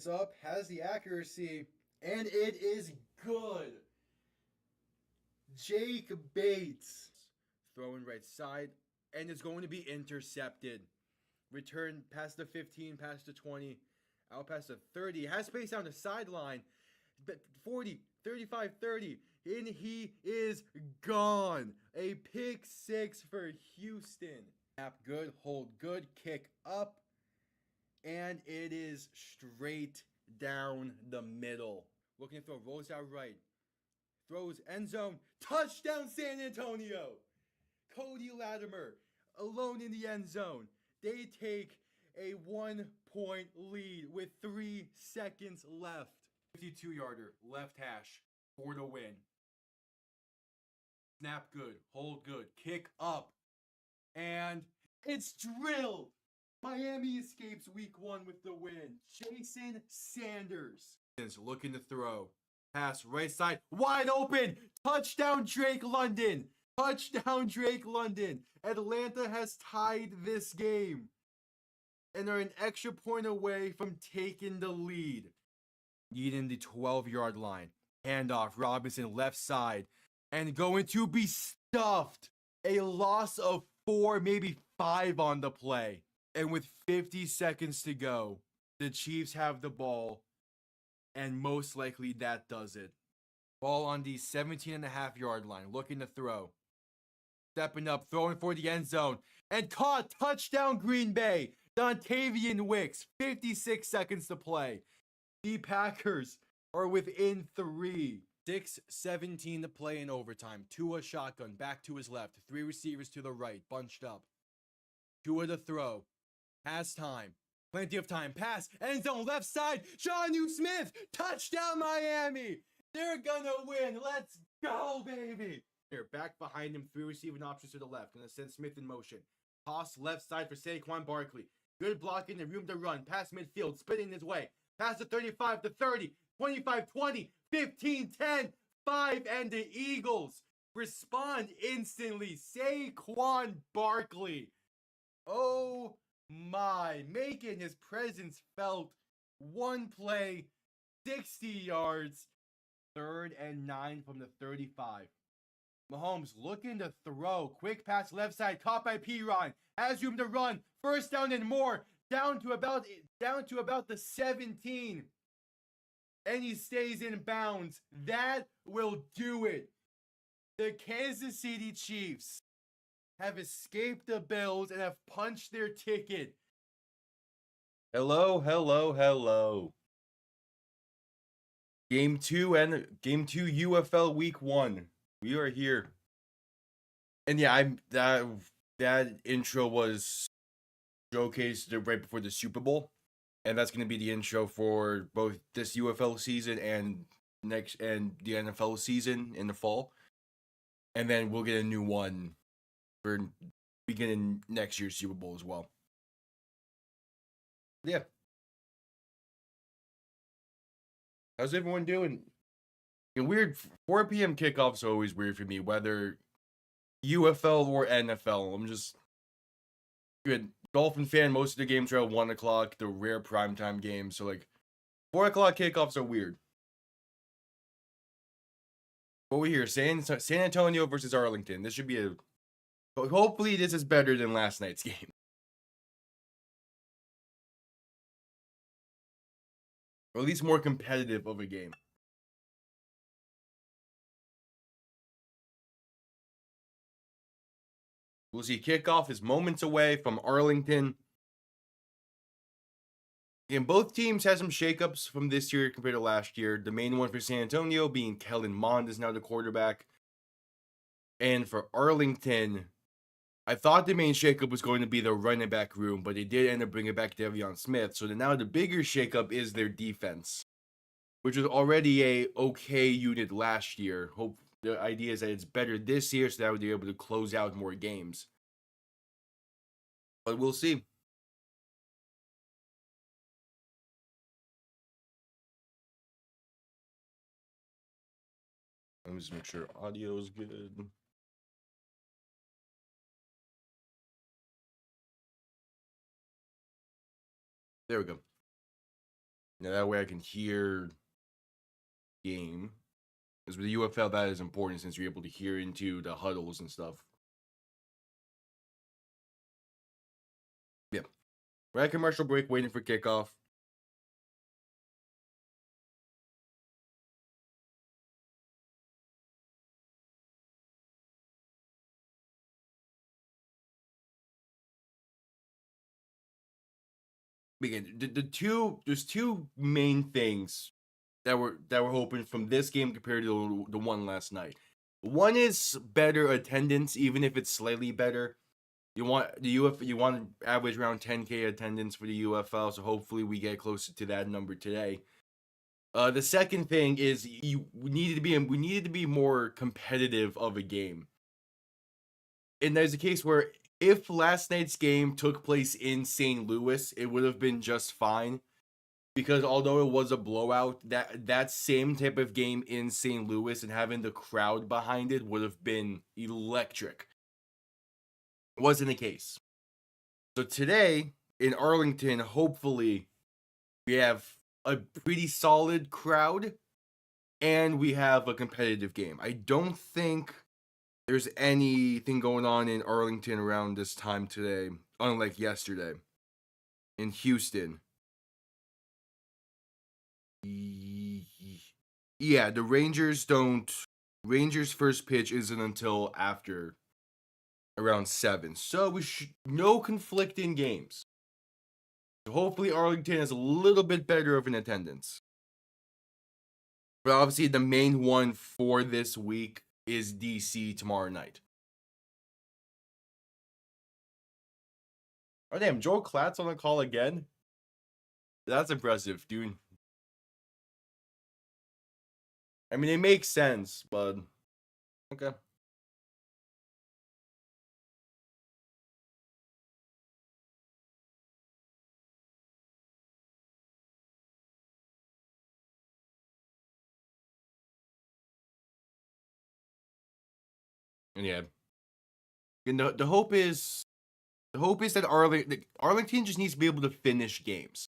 Up, has the accuracy, and it is good. Jake Bates throwing right side, and it's going to be intercepted. Return past the 15, past the 20, out past the 30. Has space down the sideline. 40, 35, 30. And he is gone. A pick six for Houston. Snap good, hold good, kick up. And it is straight down the middle. Looking to throw, rolls out right. Throws end zone. Touchdown San Antonio. Cody Latimer alone in the end zone. They take a 1-point lead with 3 seconds left. 52-yarder, left hash for the win. Snap good, hold good, kick up. And it's drilled. Miami escapes week 1 with the win. Jason Sanders is looking to throw. Pass right side, wide open. Touchdown Drake London. Touchdown Drake London. Atlanta has tied this game and are an extra point away from taking the lead. Needing the 12-yard line. Handoff, Robinson left side. And going to be stuffed. A loss of 4, maybe 5 on the play. And with 50 seconds to go, the Chiefs have the ball. And most likely that does it. Ball on the 17.5-yard line. Looking to throw. Stepping up, throwing for the end zone. And caught. Touchdown Green Bay. Dontavian Wicks. 56 seconds to play. The Packers are within 3. 6:17 to play in overtime. Tua shotgun. Back to his left. 3 receivers to the right. Bunched up. Tua to throw. Has time. Plenty of time. Pass. End zone left side. Jonnu Smith. Touchdown Miami. They're gonna win. Let's go, baby. Here, back behind him. 3 receiving options to the left. Gonna send Smith in motion. Toss left side for Saquon Barkley. Good blocking and room to run. Pass midfield. Spinning his way. Pass to 35 to 30. 25, 20, 15, 10, 5. And the Eagles respond instantly. Saquon Barkley. Oh my, making his presence felt. 1 play, 60 yards, 3rd and 9 from the 35. Mahomes looking to throw. Quick pass left side, caught by Piron. Has room to run. First down and more. Down to about the 17. And he stays in bounds. That will do it. The Kansas City Chiefs have escaped the Bills and have punched their ticket. Hello, hello, hello. Game 2 UFL Week 1. We are here. And yeah, that intro was showcased right before the Super Bowl. And that's going to be the intro for both this UFL season and the NFL season in the fall. And then we'll get a new one for beginning next year's Super Bowl as well. Yeah. How's everyone doing? Weird 4 p.m. kickoffs are always weird for me, whether UFL or NFL. I'm just good. Dolphin fan, most of the games are at 1 o'clock, the rare primetime games. So, 4 o'clock kickoffs are weird. But we're here. San Antonio versus Arlington. This should be hopefully this is better than last night's game. Or at least more competitive of a game. We'll see kickoff is moments away from Arlington. And both teams had some shakeups from this year compared to last year. The main one for San Antonio being Kellen Mond is now the quarterback. And for Arlington, I thought the main shakeup was going to be the running back room, but they did end up bringing back De'Veon Smith. So now the bigger shakeup is their defense, which was already a okay unit last year. The idea is that it's better this year so that they'll be able to close out more games. But we'll see. Let me just make sure audio is good. There we go. Now that way I can hear game. Because with the UFL, that is important since you're able to hear into the huddles and stuff. Yeah. We're at commercial break waiting for kickoff. Again, there's two main things that we're hoping from this game compared to the one last night. One is better attendance, even if it's slightly better. You want to average around 10K attendance for the UFL, so hopefully we get closer to that number today. The second thing is we needed to be more competitive of a game. And there's a case where if last night's game took place in St. Louis, it would have been just fine. Because although it was a blowout, that same type of game in St. Louis and having the crowd behind it would have been electric. Wasn't the case. So today in Arlington, hopefully we have a pretty solid crowd and we have a competitive game. I don't think there's anything going on in Arlington around this time today, unlike yesterday in Houston. Yeah, the Rangers first pitch isn't until after around 7. So no conflicting games. So hopefully Arlington has a little bit better of an attendance. But obviously the main one for this week is DC tomorrow night. Oh damn, Joel Klatt's on the call again? That's impressive, dude. I mean, it makes sense, but okay. And yeah, and the hope is that Arlington just needs to be able to finish games.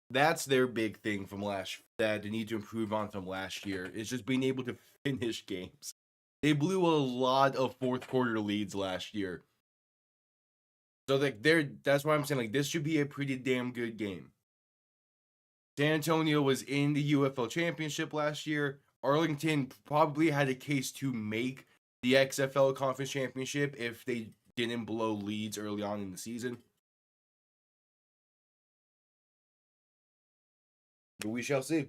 That's their big thing from that they need to improve on from last year. Is just being able to finish games. They blew a lot of fourth quarter leads last year. So that's why I'm saying like this should be a pretty damn good game. San Antonio was in the UFL championship last year. Arlington probably had a case to make the XFL conference championship if they didn't blow leads early on in the season. But we shall see.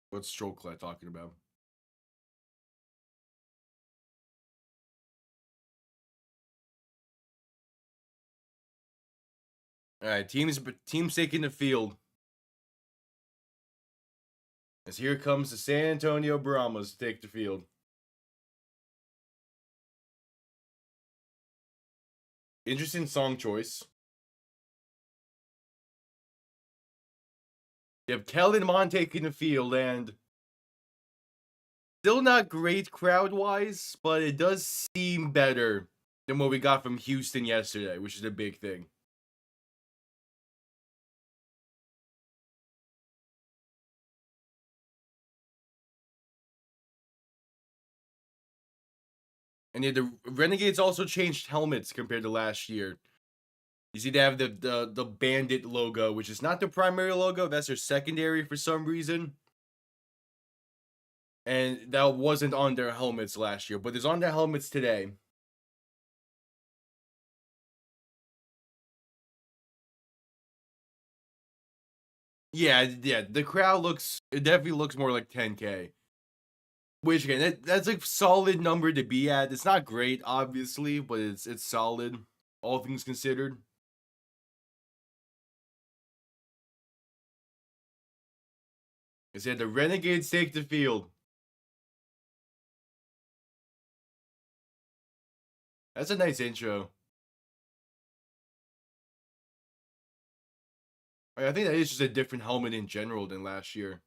What's Stroklet talking about? All right, teams taking the field. As here comes the San Antonio Brahmas to take the field. Interesting song choice. You have Kellen and Mond taking the field, and still not great crowd-wise, but it does seem better than what we got from Houston yesterday, which is a big thing. And yeah, the Renegades also changed helmets compared to last year. You see, they have the bandit logo, which is not their primary logo. That's their secondary for some reason. And that wasn't on their helmets last year, but it's on their helmets today. Yeah, the crowd it definitely looks more like 10K. Which again, that's a solid number to be at. It's not great, obviously, but it's solid, all things considered. I said the Renegades take the field. That's a nice intro. I think that is just a different helmet in general than last year.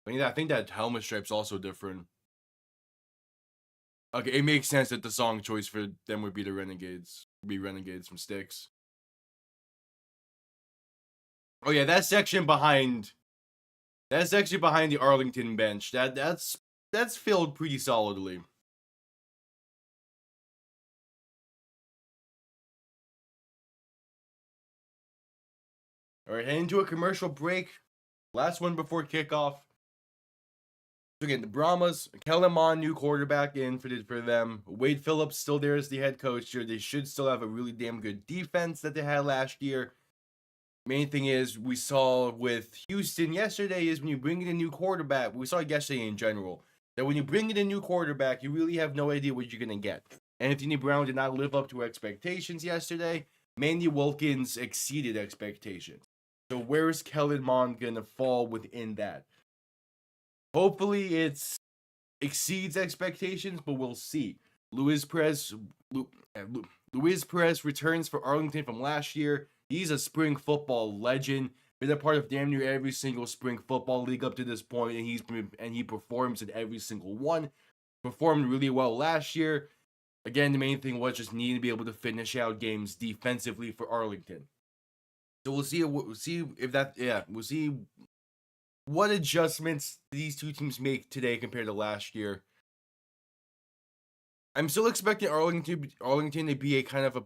I think that helmet stripe's also different. Okay, it makes sense that the song choice for them would be the Renegades. Renegades from Styx. Oh yeah, that section behind the Arlington bench. That's filled pretty solidly. All right, heading to a commercial break. Last one before kickoff. So again, the Brahmas, Kellen, Mond, new quarterback in for them. Wade Phillips still there as the head coach here. They should still have a really damn good defense that they had last year. Main thing is we saw with Houston yesterday is when you bring in a new quarterback, we saw it yesterday in general, that when you bring in a new quarterback, you really have no idea what you're going to get. Anthony Brown did not live up to expectations yesterday. Mandy Wilkins exceeded expectations. So where is Kellen Mond going to fall within that? Hopefully it exceeds expectations, but we'll see. Luis Perez returns for Arlington from last year. He's a spring football legend. Been a part of damn near every single spring football league up to this point, and he performs in every single one. Performed really well last year. Again, the main thing was just needing to be able to finish out games defensively for Arlington. So we'll see what adjustments these two teams make today compared to last year. I'm still expecting Arlington to be a kind of a,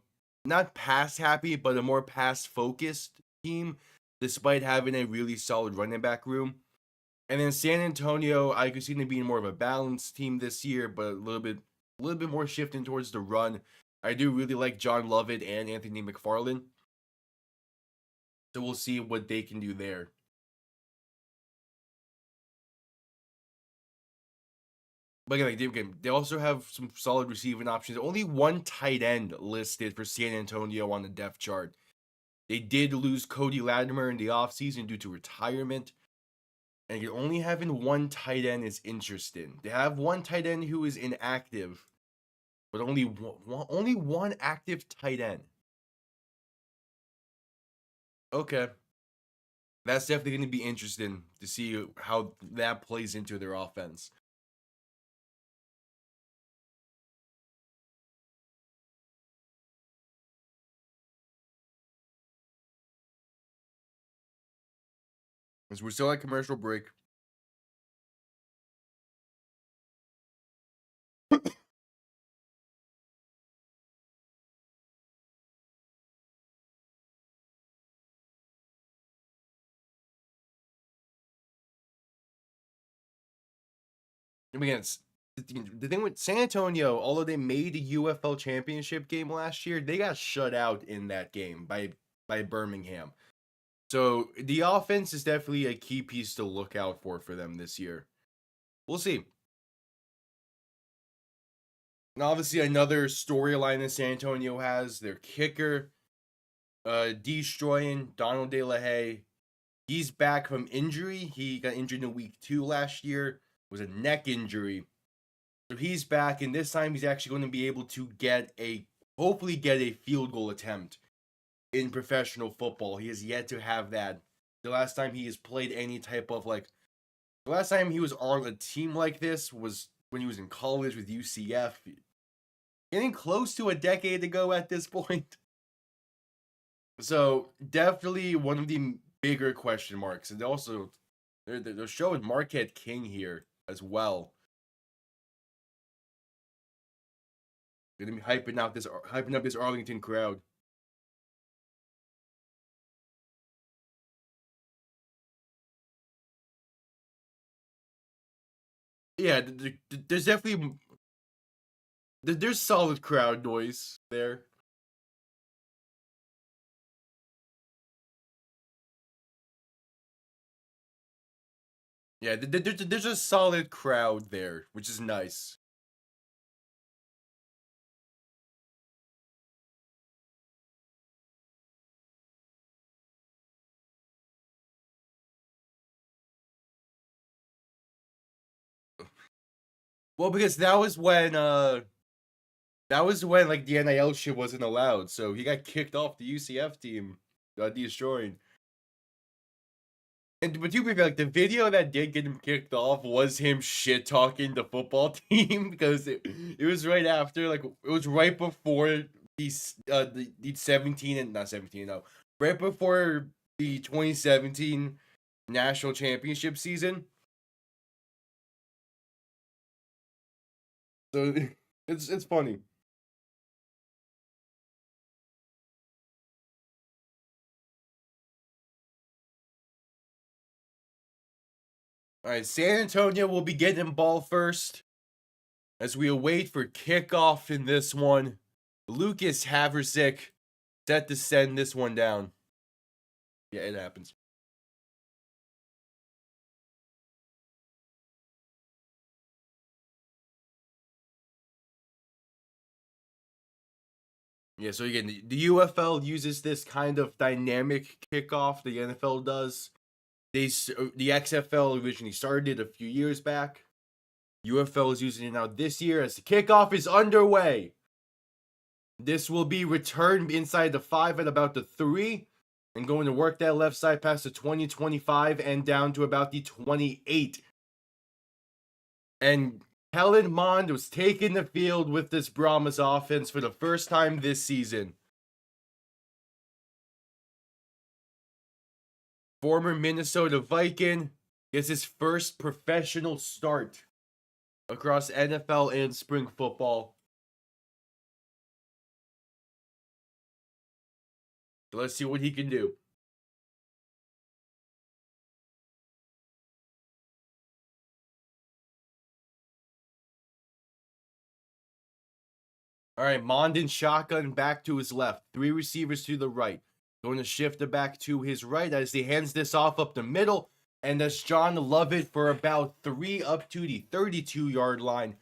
not pass happy, but a more pass focused team, despite having a really solid running back room. And then San Antonio, I could see them being more of a balanced team this year, but a little bit more shifting towards the run. I do really like John Lovett and Anthony McFarland. So we'll see what they can do there. But again, they also have some solid receiving options. Only one tight end listed for San Antonio on the depth chart. They did lose Cody Latimer in the offseason due to retirement. And only having one tight end is interesting. They have one tight end who is inactive, but only one active tight end. Okay. That's definitely going to be interesting to see how that plays into their offense. As we're still at commercial break. Again, the thing with San Antonio, although they made a UFL championship game last year, they got shut out in that game by Birmingham. So the offense is definitely a key piece to look out for them this year. We'll see. And obviously, another storyline that San Antonio has, their kicker, destroying Donald De La Haye. He's back from injury. He got injured in week 2 last year. It was a neck injury. So he's back, and this time he's actually going to be able to hopefully get a field goal attempt in professional football. He has yet to have that. The last time he has played any type of the last time he was on a team like this was when he was in college with UCF. Getting close to a decade ago at this point. So definitely one of the bigger question marks. And also, they're showing Marquette King here as well. Gonna be hyping up this Arlington crowd. Yeah, there's definitely there's solid crowd noise there. Yeah, there's a solid crowd there, which is nice. Well, because that was when the NIL shit wasn't allowed, so he got kicked off the UCF team, destroyed. But to be fair, the video that did get him kicked off was him shit talking the football team because it was right after, it was right before the 17 and not 17, no, right before the 2017 national championship season. So it's funny. All right, San Antonio will be getting ball first as we await for kickoff in this one. Lucas Haversick set to send this one down. Yeah, it happens. Yeah, so again, the UFL uses this kind of dynamic kickoff. The NFL does. The XFL originally started a few years back. UFL is using it now this year as the kickoff is underway. This will be returned inside the 5 at about the 3 and going to work that left side past the 20-25 and down to about the 28. And Kellen Mond was taking the field with this Brahmas offense for the first time this season. Former Minnesota Viking gets his first professional start across NFL and spring football. So let's see what he can do. All right, Mond in shotgun back to his left. 3 receivers to the right. Going to shift it back to his right as he hands this off up the middle. And that's John Lovett for about 3 up to the 32-yard line.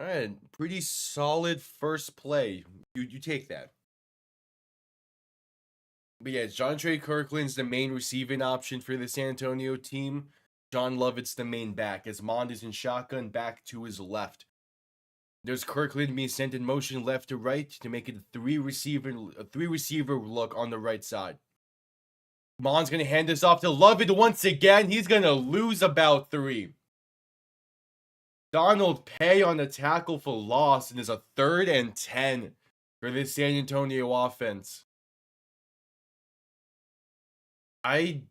All right, pretty solid first play. You take that. But yeah, John Trey Kirkland's the main receiving option for the San Antonio team. John Lovett's the main back as Mond is in shotgun back to his left. There's Kirkland being sent in motion left to right to make it a three receiver look on the right side. Mond's going to hand this off to Lovett once again. He's going to lose about 3. Donald Pay on the tackle for loss, and there's a 3rd and 10 for this San Antonio offense. I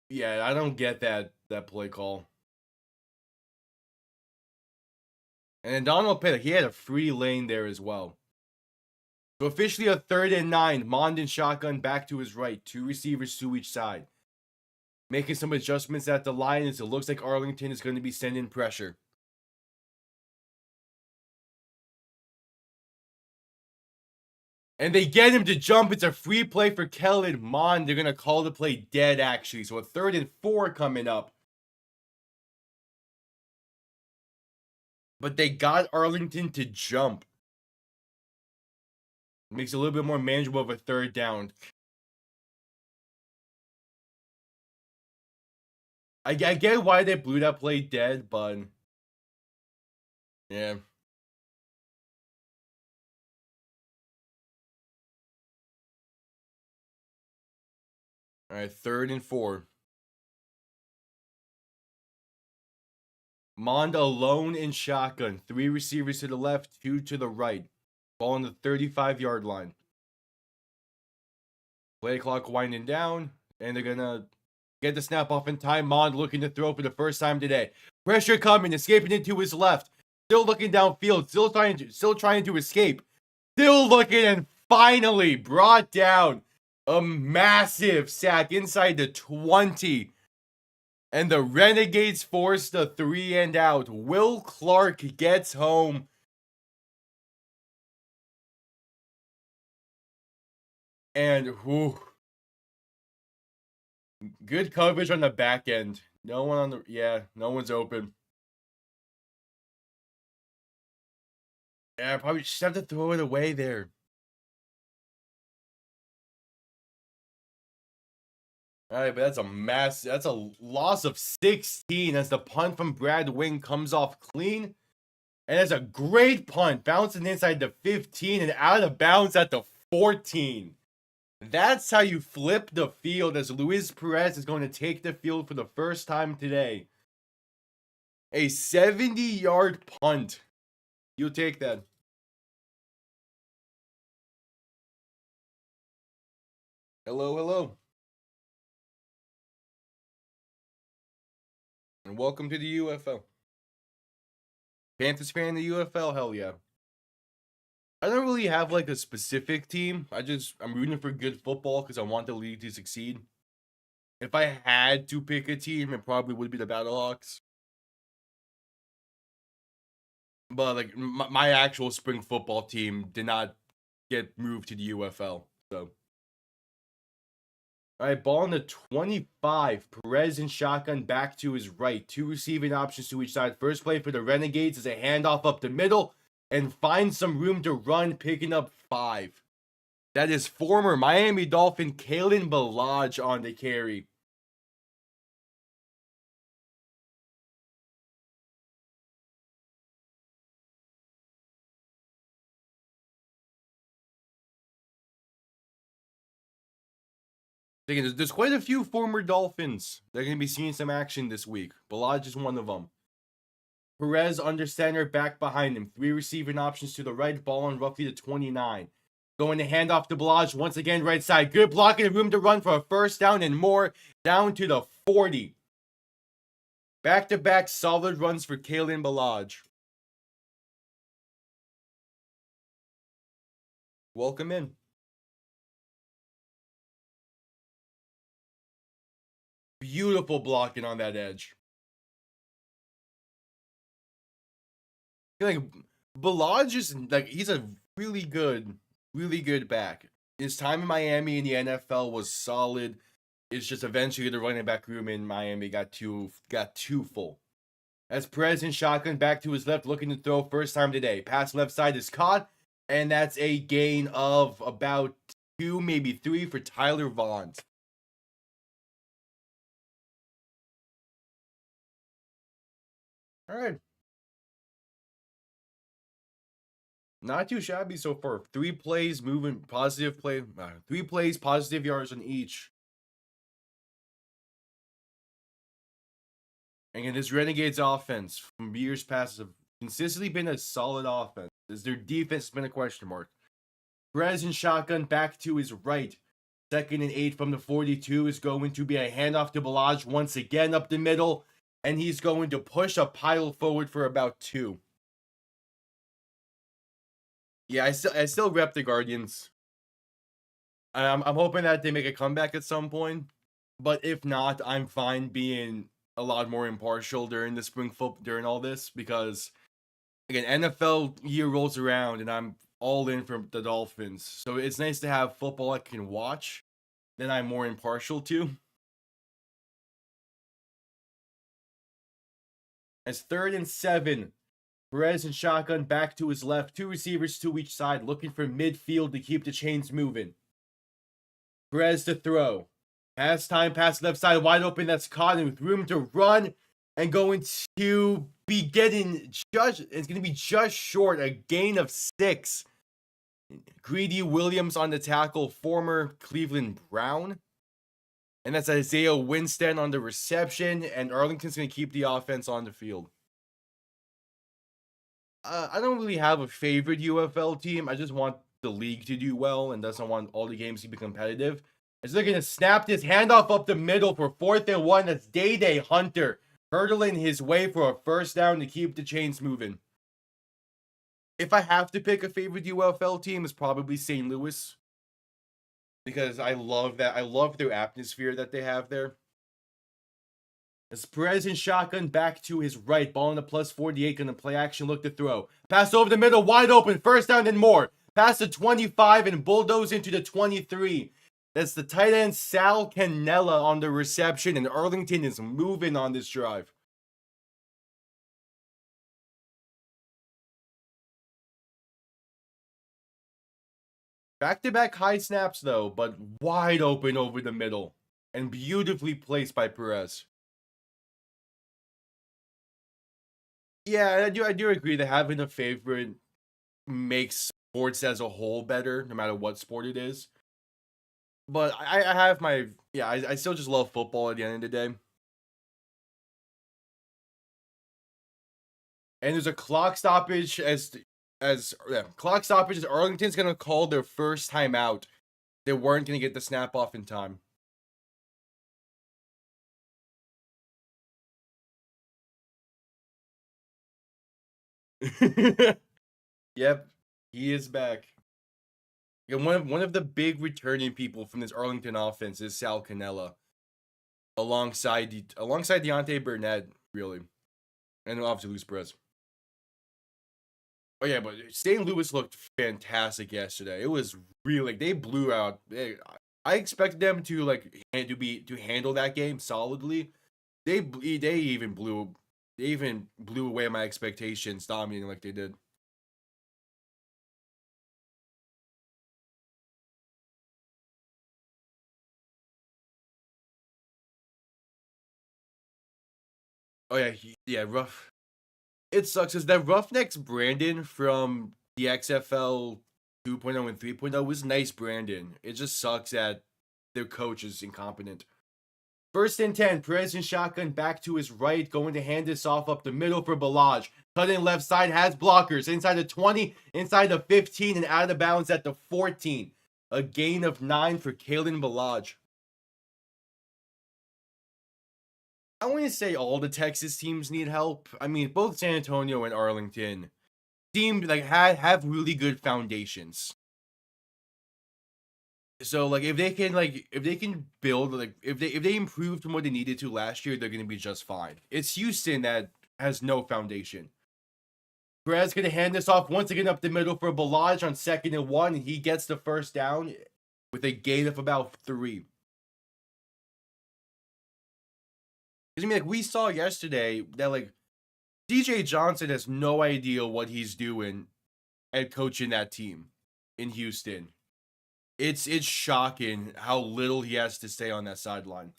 don't get that play call. And then Donald Pay, he had a free lane there as well. So officially a 3rd and 9. Mond in shotgun back to his right. 2 receivers to each side. Making some adjustments at the line as it looks like Arlington is going to be sending pressure. And they get him to jump. It's a free play for Kellen Mond. They're going to call the play dead, actually. So a 3rd and 4 coming up. But they got Arlington to jump. Makes it a little bit more manageable of a 3rd down. I get why they blew that play dead, but yeah. All right, 3rd and 4. Mond alone in shotgun. 3 receivers to the left, 2 to the right. Ball on the 35-yard line. Play clock winding down, and they're gonna get the snap off in time. Mond looking to throw for the first time today. Pressure coming, escaping into his left. Still looking downfield, still trying to escape. Still looking, and finally brought down. A massive sack inside the 20. And the Renegades forced a 3 and out. Will Clark gets home. And good coverage on the back end. No one on the no one's open. Yeah, probably just have to throw it away there. All right, but that's a loss of 16 as the punt from Brad Wing comes off clean. And it's a great punt, bouncing inside the 15 and out of bounds at the 14. That's how you flip the field as Luis Perez is going to take the field for the first time today. A 70-yard punt. You'll take that. Hello, hello. And welcome to the UFL. Panthers fan of the UFL, hell yeah. I don't really have like a specific team. I'm rooting for good football because I want the league to succeed. If I had to pick a team, it probably would be the Battlehawks. But like my actual spring football team did not get moved to the UFL. So, all right, ball on the 25. Perez and shotgun back to his right. Two receiving options to each side. First play for the Renegades is a handoff up the middle and find some room to run, picking up 5. That is former Miami Dolphin Kellen on the carry. There's quite a few former Dolphins that are going to be seeing some action this week. Balaj is one of them. Perez under center, back behind him. 3 receiving options to the right, ball on roughly the 29. Going to hand off to Balaj once again, right side. Good blocking and room to run for a first down and more, down to the 40. Back-to-back solid runs for Kalen Balaj. Welcome in. Beautiful blocking on that edge. Like Balaj is like he's a really good back. His time in Miami in the NFL was solid. It's just eventually the running back room in Miami got too full. As Perez in shotgun back to his left, looking to throw first time today. Pass left side is caught, and that's a gain of about 2, maybe 3 for Tyler Vaughn. All right. Not too shabby so far. 3 plays, moving, positive play. 3 plays, positive yards on each. And again, this Renegades offense from years past have consistently been a solid offense. As their defense has been a question mark. Perez in shotgun back to his right. 2nd and 8 from the 42 is going to be a handoff to Balaj once again up the middle. And he's going to push a pile forward for about 2. Yeah, I still rep the Guardians. I'm hoping that they make a comeback at some point. But if not, I'm fine being a lot more impartial during the spring football, during all this, because again, NFL year rolls around and I'm all in for the Dolphins. So it's nice to have football I can watch that I'm more impartial to. As 3rd and 7, Perez and shotgun back to his left. 2 receivers to each side, looking for midfield to keep the chains moving. Perez to throw. Pass time, pass left side, wide open. That's caught with room to run. And going to be getting just, it's going to be just short, a gain of 6. Greedy Williams on the tackle, former Cleveland Brown. And that's Isaiah Winstead on the reception. And Arlington's going to keep the offense on the field. I don't really have a favorite UFL team. I just want the league to do well and doesn't want all the games to be competitive. It's looking to snap this handoff up the middle for 4th and 1. That's Day Hunter hurdling his way for a first down to keep the chains moving. If I have to pick a favorite UFL team, it's probably St. Louis. Because I love that. I love their atmosphere that they have there. As Perez in shotgun back to his right. Ball in the plus 48. Going to play action. Look to throw. Pass over the middle. Wide open. First down and more. Pass the 25 and bulldoze into the 23. That's the tight end Sal Cannella on the reception. And Arlington is moving on this drive. Back-to-back high snaps, though, but wide open over the middle. And beautifully placed by Perez. Yeah, I do agree that having a favorite makes sports as a whole better, no matter what sport it is. But I have my... Yeah, I still just love football at the end of the day. And there's a clock stoppage as Arlington's going to call their first timeout. They weren't going to get the snap off in time. Yep, he is back. And one of the big returning people from this Arlington offense is Sal Cannella, alongside Deontay Burnett, really, and obviously Luis Perez. Oh yeah, but St. Louis looked fantastic yesterday. It was really they blew out. I expected them to handle that game solidly. They even blew away my expectations, dominating like they did. Oh yeah, rough. It sucks because that Roughnecks Brandon from the XFL 2.0 and 3.0 was nice Brandon. It just sucks that their coach is incompetent. First and 10, Perez in shotgun back to his right, going to hand this off up the middle for Balaj. Cut in left side, has blockers. Inside the 20, inside the 15, and out of bounds at the 14. A gain of 9 for Kellen Balaj. I want to say all the Texas teams need help. I mean, both San Antonio and Arlington seem like have really good foundations. So like if they can build if they improve from what they needed to last year, they're gonna be just fine. It's Houston that has no foundation. Perez gonna hand this off once again up the middle for Balaj on 2nd and 1, and he gets the first down with a gain of about 3. I mean, like we saw yesterday that like DJ Johnson has no idea what he's doing at coaching that team in Houston. It's shocking how little he has to say on that sideline.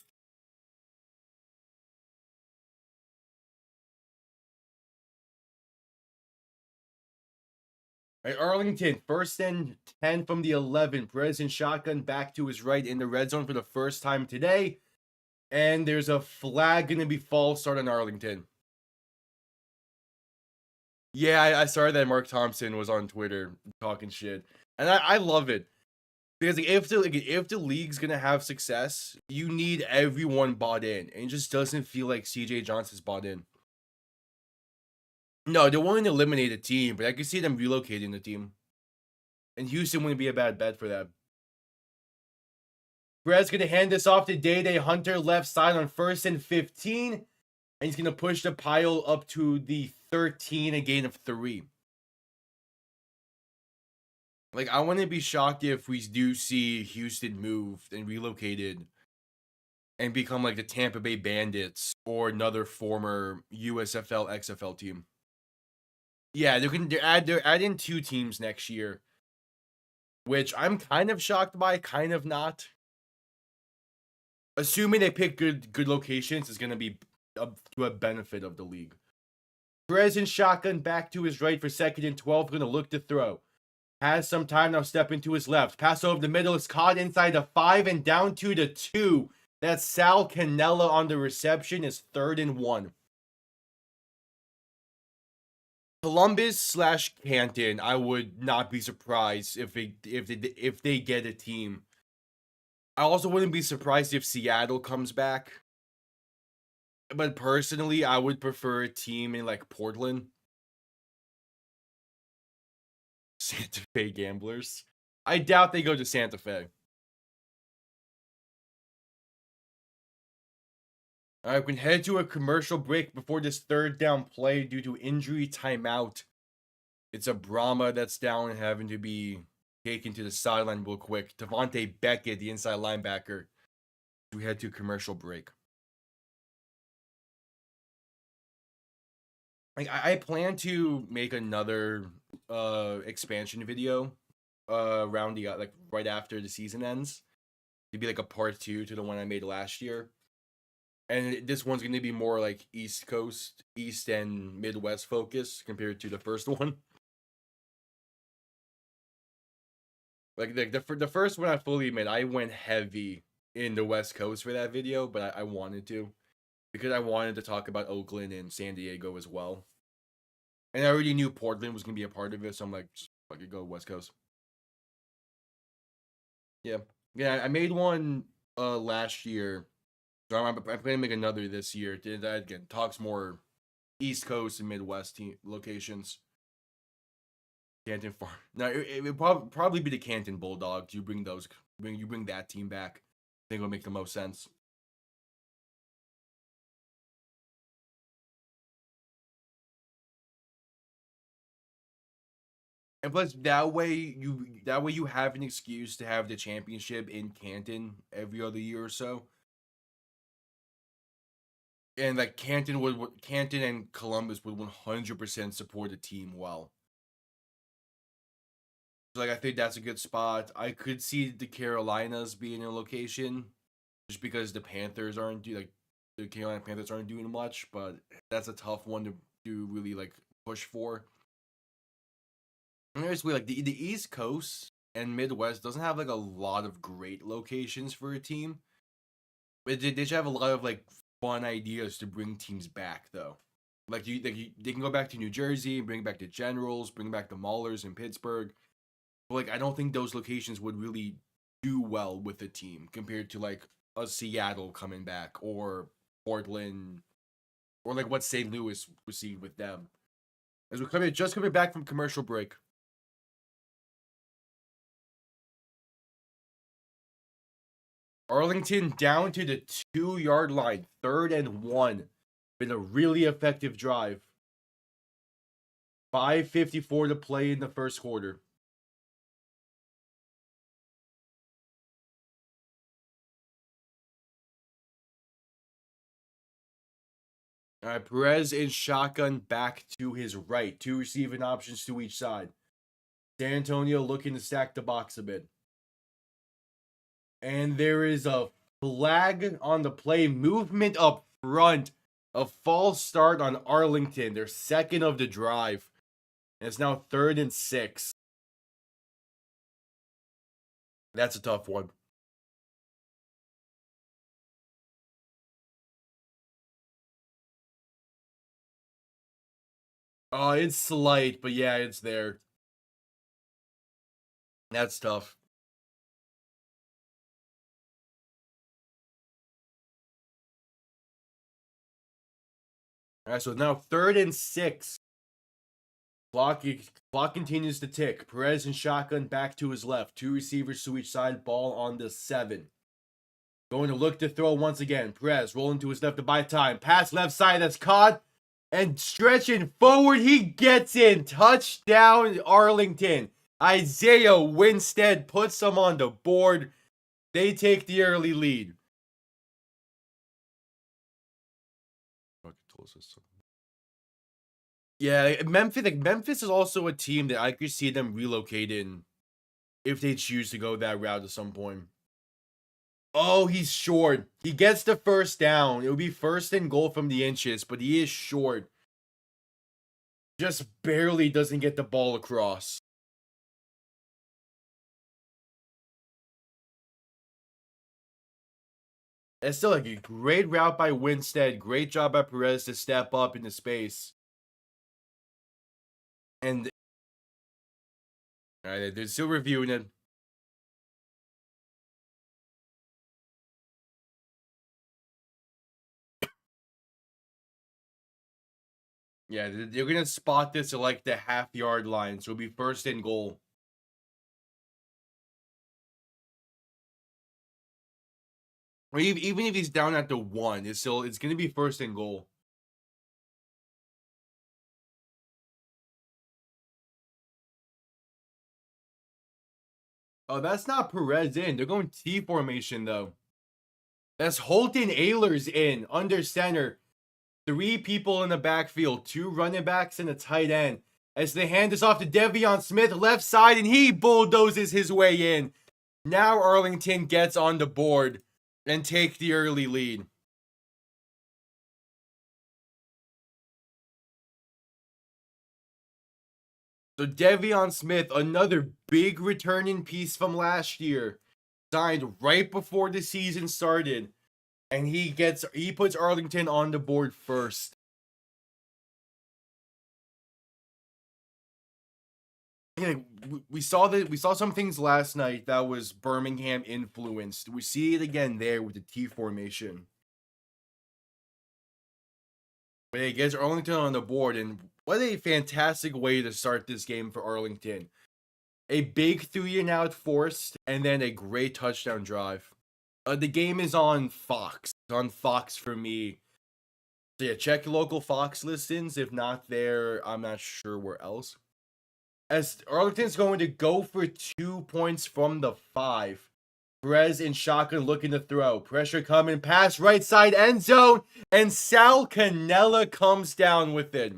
Right, Arlington, 1st and 10 from the 11. Perez in shotgun back to his right in the red zone for the first time today. And there's a flag going to be false start on Arlington. Yeah, I saw that Mark Thompson was on Twitter talking shit. And I love it. Because if the league's going to have success, you need everyone bought in. And it just doesn't feel like CJ Johnson's bought in. No, they won't eliminate a team, but I could see them relocating the team. And Houston wouldn't be a bad bet for that. Brad's going to hand this off to Day Hunter left side on 1st and 15. And he's going to push the pile up to the 13, a gain of 3. Like, I wouldn't be shocked if we do see Houston moved and relocated and become like the Tampa Bay Bandits or another former USFL, XFL team. Yeah, they're adding 2 teams next year, which I'm kind of shocked by, kind of not. Assuming they pick good locations, is going to be to a benefit of the league. Perez in shotgun back to his right for 2nd and 12, going to look to throw. Has some time now, step into his left. Pass over the middle is caught inside the 5 and down to the 2. That's Sal Cannella on the reception. Is 3rd and 1. Columbus / Canton, I would not be surprised if they get a team. I also wouldn't be surprised if Seattle comes back. But personally, I would prefer a team in like Portland. Santa Fe Gamblers. I doubt they go to Santa Fe. All right, we can head to a commercial break before this 3rd down play due to injury timeout. It's a Brahma that's down and having to be taken to the sideline real quick. Devontae Beckett, the inside linebacker. We head to commercial break. Like I plan to make another expansion video around the like right after the season ends. It'd be like a part 2 to the one I made last year. And this one's going to be more like East Coast, East and Midwest focus compared to the first one. Like the first one, I fully admit, I went heavy in the West Coast for that video, but I wanted to. Because I wanted to talk about Oakland and San Diego as well. And I already knew Portland was going to be a part of it, so I'm like, just fucking go West Coast. Yeah. Yeah, I made one last year. So I'm planning to make another this year. That again talks more East Coast and Midwest locations. Canton Farm. No, it would probably be the Canton Bulldogs. You bring that team back. I think it would make the most sense. And plus, that way you have an excuse to have the championship in Canton every other year or so. And like Canton and Columbus would 100% support the team well. Like I think that's a good spot. I could see the Carolinas being a location, just because the Panthers aren't the Carolina Panthers aren't doing much, but that's a tough one to really like push for. And there's like the East Coast and Midwest doesn't have like a lot of great locations for a team, but they should have a lot of like fun ideas to bring teams back though. They can go back to New Jersey, bring back the Generals, bring back the Maulers in Pittsburgh. But like I don't think those locations would really do well with the team compared to like a Seattle coming back or Portland or like what St. Louis received with them. As we're just coming back from commercial break. Arlington down to the 2-yard line, 3rd and 1. Been a really effective drive. 5:54 to play in the first quarter. All right, Perez in shotgun back to his right. 2 receiving options to each side. San Antonio looking to stack the box a bit. And there is a flag on the play. Movement up front. A false start on Arlington. Their second of the drive. And it's now 3rd and 6. That's a tough one. Oh, it's slight, but yeah, it's there. That's tough. All right, so now 3rd and 6. Clock continues to tick. Perez and shotgun back to his left. 2 receivers to each side. Ball on the 7. Going to look to throw once again. Perez rolling to his left to buy time. Pass left side. That's caught. And stretching forward. He gets in. Touchdown, Arlington. Isaiah Winstead puts them on the board. They take the early lead. Yeah, Memphis is also a team that I could see them relocating if they choose to go that route at some point. Oh, he's short. He gets the first down. It would be 1st and goal from the inches, but he is short. Just barely doesn't get the ball across. It's still like a great route by Winstead. Great job by Perez to step up into space. And all right, they're still reviewing it. Yeah, they're gonna spot this at like the half-yard line, so it'll be 1st and goal. Or even if he's down at the 1, it's gonna be 1st and goal. Oh, that's not Perez in. They're going T formation though. That's Holton Ahlers in under center. 3 people in the backfield, 2 running backs and a tight end. As they hand this off to Devion Smith, left side, and he bulldozes his way in. Now Arlington gets on the board and take the early lead. So Devion Smith, another big returning piece from last year, signed right before the season started, and he puts Arlington on the board first. we saw some things last night that was Birmingham influenced. We see it again there with the T formation. But it gets Arlington on the board, and what a fantastic way to start this game for Arlington. A big 3-and-out forced, and then a great touchdown drive. The game is on Fox. It's on Fox for me. So yeah, check your local Fox listings. If not there, I'm not sure where else. As Arlington's going to go for 2 points from the 5. Perez in shotgun looking to throw. Pressure coming, pass right side end zone, and Sal Cannella comes down with it.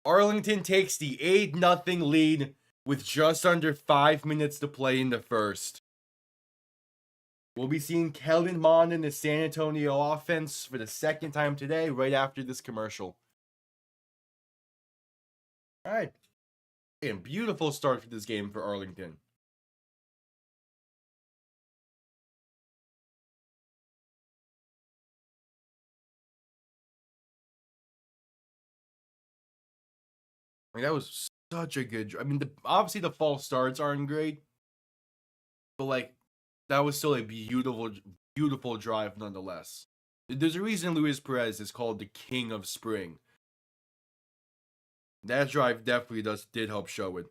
Arlington takes the 8-0 lead with just under 5 minutes to play in the first. We'll be seeing Kellen Mond in the San Antonio offense for the second time today, right after this commercial. All right. And beautiful start for this game for Arlington. I mean, that was such a good. I mean, obviously the false starts aren't great, but like that was still a beautiful drive nonetheless. There's a reason Luis Perez is called the King of Spring. That drive definitely did help show it.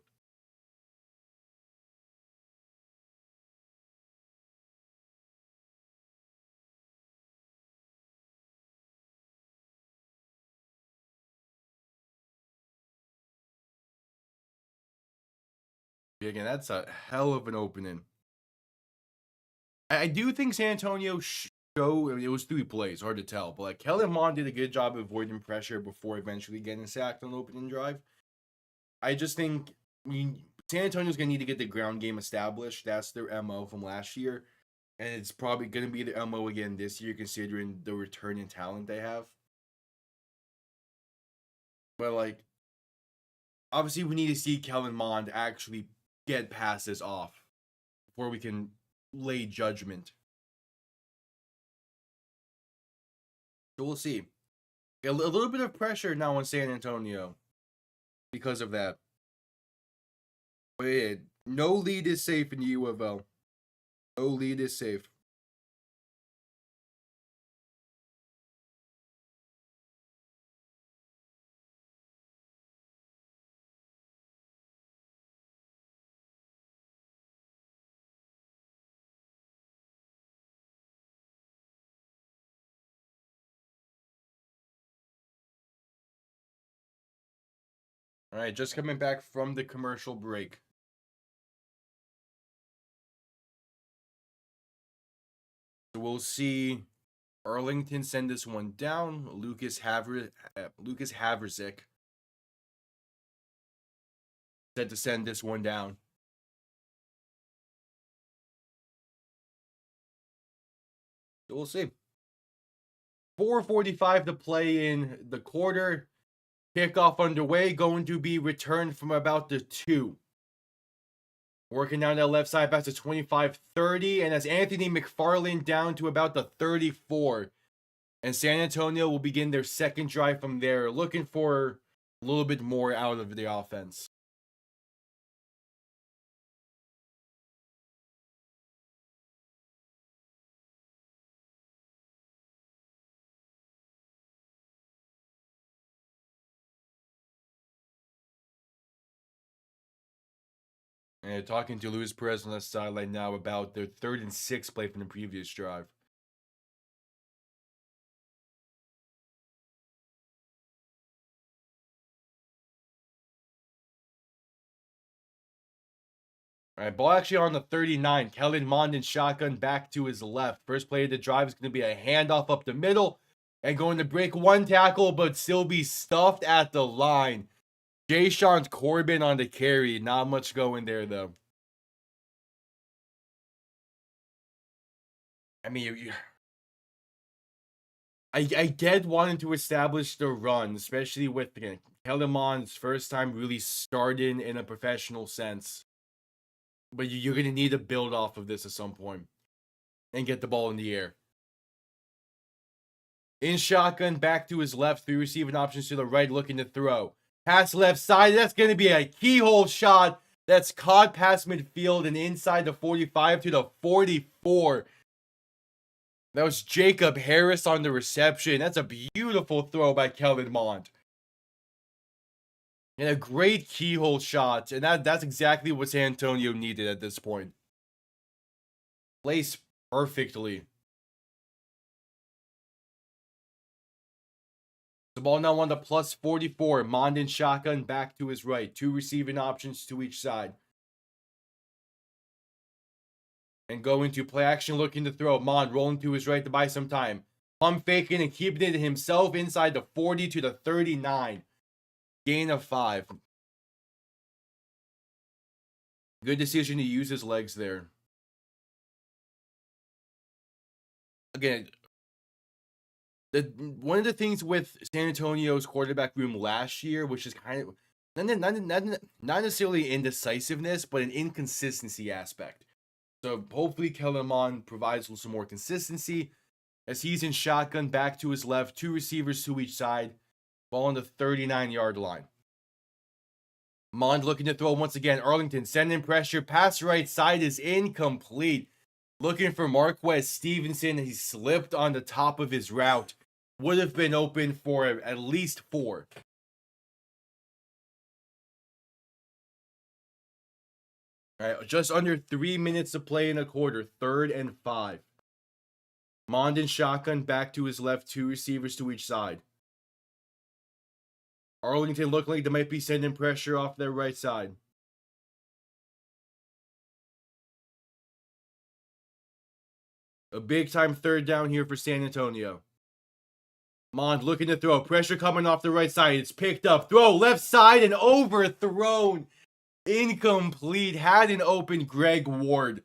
Again, that's a hell of an opening. I do think San Antonio it was 3 plays, hard to tell, but like Kellen Mond did a good job of avoiding pressure before eventually getting sacked on the opening drive. I just think San Antonio's gonna need to get the ground game established. That's their MO from last year, and it's probably gonna be their MO again this year, considering the return in talent they have. But like, obviously, we need to see Kellen Mond actually get passes off before we can lay judgment. So we'll see. A little bit of pressure now on San Antonio because of that. But yeah, no lead is safe in the U of L. No lead is safe. All right, just coming back from the commercial break. So we'll see Arlington send this one down. Lucas Haverzik said to send this one down. So we'll see. 4:45 to play in the quarter. Kickoff underway, going to be returned from about the 2. Working down that left side past the 25-30, and that's Anthony McFarland down to about the 34. And San Antonio will begin their second drive from there, looking for a little bit more out of the offense. And talking to Luis Perez on the sideline now about their 3rd and 6 play from the previous drive. All right, ball actually on the 39. Kellen Mond in shotgun back to his left. First play of the drive is going to be a handoff up the middle and going to break 1 tackle but still be stuffed at the line. Jay-Sean Corbin on the carry. Not much going there, though. I mean, I get wanting to establish the run, especially with Kellen Mond's first time really starting in a professional sense. But you're going to need to build off of this at some point and get the ball in the air. In shotgun, back to his left, 3 receiving options to the right, looking to throw. Pass left side, that's going to be a keyhole shot That's caught past midfield and inside the 45 to the 44. That was Jacob Harris on the reception. That's a beautiful throw by Kellen Mond. And a great keyhole shot. And that's exactly what San Antonio needed at this point. Placed perfectly. The ball now on the plus 44. Mond in shotgun back to his right. 2 receiving options to each side. And going to play action, looking to throw. Mond rolling to his right to buy some time. Pump faking and keeping it himself inside the 40 to the 39. Gain of 5. Good decision to use his legs there. Again, one of the things with San Antonio's quarterback room last year, which is kind of not necessarily indecisiveness, but an inconsistency aspect. So hopefully Kellen Mond provides some more consistency as he's in shotgun back to his left, 2 receivers to each side, ball on the 39-yard line. Mond looking to throw once again. Arlington sending pressure. Pass right side is incomplete. Looking for Marquez Stevenson. He slipped on the top of his route. Would have been open for at least 4. All right, just under 3 minutes to play in a quarter. 3rd and 5. Mond in shotgun back to his left. 2 receivers to each side. Arlington look like they might be sending pressure off their right side. A big time 3rd down here for San Antonio. Mond looking to throw. Pressure coming off the right side. It's picked up. Throw left side and overthrown. Incomplete. Had an open Greg Ward,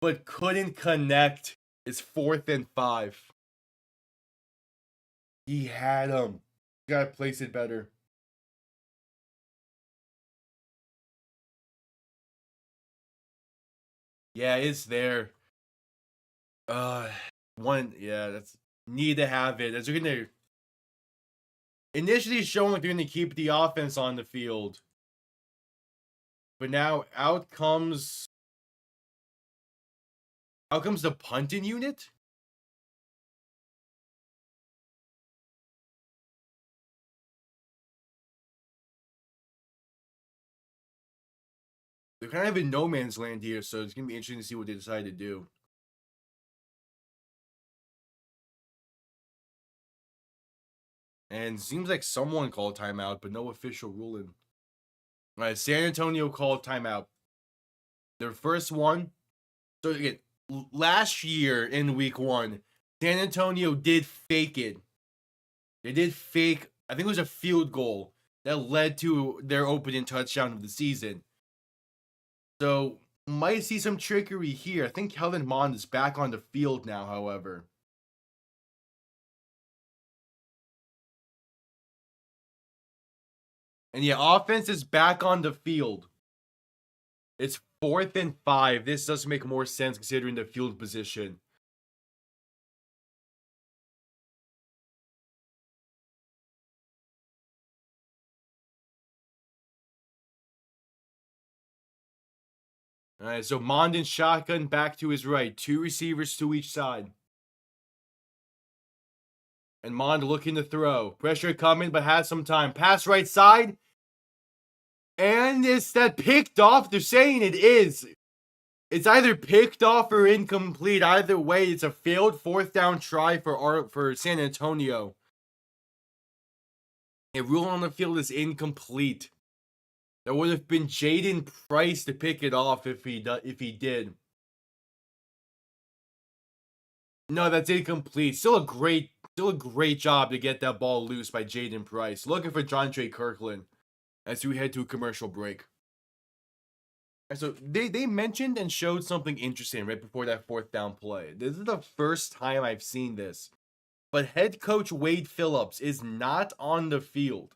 but couldn't connect. It's 4th and 5. He had him. Gotta place it better. Yeah, it's there. That's need to have it. As they're gonna initially showing like they're gonna keep the offense on the field. But now out comes the punting unit. They're kind of in no man's land here, so it's gonna be interesting to see what they decide to do. And seems like someone called timeout, but no official ruling. All right, San Antonio called timeout. Their first one. So again, last year in week 1, San Antonio did fake it. They did fake, I think it was a field goal that led to their opening touchdown of the season. So might see some trickery here. I think Kellen Mond is back on the field now, however. And yeah, offense is back on the field. It's 4th and 5. This does make more sense considering the field position. All right, so Mond in shotgun back to his right. 2 receivers to each side. And Mond looking to throw. Pressure coming, but has some time. Pass right side. And is that picked off? They're saying it is. It's either picked off or incomplete. Either way, it's a failed 4th down try for San Antonio. A rule on the field is incomplete. That would have been Jaden Price to pick it off if he did. No, that's incomplete. Still a great job to get that ball loose by Jaden Price. Looking for John J. Kirkland as we head to a commercial break. And so they mentioned and showed something interesting right before that 4th down play. This is the first time I've seen this. But head coach Wade Phillips is not on the field.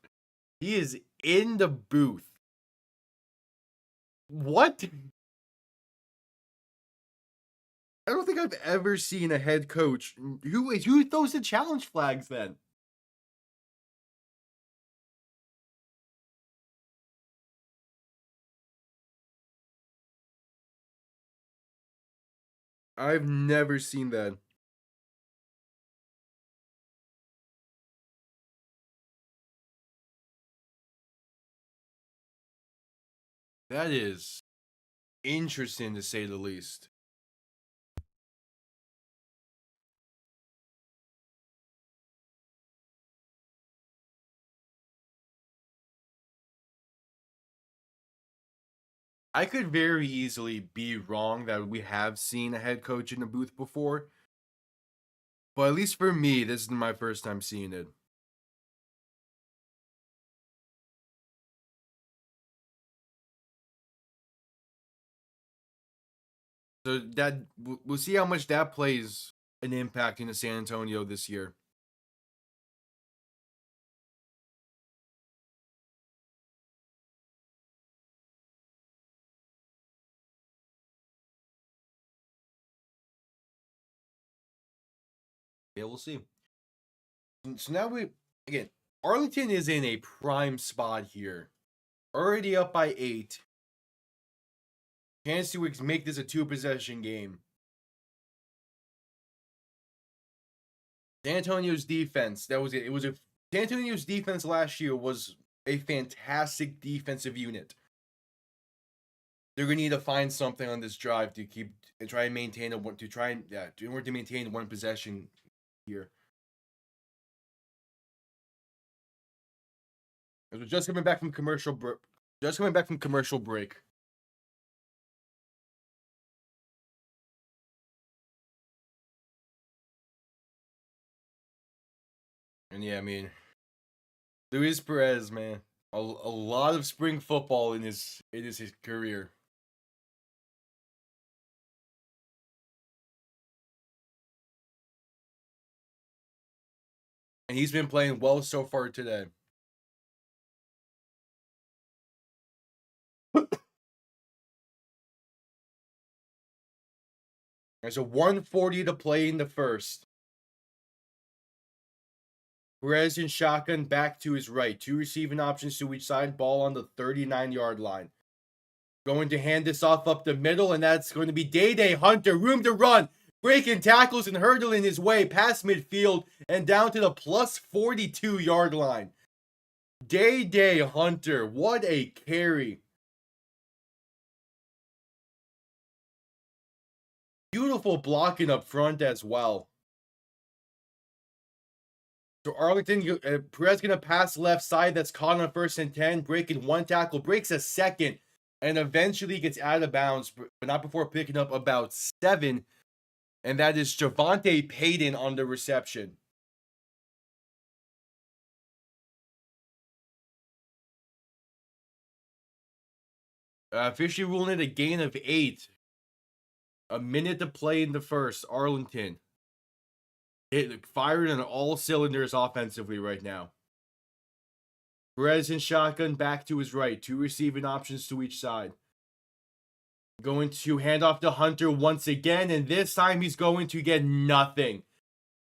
He is in the booth. What? I don't think I've ever seen a head coach who throws the challenge flags then. I've never seen that. That is interesting to say the least. I could very easily be wrong that we have seen a head coach in the booth before, but at least for me, this is my first time seeing it. So that we'll see how much that plays an impact into San Antonio this year. Yeah, we'll see. So now again, Arlington is in a prime spot here. Already up by 8. Chance to make this a 2-possession game. San Antonio's defense, that was it. It was a San Antonio's defense last year was a fantastic defensive unit. They're gonna need to find something on this drive to keep and try and maintain in order to maintain one possession here. As we're just coming back from commercial break. And yeah, I mean, Luis Perez, man, a lot of spring football in his career. And he's been playing well so far today. There's a 140 to play in the first. Perez in shotgun back to his right. 2 receiving options to each side. Ball on the 39-yard line. Going to hand this off up the middle, and that's going to be Day Hunter. Room to run. Breaking tackles and hurdling his way past midfield and down to the plus 42-yard line. Day Hunter. What a carry. Beautiful blocking up front as well. So Arlington, Perez going to pass left side. That's caught on 1st and 10. Breaking 1 tackle. Breaks a second. And eventually gets out of bounds. But not before picking up about 7. And that is Javante Payton on the reception. Officially ruling it a gain of 8. A minute to play in the first. Arlington. It fired on all cylinders offensively right now. Perez in shotgun back to his right. 2 receiving options to each side. Going to hand off to Hunter once again, and this time he's going to get nothing.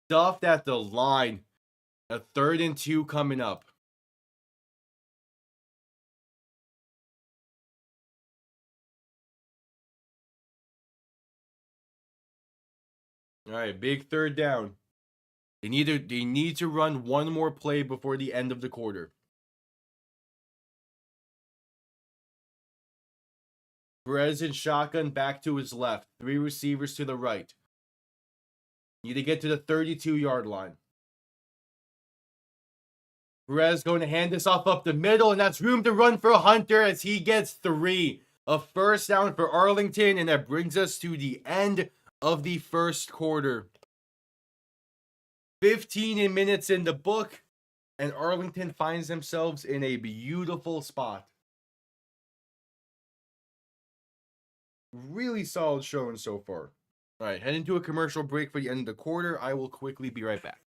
Stuffed at the line. A 3rd and 2 coming up. All right, big 3rd down. They need to run one more play before the end of the quarter. Perez in shotgun back to his left. 3 receivers to the right. Need to get to the 32-yard line. Perez going to hand this off up the middle, and that's room to run for Hunter as he gets 3. A 1st down for Arlington, and that brings us to the end of the first quarter. 15 minutes in the book, and Arlington finds themselves in a beautiful spot. Really solid showing so far. All right, heading to a commercial break for the end of the quarter. I will quickly be right back.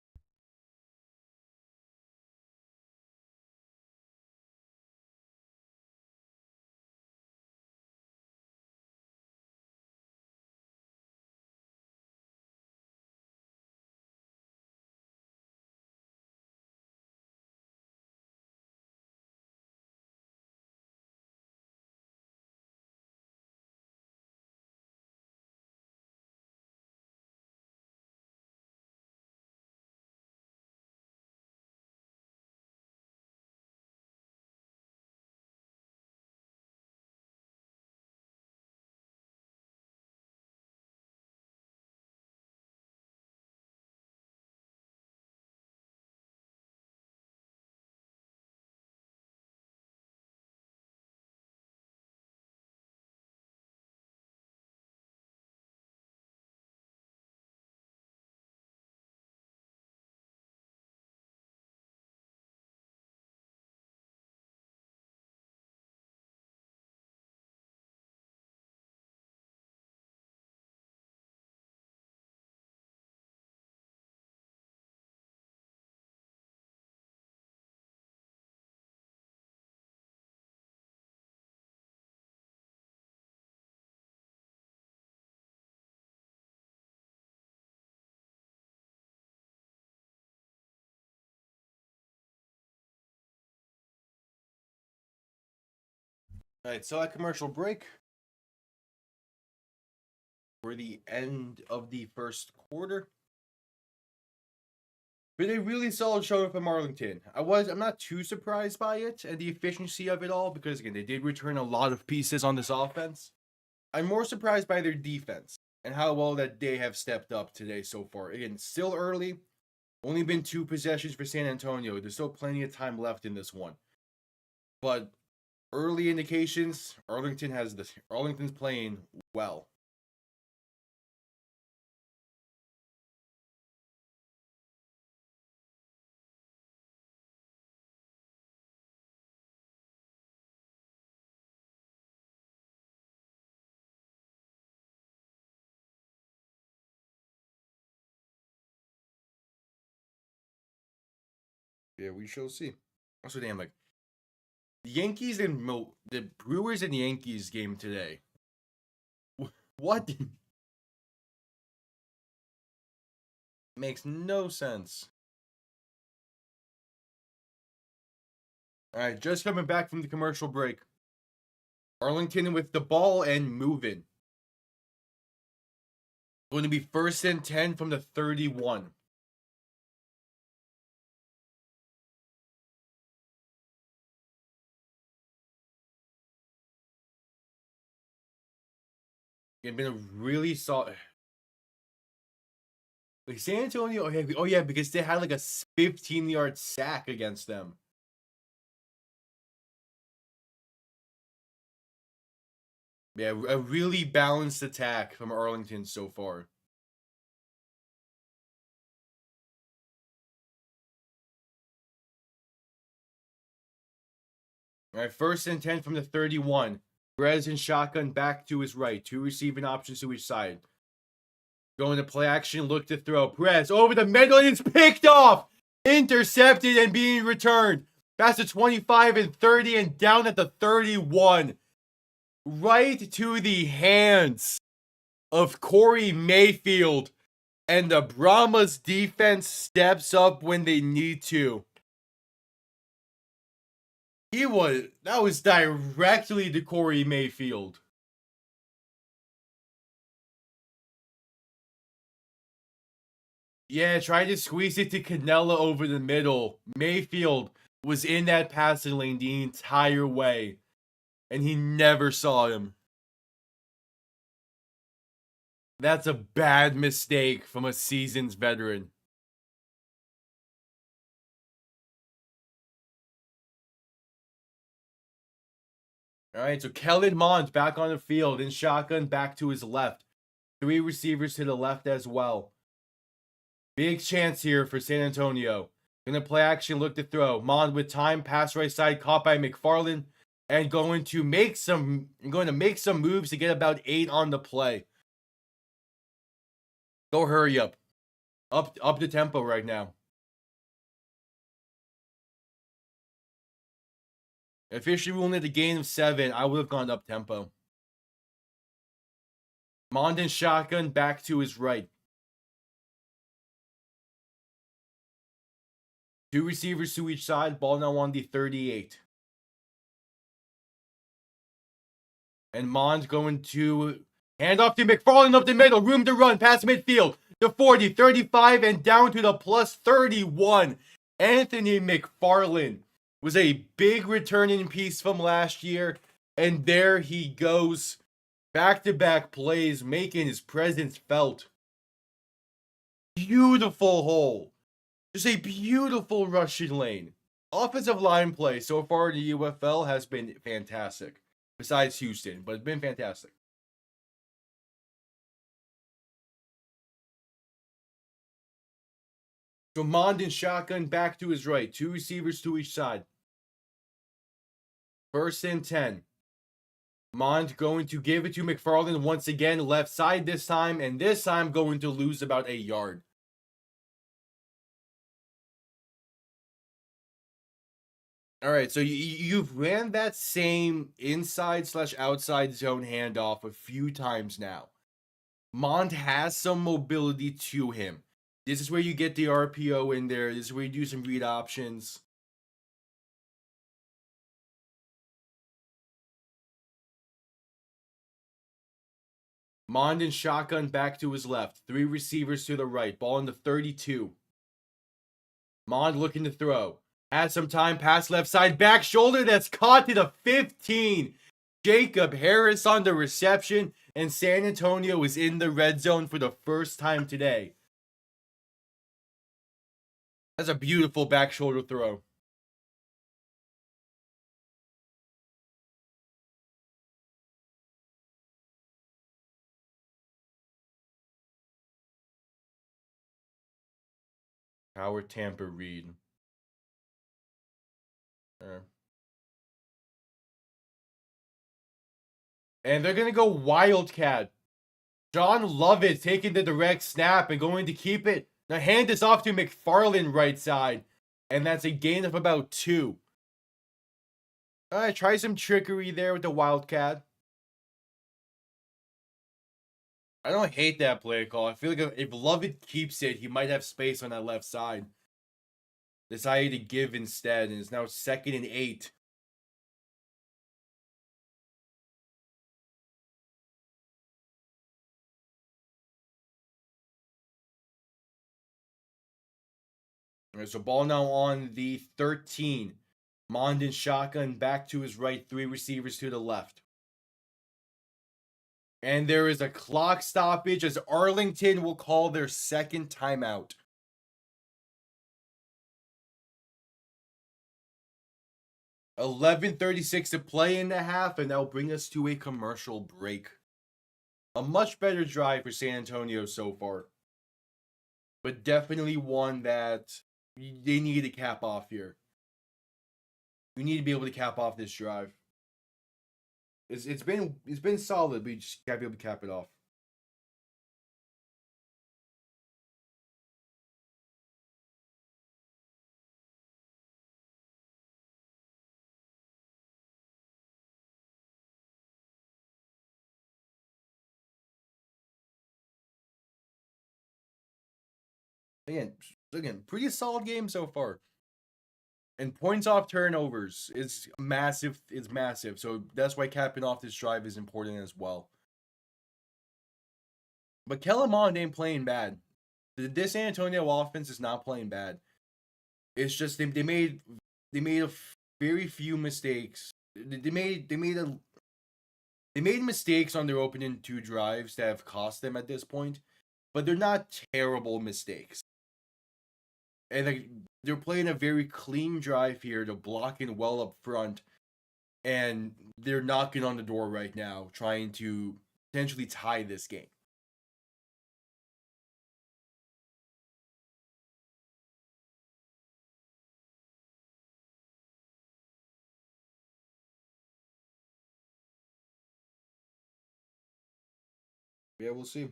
All right, so at commercial break for the end of the first quarter. But a really solid showing from Arlington. I'm not too surprised by it and the efficiency of it all because again they did return a lot of pieces on this offense. I'm more surprised by their defense and how well that they have stepped up today so far. Again, still early. Only been 2 possessions for San Antonio. There's still plenty of time left in this one. But early indications, Arlington's playing well. Yeah, we shall see. Also, damn, like the Yankees and the Brewers and the Yankees game today. What? Makes no sense. All right, just coming back from the commercial break. Arlington with the ball and moving. Going to be 1st and 10 from the 31. It's been a really solid. Like San Antonio, oh yeah, because they had like a 15-yard sack against them. Yeah, a really balanced attack from Arlington so far. All right, 1st and 10 from the 31. Perez and shotgun back to his right. 2 receiving options to each side. Going to play action, look to throw. Perez over the middle, and it's picked off. Intercepted and being returned. Past the 25 and 30 and down at the 31. Right to the hands of Corey Mayfield. And the Brahmas defense steps up when they need to. That was directly to Corey Mayfield. Yeah, tried to squeeze it to Canella over the middle. Mayfield was in that passing lane the entire way. And he never saw him. That's a bad mistake from a seasoned veteran. All right, so Kellen Mond back on the field in shotgun back to his left. 3 receivers to the left as well. Big chance here for San Antonio. Gonna play action, look to throw. Mond with time, pass right side, caught by McFarland. And going to make some moves to get about 8 on the play. Go hurry up. Up the tempo right now. If Fisher ruled it a gain of 7, I would have gone up tempo. Mond and shotgun back to his right. 2 receivers to each side. Ball now on the 38. And Mond going to hand off to McFarland up the middle. Room to run past midfield. The 40, 35, and down to the plus 31. Anthony McFarland was a big returning piece from last year. And there he goes. Back-to-back plays, making his presence felt. Beautiful hole. Just a beautiful rushing lane. Offensive line play so far in the UFL has been fantastic. Besides Houston, but it's been fantastic. So Mond and shotgun back to his right. 2 receivers to each side. 1st and 10. Mond going to give it to McFarland once again. Left side this time. And this time going to lose about a yard. All right, so you've ran that same inside/outside zone handoff a few times now. Mond has some mobility to him. This is where you get the RPO in there. This is where you do some read options. Mond and shotgun back to his left. 3 receivers to the right. Ball in the 32. Mond looking to throw. Had some time. Pass left side. Back shoulder. That's caught to the 15. Jacob Harris on the reception. And San Antonio is in the red zone for the first time today. That's a beautiful back shoulder throw. Howard Tampa Reed. And they're going to go Wildcat. John Lovett taking the direct snap and going to keep it. Now hand this off to McFarland right side. And that's a gain of about 2. Alright, try some trickery there with the Wildcat. I don't hate that play call. I feel like if Lovett keeps it, he might have space on that left side. Decided to give instead, and it's now 2nd and 8. All right, so ball now on the 13. Mond and shotgun back to his right, 3 receivers to the left. And there is a clock stoppage as Arlington will call their 2nd timeout. 11:36 to play in the half, and that'll bring us to a commercial break. A much better drive for San Antonio so far. But definitely one that they need to cap off here. We need to be able to cap off this drive. It's been solid, but you just gotta be able to cap it off. Again, pretty solid game so far. And points off turnovers is massive. It's massive. So that's why capping off this drive is important as well. But Kellen Mond ain't playing bad. This San Antonio offense is not playing bad. It's just they made a very few mistakes. They made mistakes on their opening 2 drives that have cost them at this point, but they're not terrible mistakes. And they're playing a very clean drive here. They're blocking well up front, and they're knocking on the door right now, trying to potentially tie this game. Yeah, we'll see.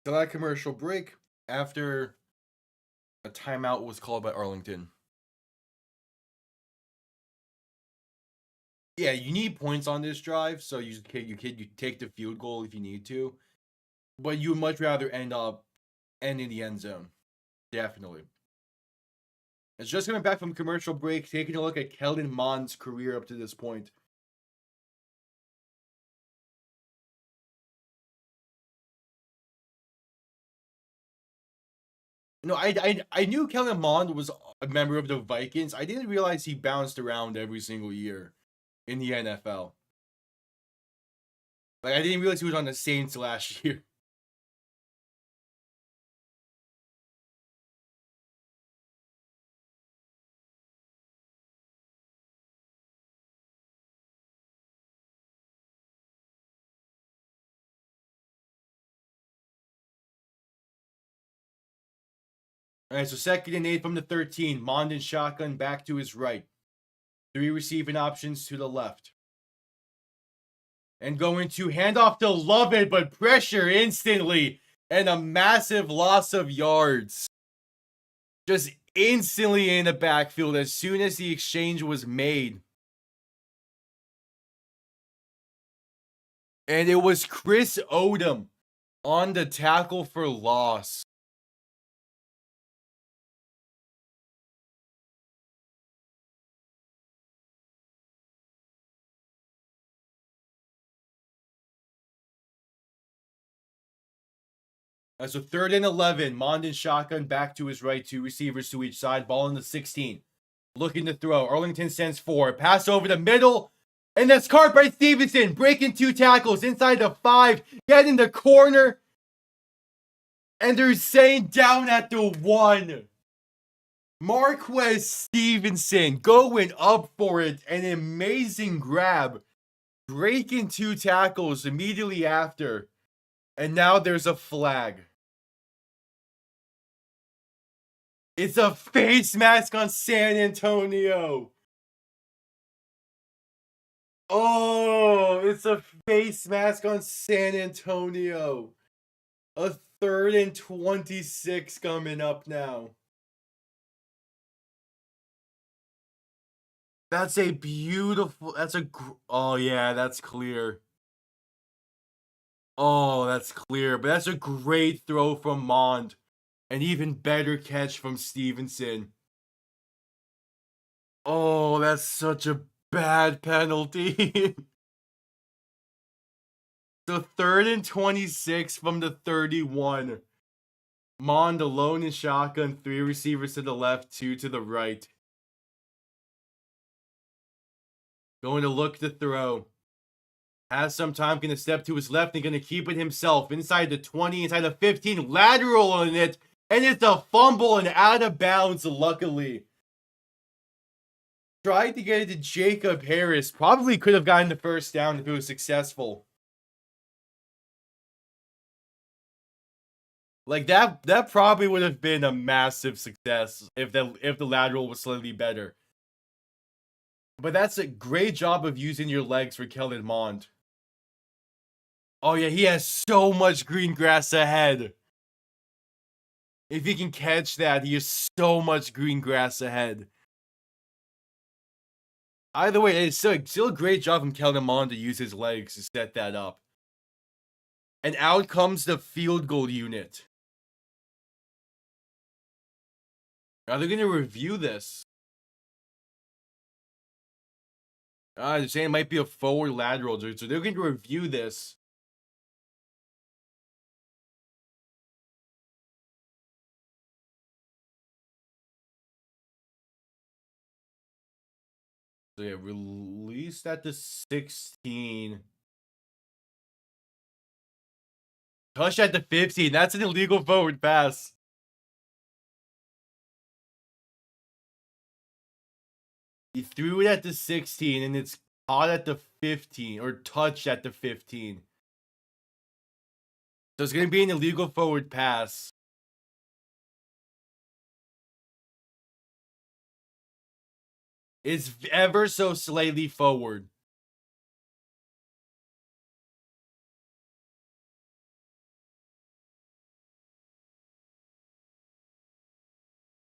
So that commercial break after a timeout was called by Arlington. Yeah, you need points on this drive, so you take the field goal if you need to, but you would much rather end in the end zone. Definitely. It's just coming back from commercial break, taking a look at Kellen Mond's career up to this point. No, I knew Kellen Mond was a member of the Vikings. I didn't realize he bounced around every single year in the NFL. Like, I didn't realize he was on the Saints last year. All right, so 2nd and 8 from the 13. Mond and shotgun back to his right. 3 receiving options to the left. And going to hand off to Lovett, but pressure instantly. And a massive loss of yards. Just instantly in the backfield as soon as the exchange was made. And it was Chris Odom on the tackle for loss. As a 3rd and 11, Mond and shotgun back to his right, 2 receivers to each side, ball in the 16. Looking to throw. Arlington sends 4. Pass over the middle. And that's caught by Stevenson. Breaking 2 tackles inside the 5. Get in the corner. And they're saying down at the 1. Marquez Stevenson going up for it. An amazing grab. Breaking 2 tackles immediately after. And now there's a flag. It's a face mask on San Antonio. Oh, it's a face mask on San Antonio. A 3rd and 26 coming up now. That's a beautiful, oh yeah, that's clear. Oh, that's clear, but that's a great throw from Mond. An even better catch from Stevenson. Oh, that's such a bad penalty. So 3rd and 26 from the 31. Mond alone in shotgun, 3 receivers to the left, 2 to the right. Going to look to throw. Has some time, going to step to his left and going to keep it himself. Inside the 20, inside the 15, lateral on it. And it's a fumble and out of bounds, luckily. Tried to get it to Jacob Harris. Probably could have gotten the 1st down if it was successful. Like that probably would have been a massive success if the lateral was slightly better. But that's a great job of using your legs for Kellen Mond. Oh yeah, he has so much green grass ahead. If he can catch that, he has so much green grass ahead. Either way, it's still a great job from Kellen Mond to use his legs to set that up. And out comes the field goal unit. Are they going to review this? They're saying it might be a forward lateral, so they're going to review this. So yeah, released at the 16. Touch at the 15. That's an illegal forward pass. He threw it at the 16, and it's caught at the 15, or touched at the 15. So it's going to be an illegal forward pass. It's ever so slightly forward.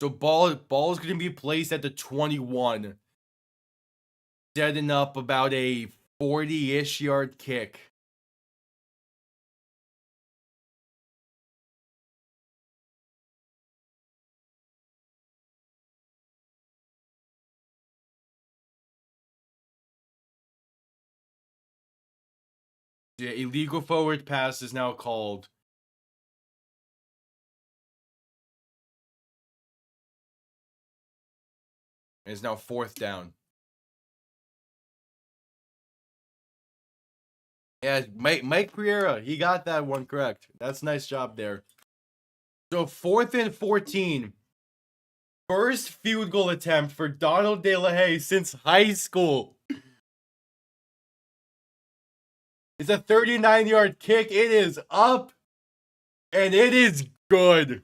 So ball is going to be placed at the 21. Setting up about a 40-ish yard kick. Yeah, illegal forward pass is now called. It's now 4th down. Yeah, Mike Pereira, he got that one correct. That's a nice job there. So 4th and 14. First field goal attempt for Donald De La Haye since high school. It's a 39-yard kick. It is up. And it is good.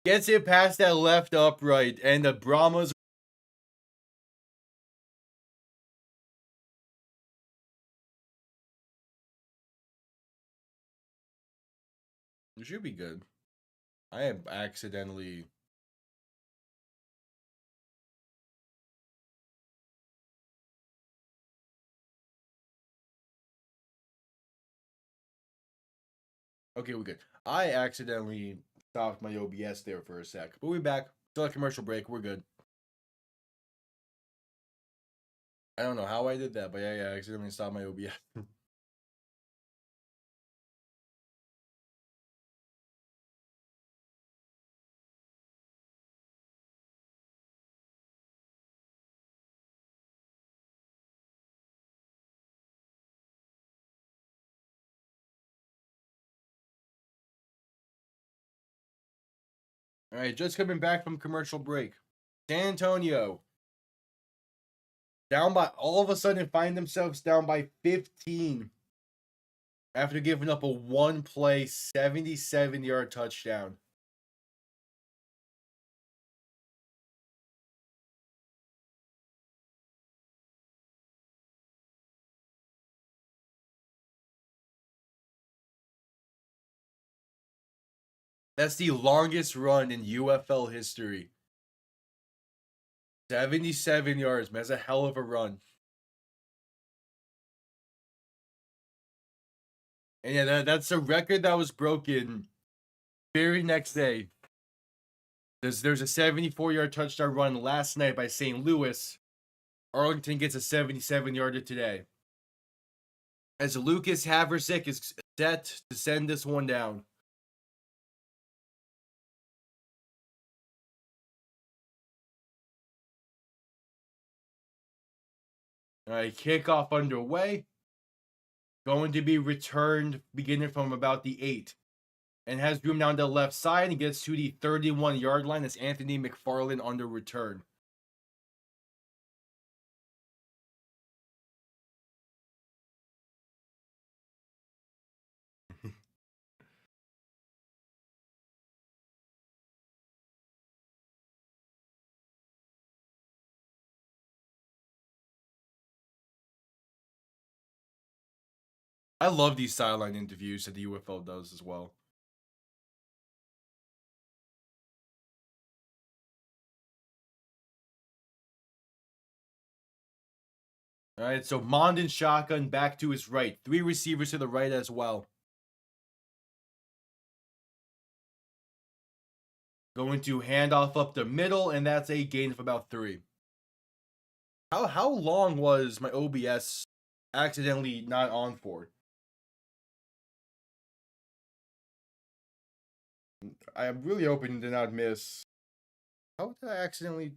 Gets it past that left upright. And the Brahmas. It should be good. I have accidentally. Okay, we're good. I accidentally stopped my OBS there for a sec, but we're back. Still a commercial break. We're good. I don't know how I did that, but yeah, I accidentally stopped my OBS. All right, just coming back from commercial break. San Antonio down by, all of a sudden find themselves down by 15 after giving up a one-play 77-yard touchdown. That's the longest run in UFL history. 77 yards, man. That's a hell of a run. And yeah, that's a record that was broken very next day. There's a 74-yard touchdown run last night by St. Louis. Arlington gets a 77-yarder today. As Lucas Haversick is set to send this one down. All right, kickoff underway. Going to be returned beginning from about the 8. And has room down the left side and gets to the 31-yard line as Anthony McFarland under return. I love these sideline interviews that the UFL does as well. All right, so Mond and shotgun back to his right. 3 receivers to the right as well. Going to hand off up the middle, and that's a gain of about 3. How long was my OBS accidentally not on for? I'm really hoping to not miss. How did I accidentally?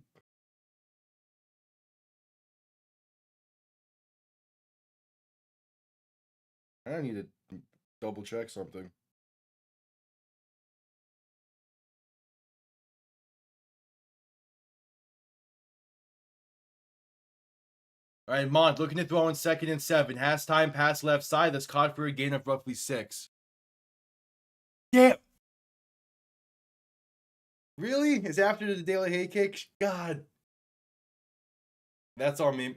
I need to double check something. All right, Mond looking to throw on 2nd and 7. Has time, pass left side. That's caught for a gain of roughly 6. Yeah. Really? Is after the daily hay kick? God. That's on me.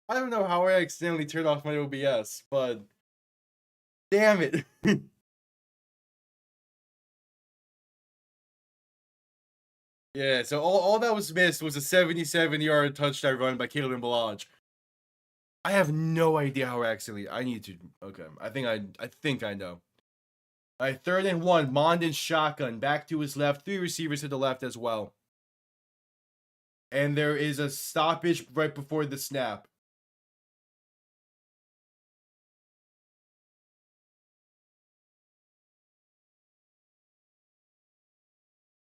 I don't know how I accidentally turned off my OBS, but damn it. Yeah, so all that was missed was a 77-yard touchdown run by Kellen Balaj. I have no idea how accidentally. I need to. Okay, I think I know. All right, 3rd and 1. Mond and shotgun back to his left. 3 receivers to the left as well. And there is a stoppage right before the snap.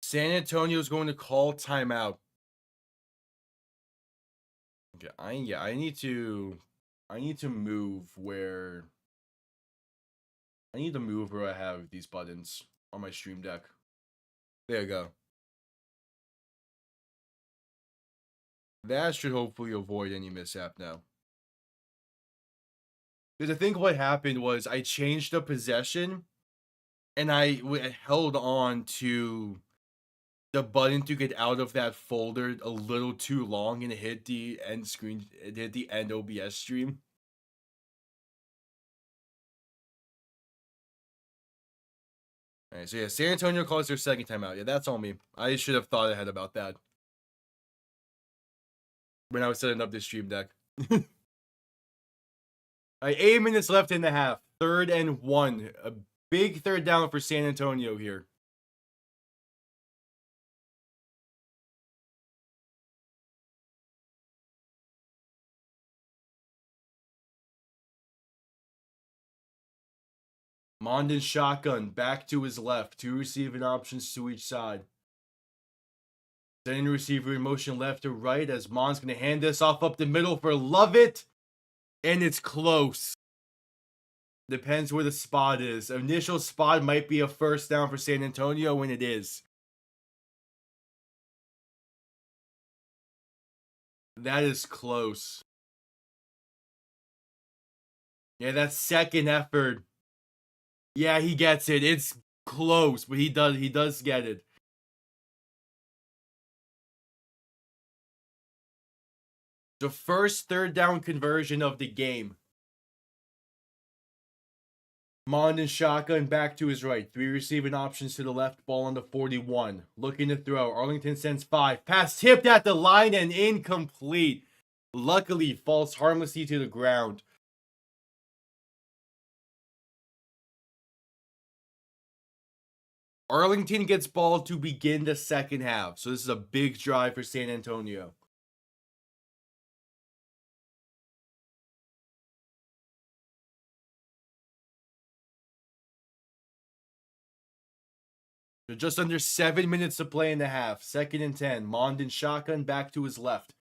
San Antonio is going to call timeout. Okay, I need to move where I have these buttons on my stream deck. There you go. That should hopefully avoid any mishap now. Because I think what happened was I changed the possession and I held on to the button to get out of that folder a little too long and it hit the end screen. It hit the end OBS stream. All right, so yeah, San Antonio calls their 2nd timeout. Yeah, that's on me. I should have thought ahead about that when I was setting up this stream deck. All right, 8 minutes left in the half. 3rd and 1. Big third down for San Antonio here. Mond in shotgun, back to his left. 2 receiving options to each side. Sending the receiver in motion left to right as Mond's going to hand this off up the middle for Lovett. And it's close. Depends where the spot is. Initial spot might be a first down for San Antonio when it is. That is close. Yeah, that's second effort. Yeah, he gets it. It's close, but he does get it. The first third down conversion of the game. Mond and shotgun back to his right. 3 receiving options to the left. Ball on the 41. Looking to throw. Arlington sends 5. Pass tipped at the line and incomplete. Luckily, falls harmlessly to the ground. Arlington gets ball to begin the second half. So this is a big drive for San Antonio. So just under 7 minutes to play in the half. 2nd and 10. Mond and shotgun back to his left.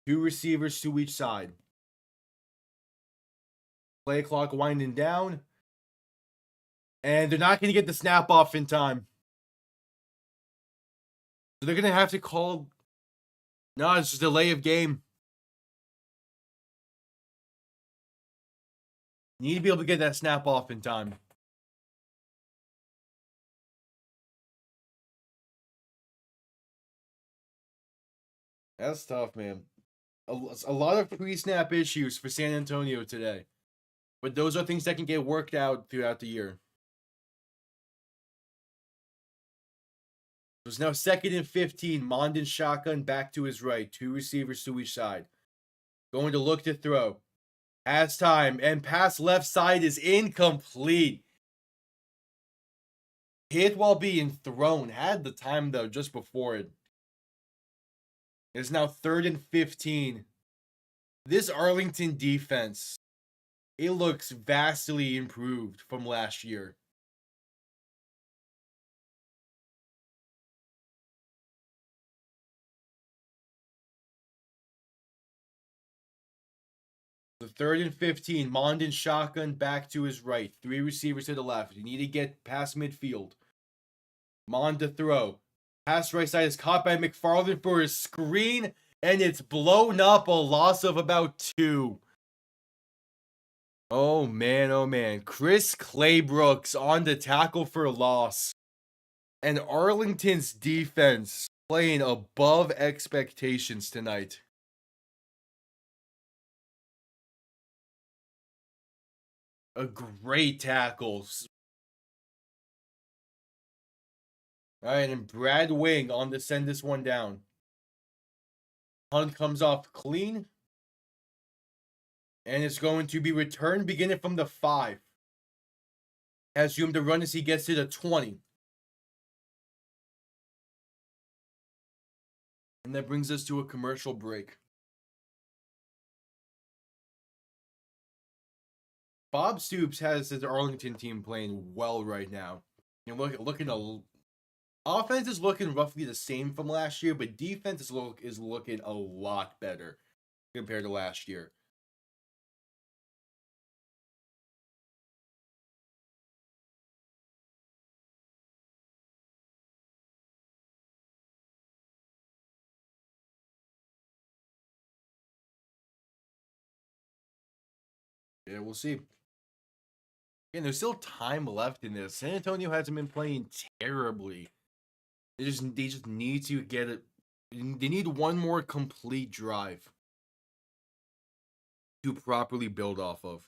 2 receivers to each side. Play clock winding down. And they're not going to get the snap off in time. So they're going to have to call... No, it's just a delay of game. You need to be able to get that snap off in time. That's tough, man. A lot of pre-snap issues for San Antonio today. But those are things that can get worked out throughout the year. It's now 2nd and 15. Mond and shotgun back to his right. 2 receivers to each side. Going to look to throw. Has time. And pass left side is incomplete. Hit while being thrown. Had the time, though, just before it. It's now 3rd and 15. This Arlington defense, it looks vastly improved from last year. The 3rd and 15. Mond and shotgun back to his right. 3 receivers to the left. You need to get past midfield. Mond to throw. Pass right side is caught by McFarland for his screen. And it's blown up, a loss of about 2. Oh man, oh man. Chris Claybrooks on the tackle for loss. And Arlington's defense playing above expectations tonight. A great tackle. Alright, and Brad Wing on to send this one down. Hunt comes off clean. And it's going to be returned beginning from the 5. Has room to run as he gets to the 20. And that brings us to a commercial break. Bob Stoops has his Arlington team playing well right now. You know, offense is looking roughly the same from last year, but defense is looking a lot better compared to last year. Yeah, we'll see. And there's still time left in this. San Antonio hasn't been playing terribly. They just need to get it. They need one more complete drive to properly build off of.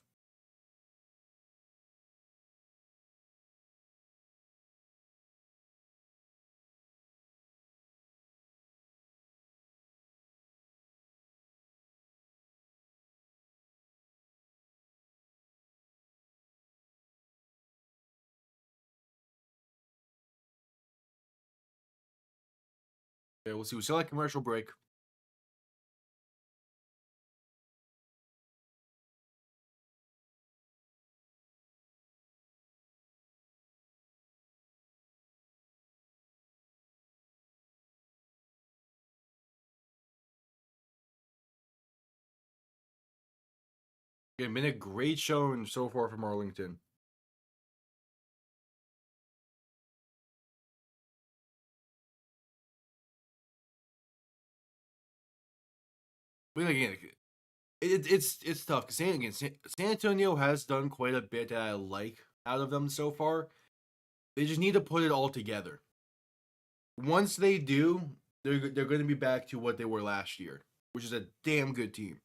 Okay, we'll see. We'll still like commercial break. It's been a great showing so far from Arlington. But again, it's tough. Again, San Antonio has done quite a bit that I like out of them so far. They just need to put it all together. Once they do, they're going to be back to what they were last year, which is a damn good team.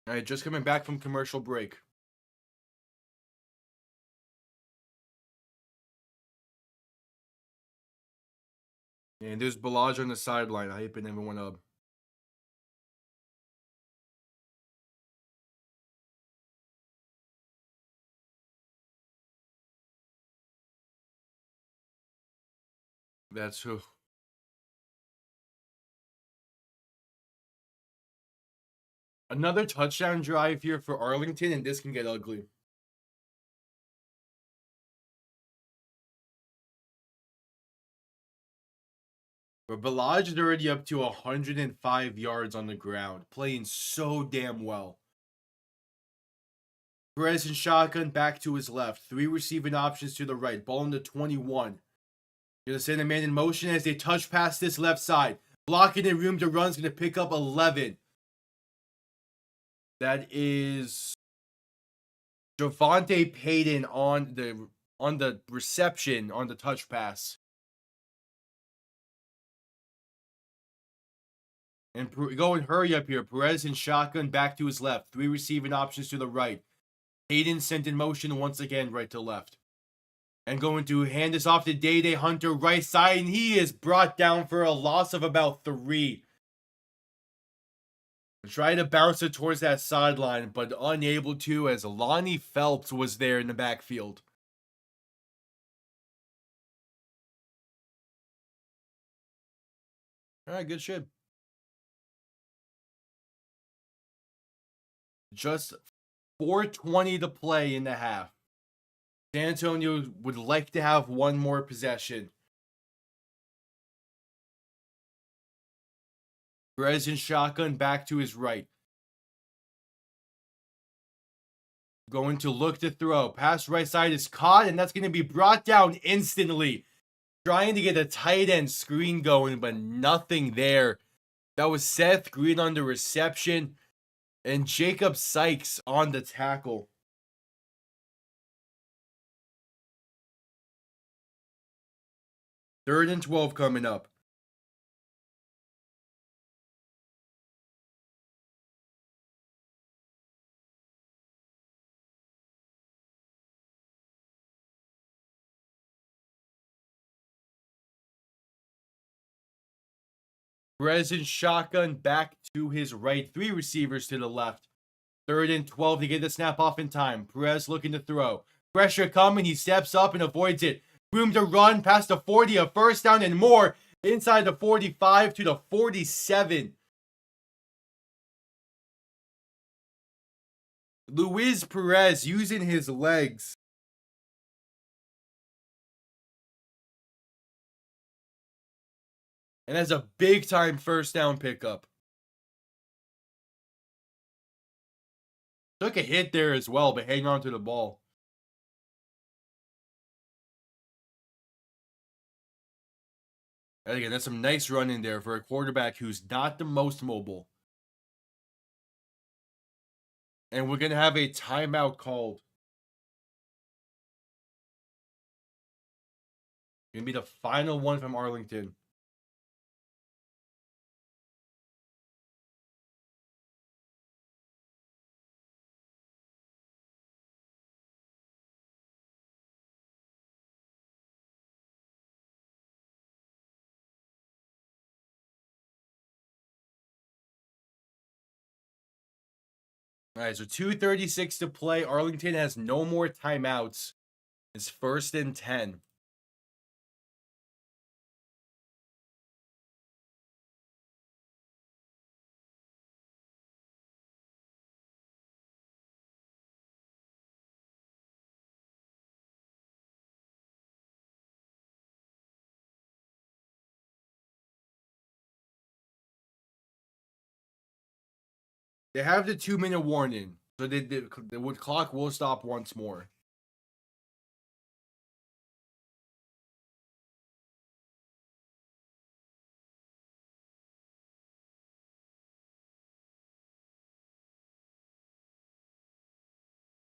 All right, just coming back from commercial break. And there's Balaj on the sideline, hyping everyone up. That's who. Another touchdown drive here for Arlington, and this can get ugly. But Balaj is already up to 105 yards on the ground, playing so damn well. Perez and shotgun back to his left. 3 receiving options to the right. Ball in the 21. Gonna send a man in motion as they touch past this left side. Blocking in room to run is gonna pick up 11. That is Javonte Payton on the reception on the touch pass. And go and hurry up here. Perez and shotgun back to his left. 3 receiving options to the right. Hayden sent in motion once again right to left. And going to hand this off to Day Hunter right side. And he is brought down for a loss of about 3. Try to bounce it towards that sideline, but unable to as Lonnie Phelps was there in the backfield. All right, good shit. Just 4:20 to play in the half. San Antonio would like to have one more possession. Perez and shotgun back to his right. Going to look to throw. Pass right side is caught, and that's going to be brought down instantly. Trying to get a tight end screen going, but nothing there. That was Seth Green on the reception, and Jacob Sykes on the tackle. Third and 12 coming up. Perez and shotgun back to his right. 3 receivers to the left. Third and 12 to get the snap off in time. Perez looking to throw. Pressure coming. He steps up and avoids it. Room to run past the 40, a first down and more. Inside the 45 to the 47. Luis Perez using his legs. And has a big time first down pickup. Took a hit there as well, but hang on to the ball. And again, that's some nice running there for a quarterback who's not the most mobile. And we're going to have a timeout called. Going to be the final one from Arlington. All right, so 2:36 to play. Arlington has no more timeouts. It's 1st and 10. They have the 2-minute warning, so the clock will stop once more.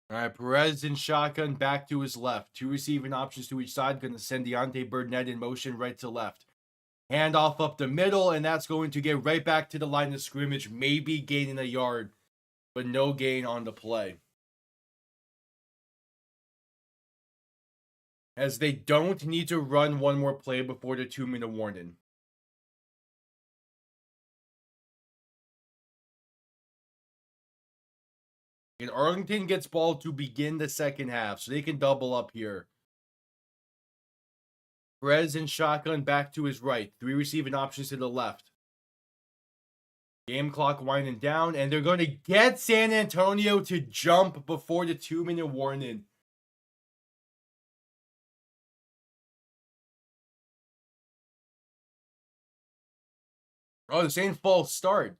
All right, Perez in shotgun, back to his left. 2 receiving options to each side. Going to send Deontay Burnett in motion right to left. Handoff up the middle, and that's going to get right back to the line of scrimmage, maybe gaining a yard, but no gain on the play. As they don't need to run one more play before the 2-minute warning. And Arlington gets ball to begin the second half, so they can double up here. Perez in shotgun, back to his right. 3 receiving options to the left. Game clock winding down, and they're going to get San Antonio to jump before the 2-minute warning. Oh, the same false start.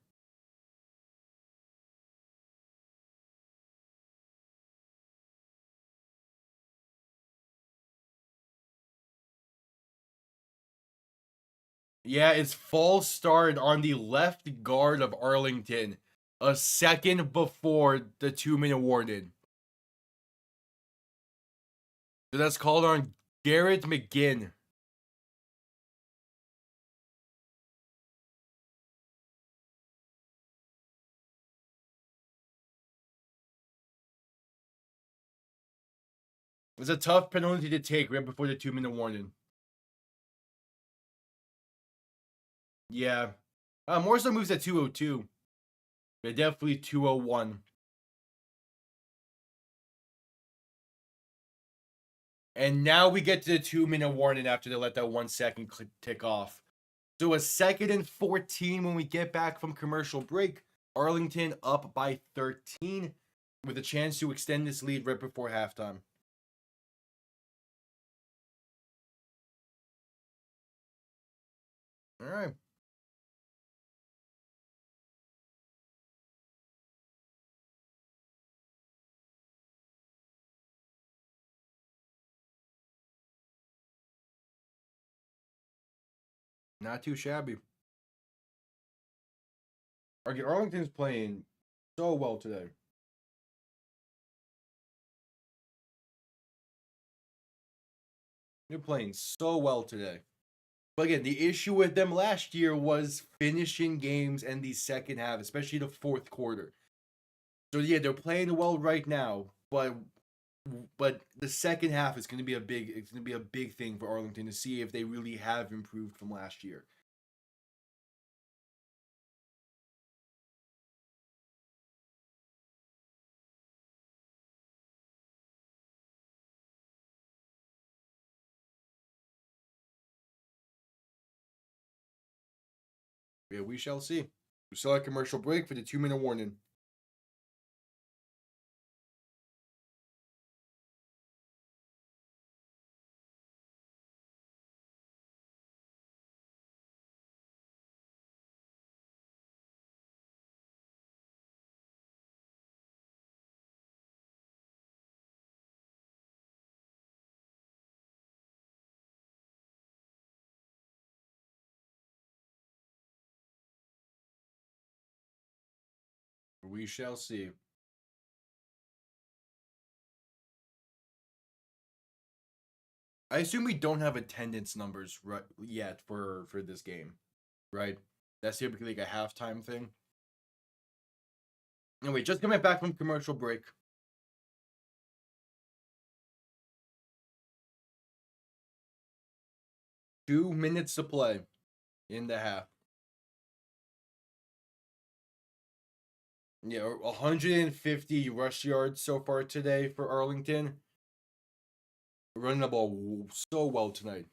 Yeah, it's false start on the left guard of Arlington. A second before the 2-minute warning. So that's called on Garrett McGinn. It's a tough penalty to take right before the 2-minute warning. Yeah. Morrison moves at 2:02. But definitely 2:01. And now we get to the 2-minute warning after they let that 1 second tick off. So a 2nd and 14 when we get back from commercial break. Arlington up by 13 with a chance to extend this lead right before halftime. All right. Not too shabby. Arlington's playing so well today. They're playing so well today. But again, the issue with them last year was finishing games in the second half, especially the fourth quarter. So yeah, they're playing well right now, but the second half is going to be a big thing for Arlington to see if they really have improved from last year. Yeah, we shall see. We still have a commercial break for the 2-minute warning. We shall see. I assume we don't have attendance numbers yet for this game, right? That's typically like a halftime thing. Anyway, just coming back from commercial break. Two minutes to play in the half. Yeah, 150 rush yards so far today for Arlington. Running the ball so well tonight.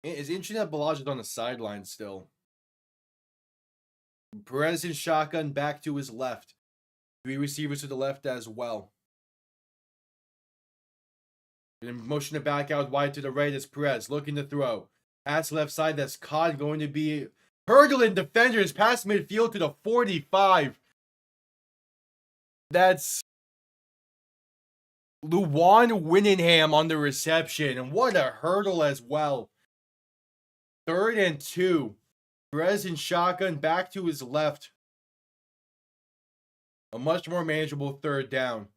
It's interesting that Balaji is on the sideline still. Perez in shotgun back to his left. 3 receivers to the left as well. And motion to back out wide to the right is Perez looking to throw. Pass left side, that's caught, going to be hurdling defenders past midfield to the 45. That's Luwan Winningham on the reception. And what a hurdle as well. 3rd and 2. Perez in shotgun back to his left. A much more manageable 3rd down.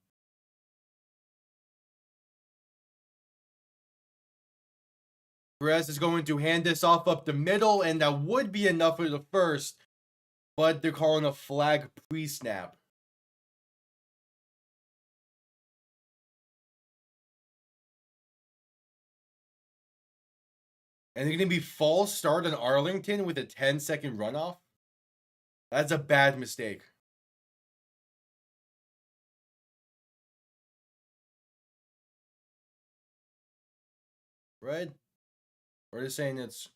Perez is going to hand this off up the middle, and that would be enough for the first, but they're calling a flag pre-snap. And they're going to be false start on Arlington with a 10-second runoff? That's a bad mistake. Right? We're just saying it's...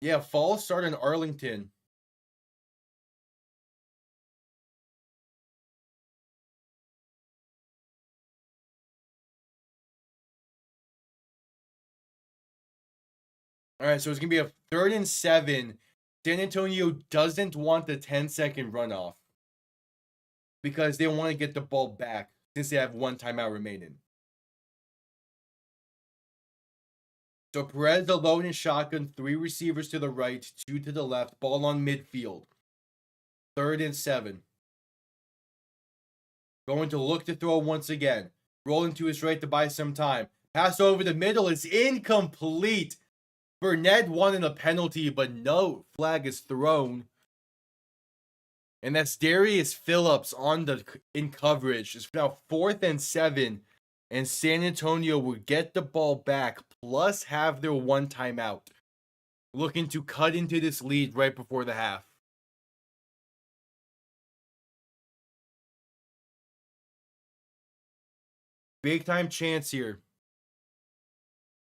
Yeah, false start on Arlington. All right, so it's going to be a 3rd and 7. San Antonio doesn't want the 10-second runoff because they want to get the ball back since they have 1 timeout remaining. So Perez alone in shotgun, 3 receivers to the right, 2 to the left, ball on midfield. 3rd and 7. Going to look to throw once again. Rolling to his right to buy some time. Pass over the middle is incomplete. Burnett wanted a penalty, but no flag is thrown. And that's Darius Phillips in coverage. It's now 4th and 7. And San Antonio will get the ball back, plus have their 1 timeout. Looking to cut into this lead right before the half. Big time chance here.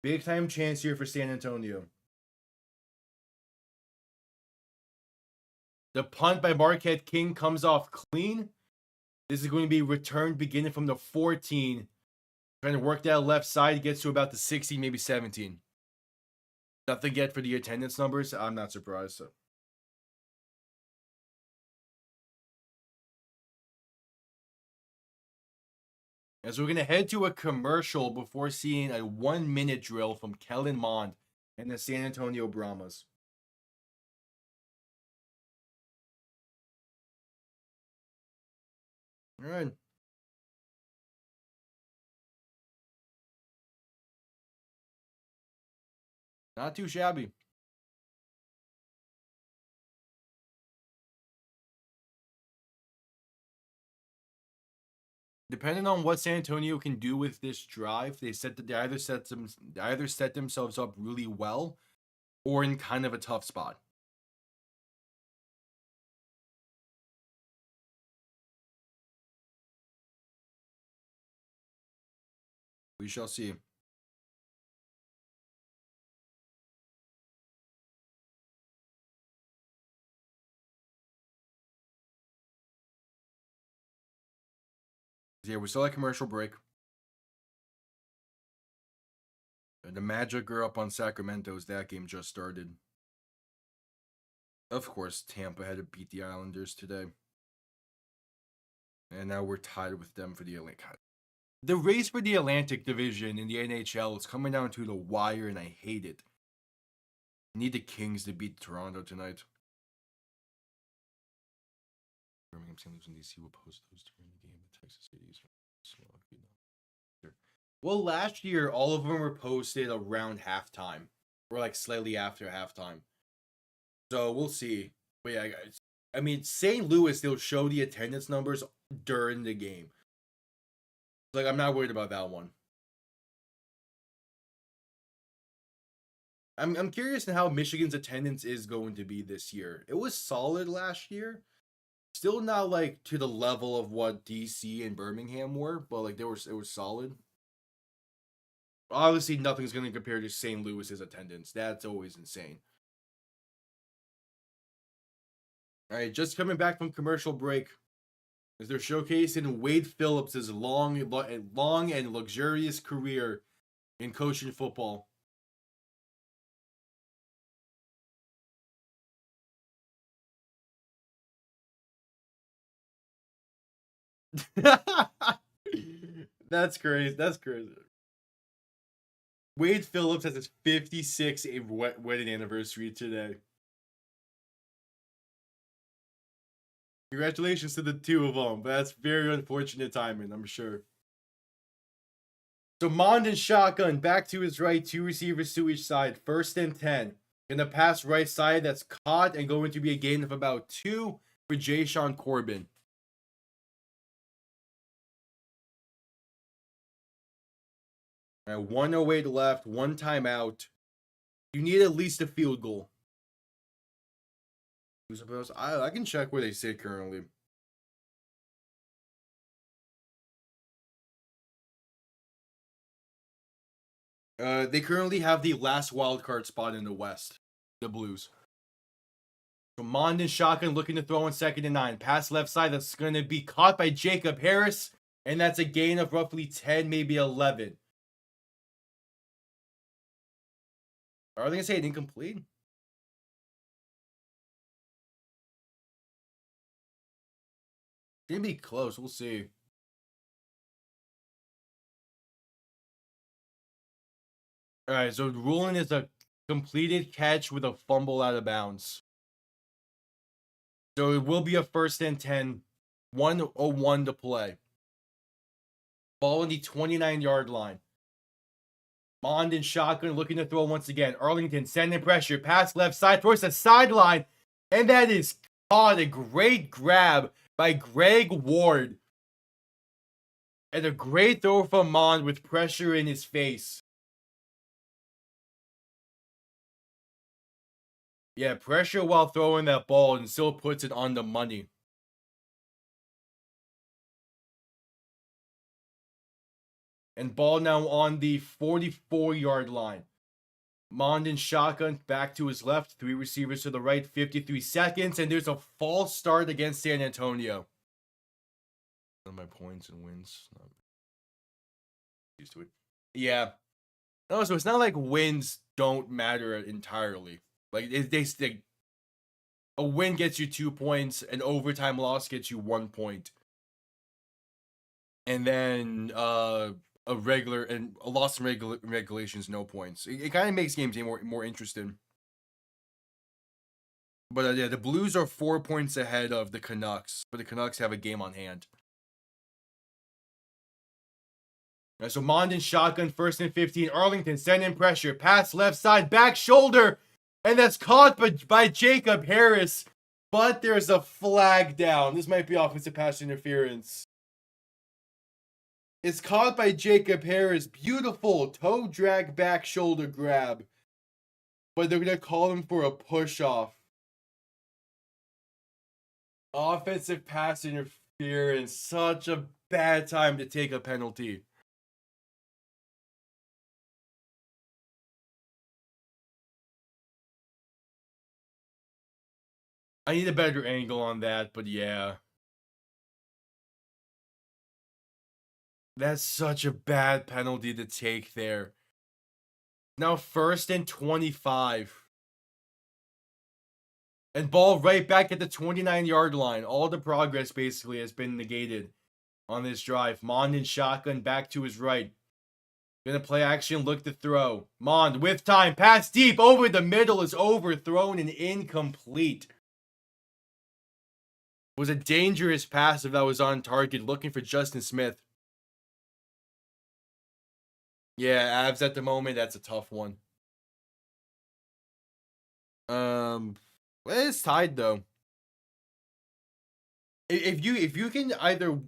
Big time chance here for San Antonio. The punt by Marquette King comes off clean. This is going to be returned beginning from the 14. Trying to work that left side, gets to about the 16, maybe 17. Nothing yet for the attendance numbers. I'm not surprised. So. As we're going to head to a commercial before seeing a 1-minute drill from Kellen Mond and the San Antonio Brahmas. All right. Not too shabby. Depending on what San Antonio can do with this drive, they either set themselves up really well or in kind of a tough spot. We shall see. Yeah, we're still at commercial break. The Magic are up on Sacramento as that game just started. Of course, Tampa had to beat the Islanders today. And now we're tied with them for the Atlantic. The race for the Atlantic Division in the NHL is coming down to the wire, and I hate it. I need the Kings to beat Toronto tonight. Birmingham, St. Louis, and DC will post those during the game. The Texas cities. Well, last year, all of them were posted around halftime. Or like slightly after halftime. So we'll see. But yeah, guys. I mean, St. Louis, they'll show the attendance numbers during the game. Like, I'm not worried about that one. I'm curious in how Michigan's attendance is going to be this year. It was solid last year. Still not like to the level of what DC and Birmingham were, but like it was solid. Obviously, nothing's going to compare to St. Louis's attendance. That's always insane. All right, just coming back from commercial break, as they're showcasing Wade Phillips' long and luxurious career in coaching football. That's crazy. That's crazy. Wade Phillips has his 56th wedding anniversary today. Congratulations to the two of them, but that's very unfortunate timing, I'm sure. So Mond and shotgun back to his right, 2 receivers to each side, 1st and 10. Gonna pass right side, that's caught and going to be a gain of about 2 for Jayshon Corbin. All right, 1:08 left, 1 timeout. You need at least a field goal. I can check where they sit currently. They currently have the last wild card spot in the West, the Blues. So Mond and shotgun looking to throw on 2nd and 9. Pass left side, that's going to be caught by Jacob Harris, and that's a gain of roughly 10, maybe 11. Are they going to say it incomplete? It's going to be close. We'll see. All right, so ruling is a completed catch with a fumble out of bounds. So it will be a 1st and 10. 1:01 to play. Ball on the 29-yard line. Mond and shotgun looking to throw once again. Arlington sending pressure. Pass left side. Throws the sideline. And that is caught. A great grab by Greg Ward. And a great throw from Mond with pressure in his face. Yeah, pressure while throwing that ball and still puts it on the money. And ball now on the 44-yard line. Mond and shotgun back to his left. 3 receivers to the right. 53 seconds. And there's a false start against San Antonio. My points and wins. Used to it. Yeah. No, so it's not like wins don't matter entirely. Like a win gets you 2 points, an overtime loss gets you 1 point. And then a loss in regulations, no points. It kind of makes games more interesting. But yeah, the Blues are 4 points ahead of the Canucks, but the Canucks have a game on hand. So Mond and shotgun, 1st and 15. Arlington sending pressure. Pass left side, back shoulder. And that's caught by Jacob Harris. But there's a flag down. This might be offensive pass interference. It's caught by Jacob Harris. Beautiful toe drag back shoulder grab. But they're going to call him for a push-off. Offensive pass interference. Such a bad time to take a penalty. I need a better angle on that, but yeah. That's such a bad penalty to take there. Now 1st and 25. And ball right back at the 29-yard line. All the progress basically has been negated on this drive. Mond and shotgun back to his right. Gonna play action, look to throw. Mond with time, pass deep, over the middle is overthrown and incomplete. It was a dangerous pass if that was on target, looking for Justin Smith. Yeah, Avs at the moment, that's a tough one. It's tied though. If you can either,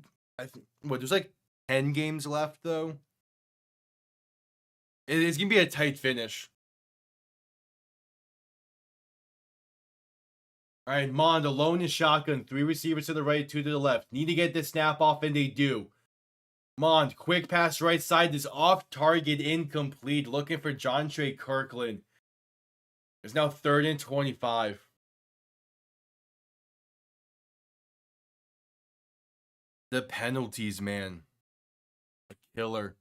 there's like 10 games left, though. It's going to be a tight finish. All right, Mond alone in shotgun. 3 receivers to the right, 2 to the left. Need to get this snap off, and they do. Mond, quick pass right side is off target, incomplete. Looking for Jontre Kirkland. It's now 3rd and 25. The penalties, man. A killer.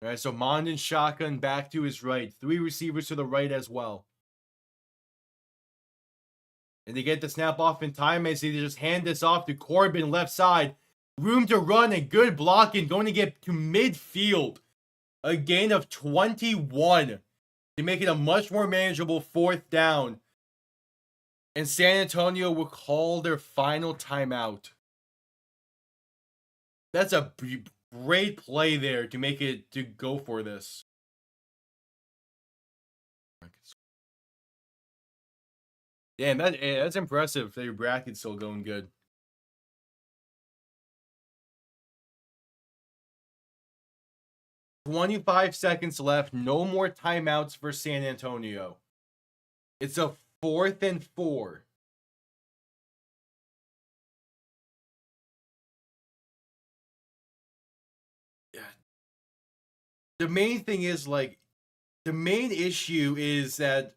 All right, so Mond and shotgun back to his right. 3 receivers to the right as well. And they get the snap off in time as they just hand this off to Corbin left side. Room to run and good blocking. Going to get to midfield. A gain of 21 to make it a much more manageable 4th down. And San Antonio will call their final timeout. That's a great play there to make it to go for this. Damn, that's impressive that your bracket's still going good. $25 seconds left. No more timeouts for San Antonio. It's a 4th and 4. The main thing is, like, the main issue is that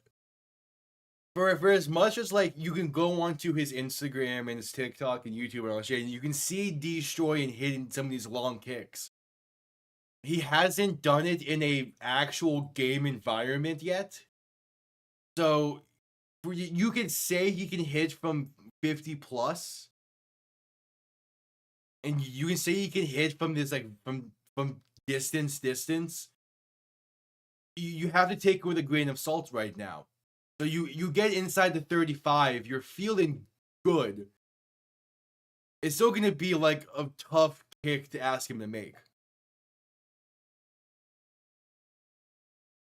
for as much as, like, you can go onto his Instagram and his TikTok and YouTube and all that shit, and you can see Destroy and hitting some of these long kicks. He hasn't done it in a actual game environment yet. So you can say he can hit from 50 plus. And you can say he can hit from this, like, from distance. You have to take it with a grain of salt right now. So you get inside the 35, you're feeling good. It's still going to be like a tough kick to ask him to make.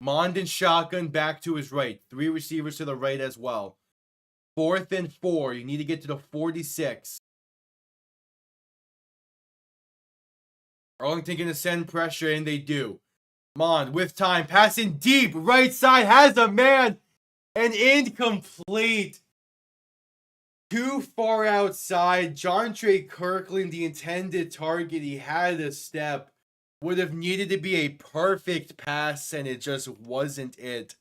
Mond and shotgun back to his right. 3 receivers to the right as well. 4th and 4. You need to get to the 46. Arlington going to send pressure, and they do. Mond with time, passing deep. Right side has a man. And incomplete. Too far outside. Jontre Kirkland, the intended target, he had a step. Would have needed to be a perfect pass, and it just wasn't it.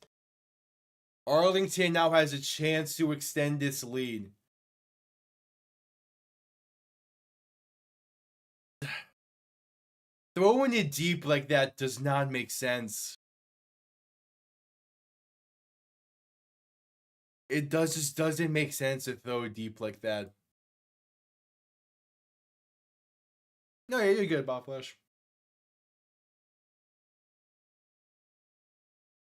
Arlington now has a chance to extend this lead. Throwing it deep like that does not make sense. It just doesn't make sense to throw it deep like that. No, you're good, Bob Flash.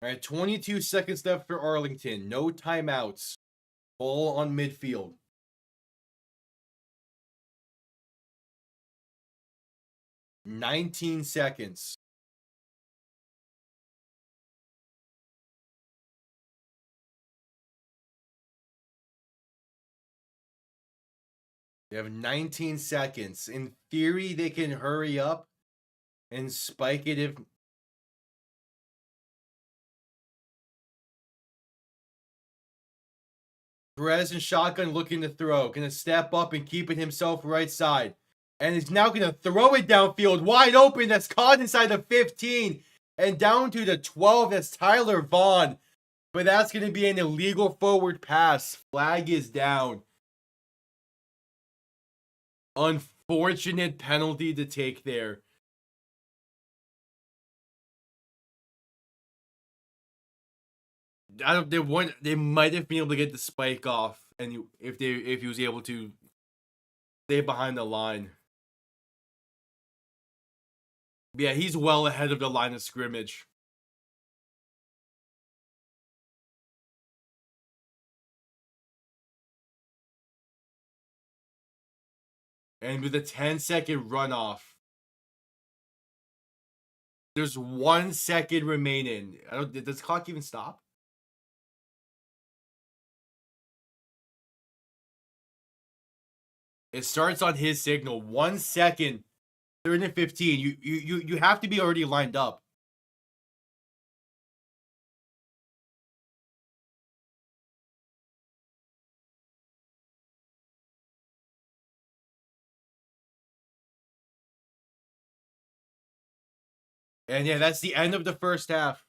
All right, 22 seconds left for Arlington. No timeouts. Ball on midfield. $19 seconds. They have 19 seconds. In theory, they can hurry up and spike it if... Perez and shotgun looking to throw. Gonna step up and keep it himself right side. And he's now gonna throw it downfield. Wide open. That's caught inside the 15. And down to the 12. That's Tyler Vaughn. But that's gonna be an illegal forward pass. Flag is down. Unfortunate penalty to take there. They might have been able to get the spike off, and if he was able to stay behind the line. Yeah, he's well ahead of the line of scrimmage. And with a 10-second runoff. There's 1 second remaining. Does the clock even stop? It starts on his signal. 1 second. 3rd and 15. You have to be already lined up. And yeah, that's the end of the first half.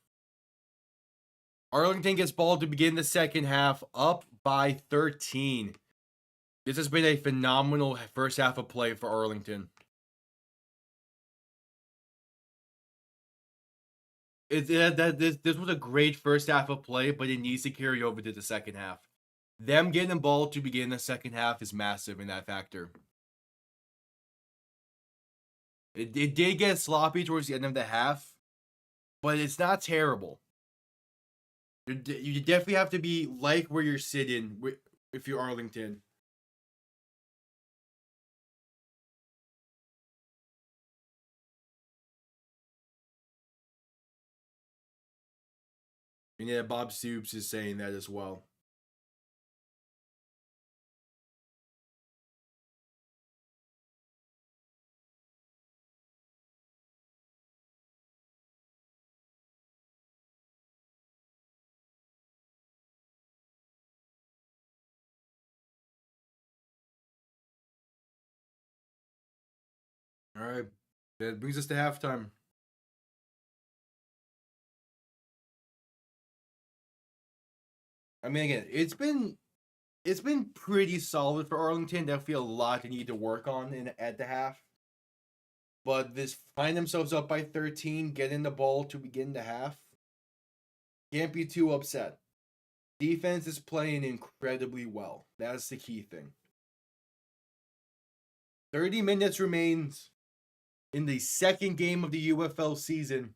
Arlington gets ball to begin the second half, up by 13. This has been a phenomenal first half of play for Arlington. This was a great first half of play, but it needs to carry over to the second half. Them getting the ball to begin the second half is massive in that factor. It did get sloppy towards the end of the half, but it's not terrible. You definitely have to be like where you're sitting if you're Arlington. And yeah, Bob Stoops is saying that as well. All right, that brings us to halftime. I mean, again, it's been pretty solid for Arlington. Definitely a lot they need to work on at the half. But this find themselves up by 13, getting the ball to begin the half. Can't be too upset. Defense is playing incredibly well. That's the key thing. 30 minutes remains in the second game of the UFL season.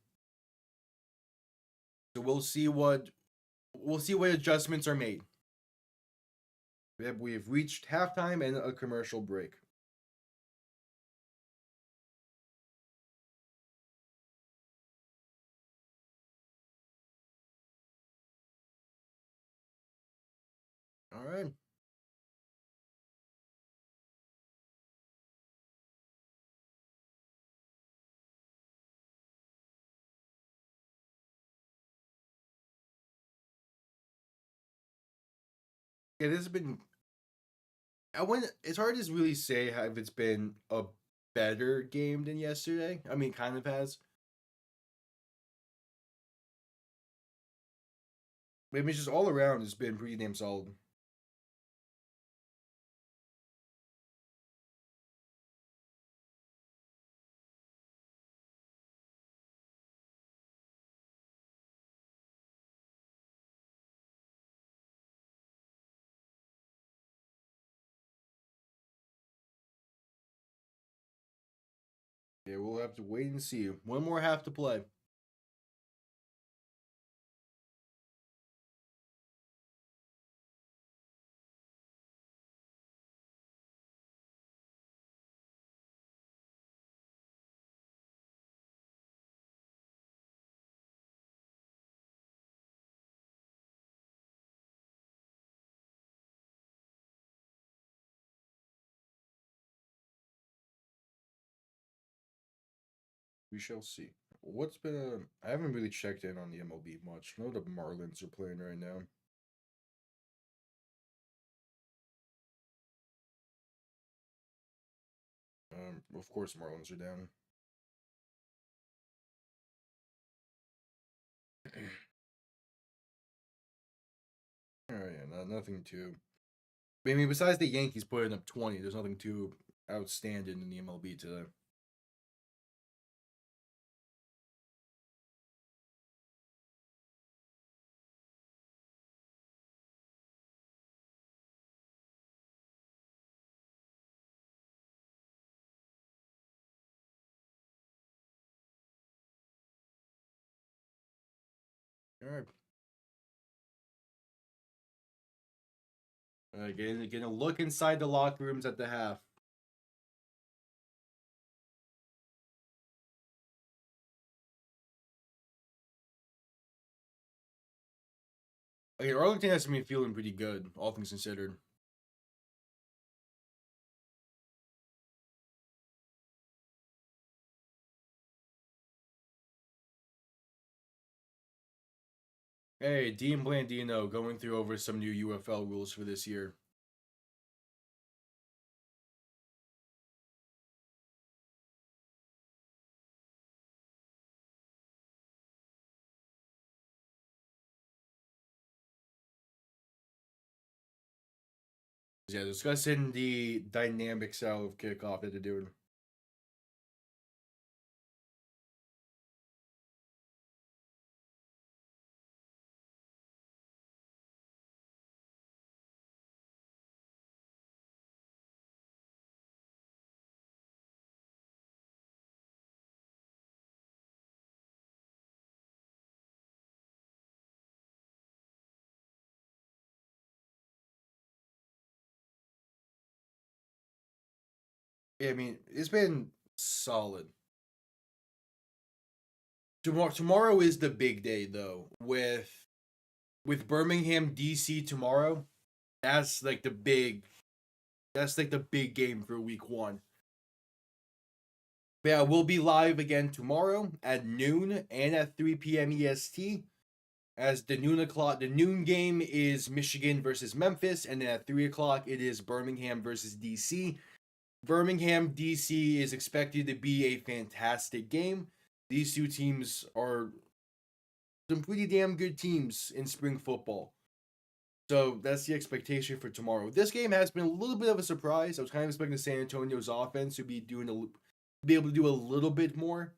So we'll see what adjustments are made. We've reached halftime and a commercial break. All right. Yeah, this has been. It's hard to really say if it's been a better game than yesterday. I mean, kind of has. Maybe it's just all around has been pretty damn solid. Yeah, we'll have to wait and see. One more half to play. We shall see. What's been? I haven't really checked in on the MLB much. I know the Marlins are playing right now. Of course, Marlins are down. All right, yeah, nothing too. I mean, besides the Yankees putting up 20, there's nothing too outstanding in the MLB today. All right. Getting a look inside the locker rooms at the half. Okay, Arlington has been feeling pretty good, all things considered. Hey, Dean Blandino going through over some new UFL rules for this year. Yeah, discussing the dynamic style of kickoff that they're doing. Yeah, I mean, it's been solid. Tomorrow is the big day though. With Birmingham DC tomorrow, that's like the big game for week 1. But yeah, we'll be live again tomorrow at noon and at 3 p.m. EST. As the noon game is Michigan versus Memphis, and then at 3 o'clock it is Birmingham versus DC. Birmingham DC is expected to be a fantastic game. These two teams are some pretty damn good teams in spring football. So that's the expectation for tomorrow. This game has been a little bit of a surprise. I was kind of expecting San Antonio's offense to be able to do a little bit more,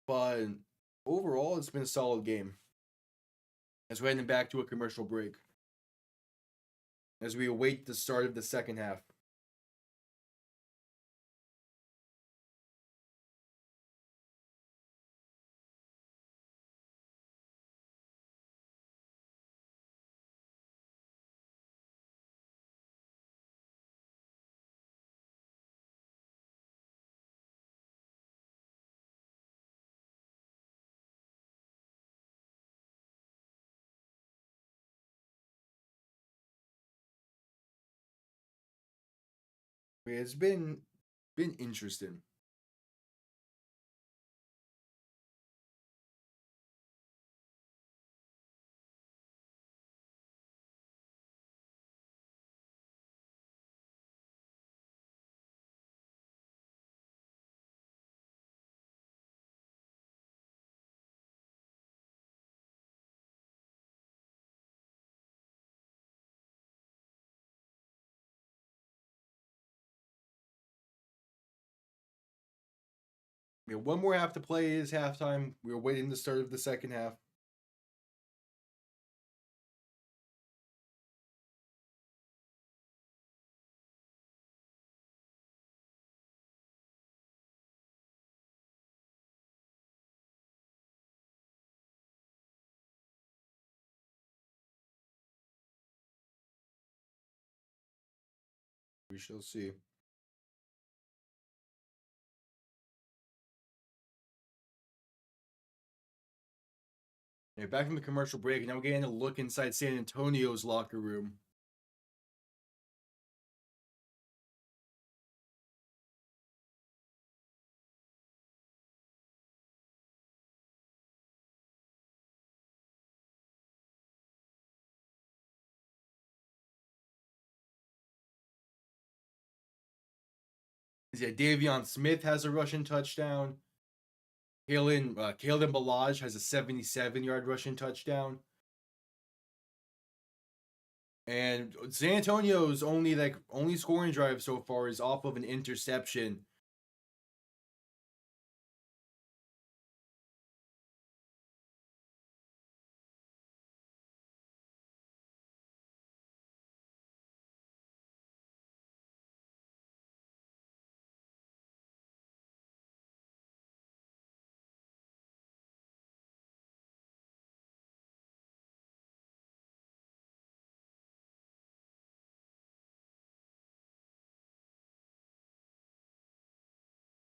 but overall, it's been a solid game. As we're heading back to a commercial break, as we await the start of the second half. It's been interesting. We have one more half to play. It is halftime. We're waiting the start of the second half. We shall see. Yeah, back from the commercial break, and now we're getting a look inside San Antonio's locker room. Yeah, Davion Smith has a rushing touchdown. Kalen Balaj has a 77-yard rushing touchdown. And San Antonio's only scoring drive so far is off of an interception.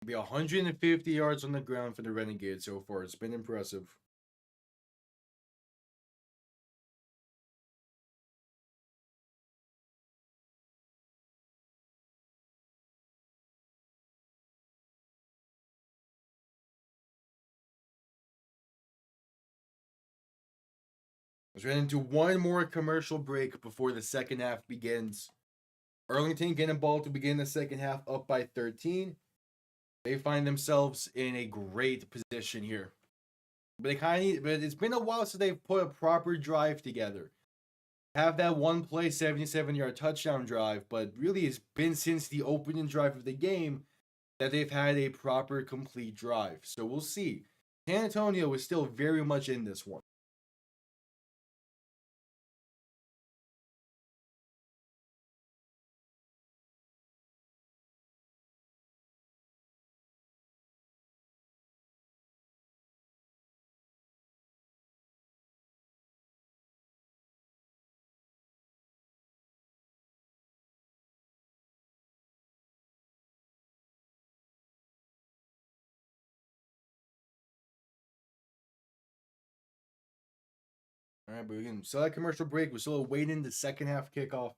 It'll be 150 yards on the ground for the Renegades so far. It's been impressive. Let's run into one more commercial break before the second half begins. Arlington getting ball to begin the second half up by 13. They find themselves in a great position here. But it's been a while since they've put a proper drive together. Have that one play 77-yard touchdown drive, but really it's been since the opening drive of the game that they've had a proper complete drive. So we'll see. San Antonio is still very much in this one. All right, but we can sell that commercial break. We're still awaiting the second half kickoff.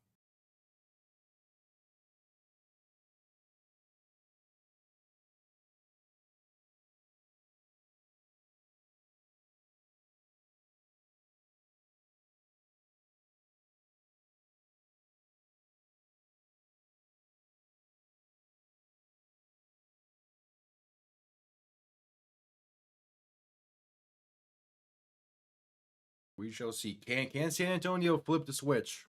We shall see. Can San Antonio flip the switch?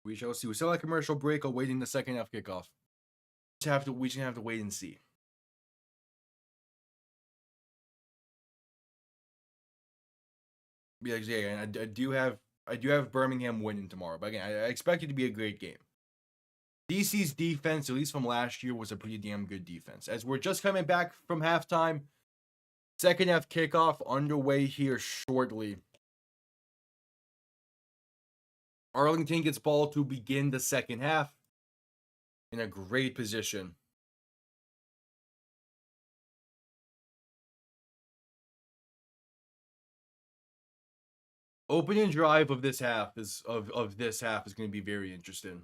We shall see. We still have a commercial break awaiting the second half kickoff. We just have to wait and see. Yeah, and I do have Birmingham winning tomorrow, but again, I expect it to be a great game. DC's defense, at least from last year, was a pretty damn good defense. As we're just coming back from halftime, second half kickoff underway here shortly. Arlington gets ball to begin the second half in a great position. Opening drive of this half is going to be very interesting.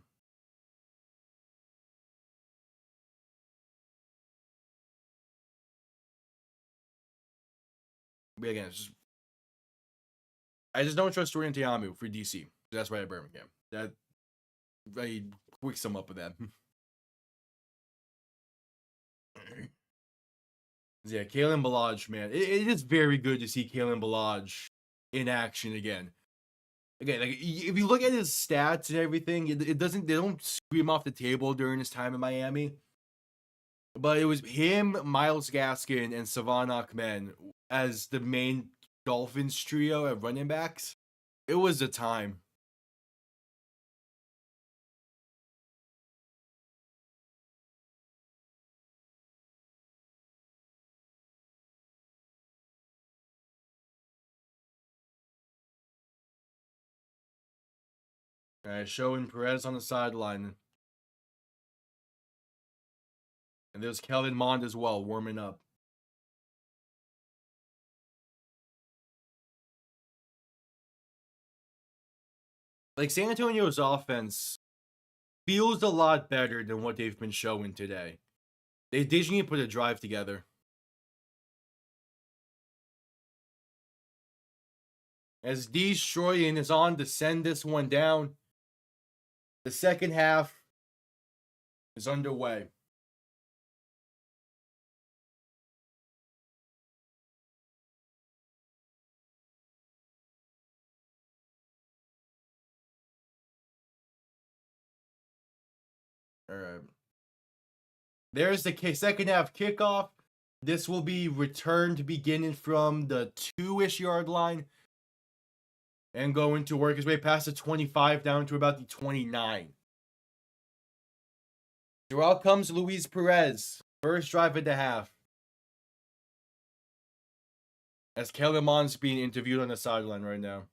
But again, I just don't trust Jordan Teamu for DC. That's right at Birmingham. That I quick sum up with that. Yeah, Kellen Balaj, man. It is very good to see Kellen Balaj in action again. Again, like if you look at his stats and everything, they don't scream off the table during his time in Miami. But it was him, Myles Gaskin, and Savon Ahmed as the main Dolphins trio at running backs. It was a time. Showing Perez on the sideline. And there's Kellen Mond as well, warming up. Like, San Antonio's offense feels a lot better than what they've been showing today. They just need to put a drive together. As Destroyin is on to send this one down, the second half is underway. All right. There's the second half kickoff. This will be returned beginning from the 2-ish yard line and going to work his way past the 25 down to about the 29. So out comes Luis Perez. First drive of the half. As Kellen Mond's being interviewed on the sideline right now.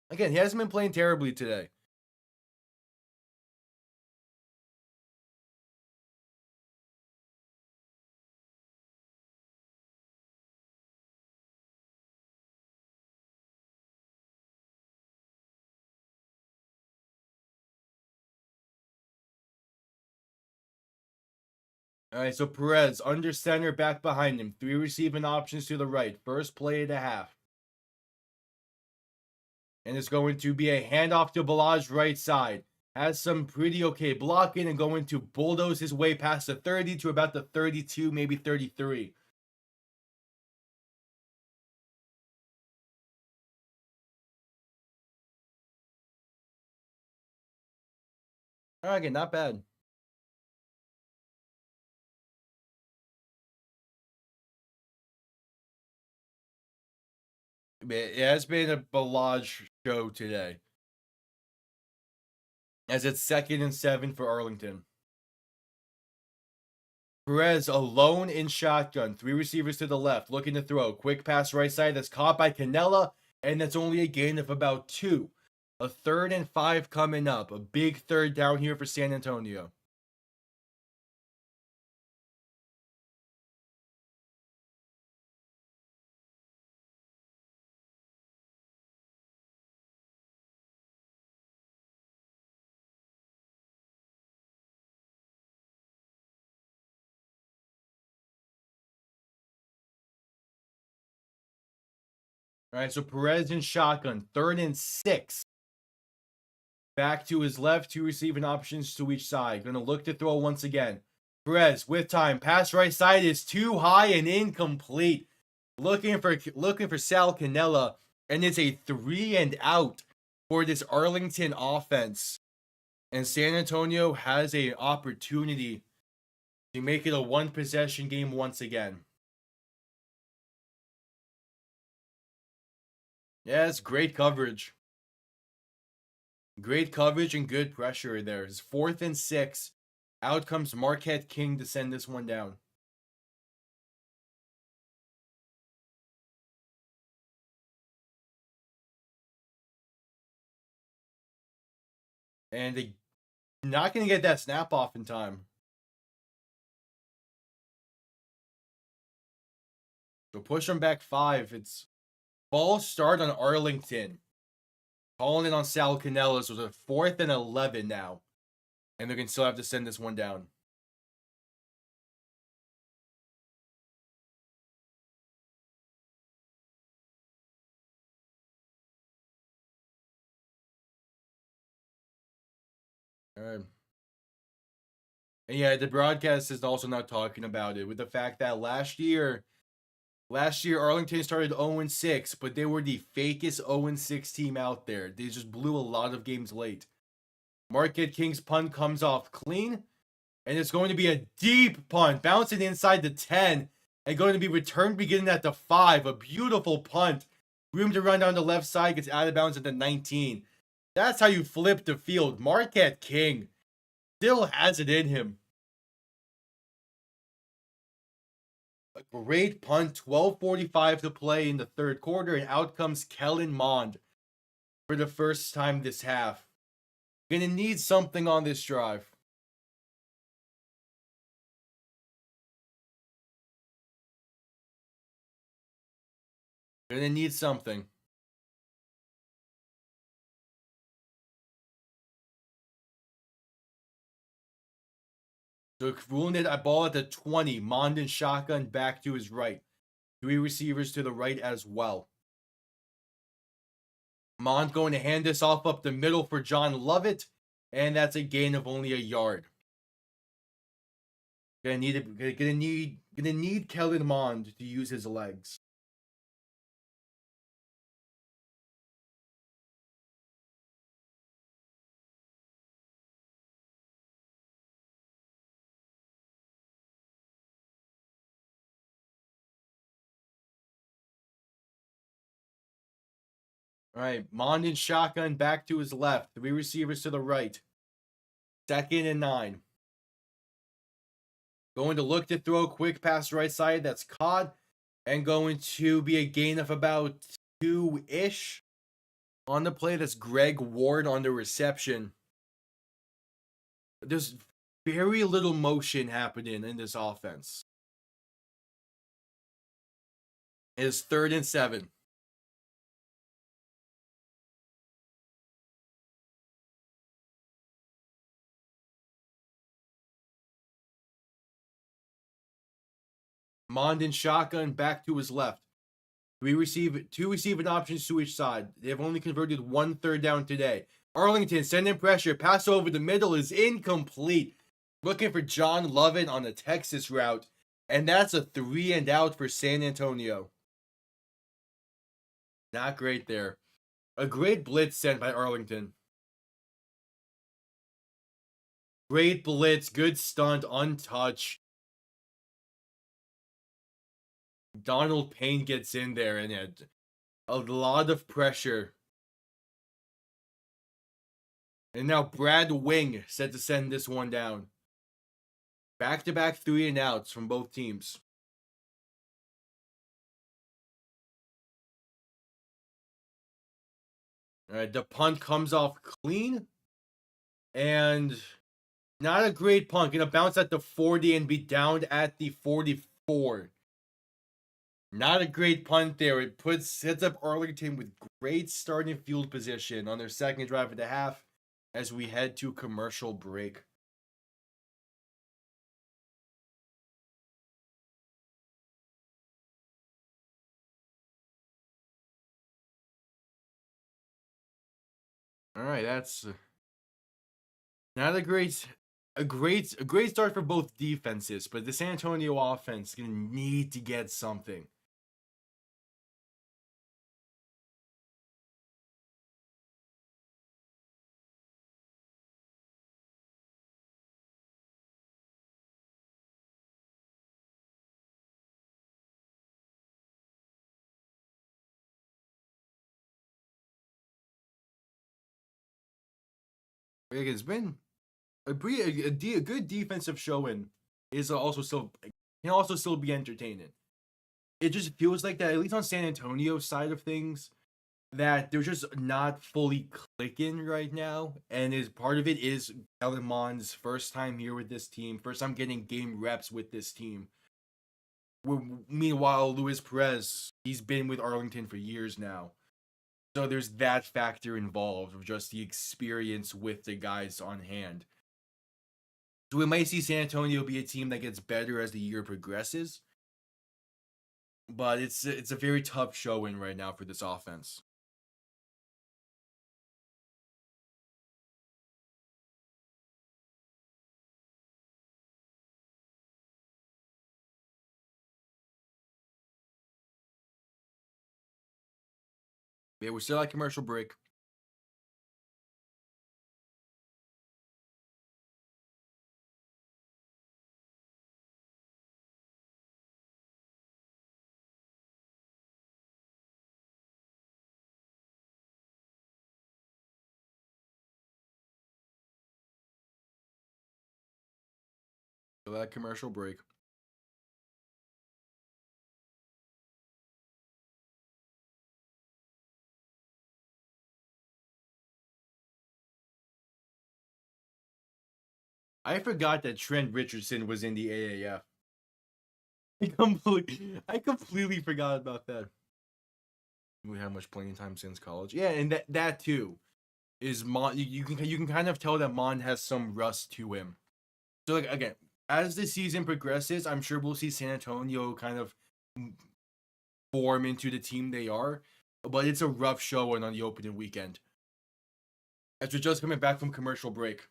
Again, he hasn't been playing terribly today. All right, so Perez under center, back behind him. 3 receiving options to the right. First play of the half. And it's going to be a handoff to Balaj right side. Has some pretty okay blocking and going to bulldoze his way past the 30 to about the 32, maybe 33. All right, again, not bad. It has been a Balaj show today. As it's 2nd and 7 for Arlington. Perez alone in shotgun. 3 receivers to the left, looking to throw. Quick pass right side that's caught by Canella, and that's only a gain of about 2. A 3rd and 5 coming up. A big 3rd down here for San Antonio. All right, so Perez in shotgun. 3rd and 6. Back to his left, 2 receiving options to each side. Going to look to throw once again. Perez with time. Pass right side is too high and incomplete. Looking for Sal Canella, and it's a 3 and out for this Arlington offense. And San Antonio has an opportunity to make it a 1-possession game once again. Yeah, it's great coverage. Great coverage and good pressure there. It's 4th and 6. Out comes Marquette King to send this one down. And they're not going to get that snap off in time. So push them back 5. It's false start on Arlington. Calling it on Sal Canella. So it's a 4th and 11 now. And they're going to still have to send this one down. All right. And yeah, the broadcast is also not talking about it with the fact that last year Arlington started 0-6, but they were the fakest 0-6 team out there. They just blew a lot of games late. Marquette King's punt comes off clean, and it's going to be a deep punt, bouncing inside the 10, and going to be returned beginning at the 5. A beautiful punt. Room to run down the left side, gets out of bounds at the 19. That's how you flip the field. Marquette King still has it in him. A great punt, 12:45 to play in the 3rd quarter, and out comes Kellen Mond for the first time this half. Gonna need something on this drive. Gonna need something. So wounded a ball at the 20. Mond and shotgun back to his right. 3 receivers to the right as well. Mond going to hand this off up the middle for John Lovett, and that's a gain of only a yard. Gonna need Kellen Mond to use his legs. All right, Mond and shotgun back to his left. 3 receivers to the right. 2nd and 9. Going to look to throw a quick pass right side. That's caught. And going to be a gain of about 2-ish on the play. That's Greg Ward on the reception. There's very little motion happening in this offense. It's 3rd and 7. Mond and shotgun back to his left. Two receiving options to each side. They have only converted 1 third down today. Arlington sending pressure. Pass over the middle is incomplete. Looking for John Lovett on the Texas route. And that's a 3 and out for San Antonio. Not great there. A great blitz sent by Arlington. Great blitz. Good stunt. Untouched. Donald Payne gets in there and had a lot of pressure. And now Brad Wing set to send this one down. Back-to-back 3 and outs from both teams. All right, the punt comes off clean. And not a great punt. Gonna bounce at the 40 and be downed at the 44. Not a great punt there. It sets up Arlington with great starting field position on their second drive of the half as we head to commercial break. All right, that's not a great start for both defenses, but the San Antonio offense is gonna need to get something. It's been a good defensive showing. Can also still be entertaining. It just feels like that, at least on San Antonio's side of things, that they're just not fully clicking right now. And part of it is Kellen Mond's first time here with this team, first time getting game reps with this team. Meanwhile, Luis Perez, he's been with Arlington for years now. So there's that factor involved of just the experience with the guys on hand. So we might see San Antonio be a team that gets better as the year progresses. But it's a very tough showing right now for this offense. Yeah, we're still at commercial break. Still at commercial break. I forgot that Trent Richardson was in the AAF. I completely forgot about that. We had much playing time since college. Yeah, and that too is Mond. You can kind of tell that Mond has some rust to him. So like again, as the season progresses, I'm sure we'll see San Antonio kind of form into the team they are. But it's a rough showing on the opening weekend. As we're just coming back from commercial break.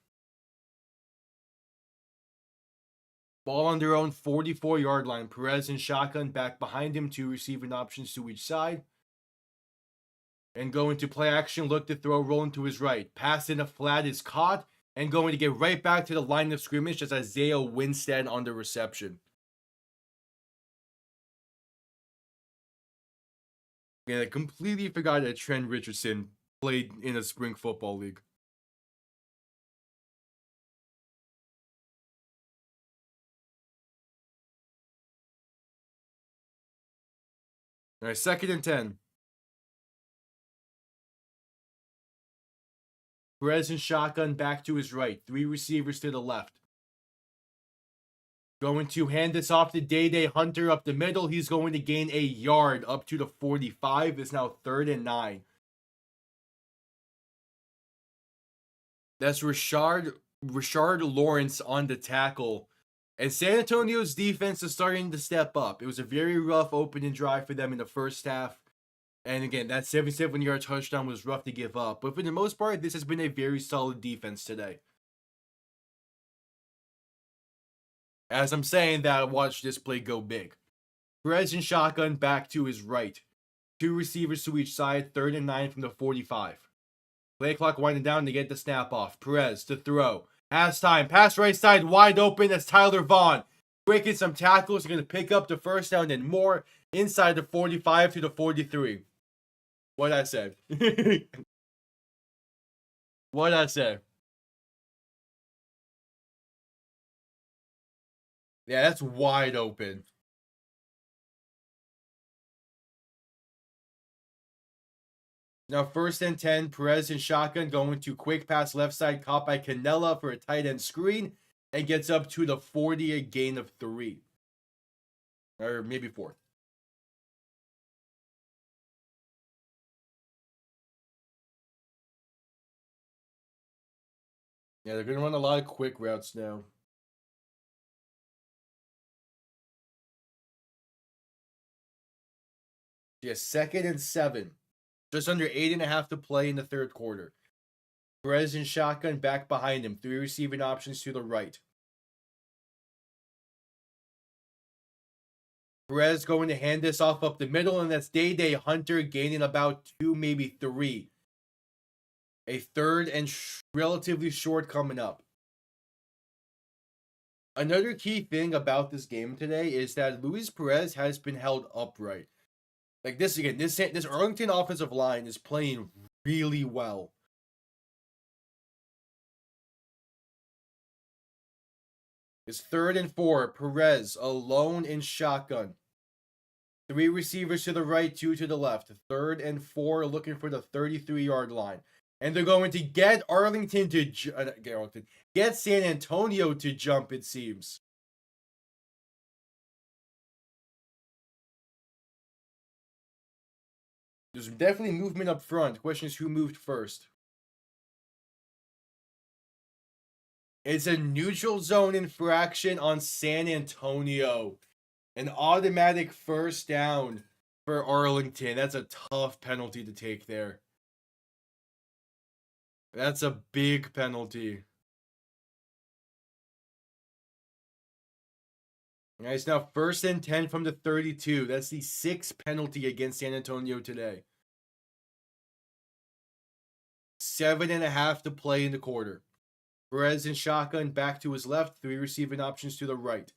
Ball on their own 44-yard line. Perez and shotgun back behind him. 2 receiving options to each side. And going to play action. Look to throw. Rolling to his right. Pass in a flat is caught. And going to get right back to the line of scrimmage. Just Isaiah Winstead on the reception. Yeah, I completely forgot that Trent Richardson played in a spring football league. All right, 2nd and 10. Perez and shotgun back to his right. 3 receivers to the left. Going to hand this off to Day Hunter up the middle. He's going to gain a yard up to the 45. It's now 3rd and 9. That's Rashard Lawrence on the tackle. And San Antonio's defense is starting to step up. It was a very rough opening drive for them in the first half. And again, that 77-yard touchdown was rough to give up. But for the most part, this has been a very solid defense today. As I'm saying that, watch this play go big. Perez and shotgun back to his right. 2 receivers to each side, 3rd and 9 from the 45. Play clock winding down to get the snap off. Perez to throw. Has time. Pass right side wide open as Tyler Vaughn. Breaking some tackles. Going to pick up the first down and more inside the 45 to the 43. What I said. What I said. Yeah, that's wide open. Now 1st and 10, Perez and shotgun going to quick pass left side, caught by Canella for a tight end screen, and gets up to the 40, a gain of 3. Or maybe 4. Yeah, they're going to run a lot of quick routes now. Yeah, 2nd and 7. Just under 8.5 to play in the 3rd quarter. Perez and shotgun back behind him. 3 receiving options to the right. Perez going to hand this off up the middle, and that's Day Hunter gaining about 2, maybe 3. A 3rd and relatively short coming up. Another key thing about this game today is that Luis Perez has been held upright. Like this again, this Arlington offensive line is playing really well. It's 3rd and 4. Perez alone in shotgun. 3 receivers to the right, 2 to the left. 3rd and 4, looking for the 33-yard line. And they're going to get Arlington to get San Antonio to jump, it seems. There's definitely movement up front. The question is who moved first. It's a neutral zone infraction on San Antonio. An automatic 1st down for Arlington. That's a tough penalty to take there. That's a big penalty. Nice. Now 1st and 10 from the 32. That's the 6th penalty against San Antonio today. 7.5 to play in the quarter. Perez and shotgun back to his left. 3 receiving options to the right.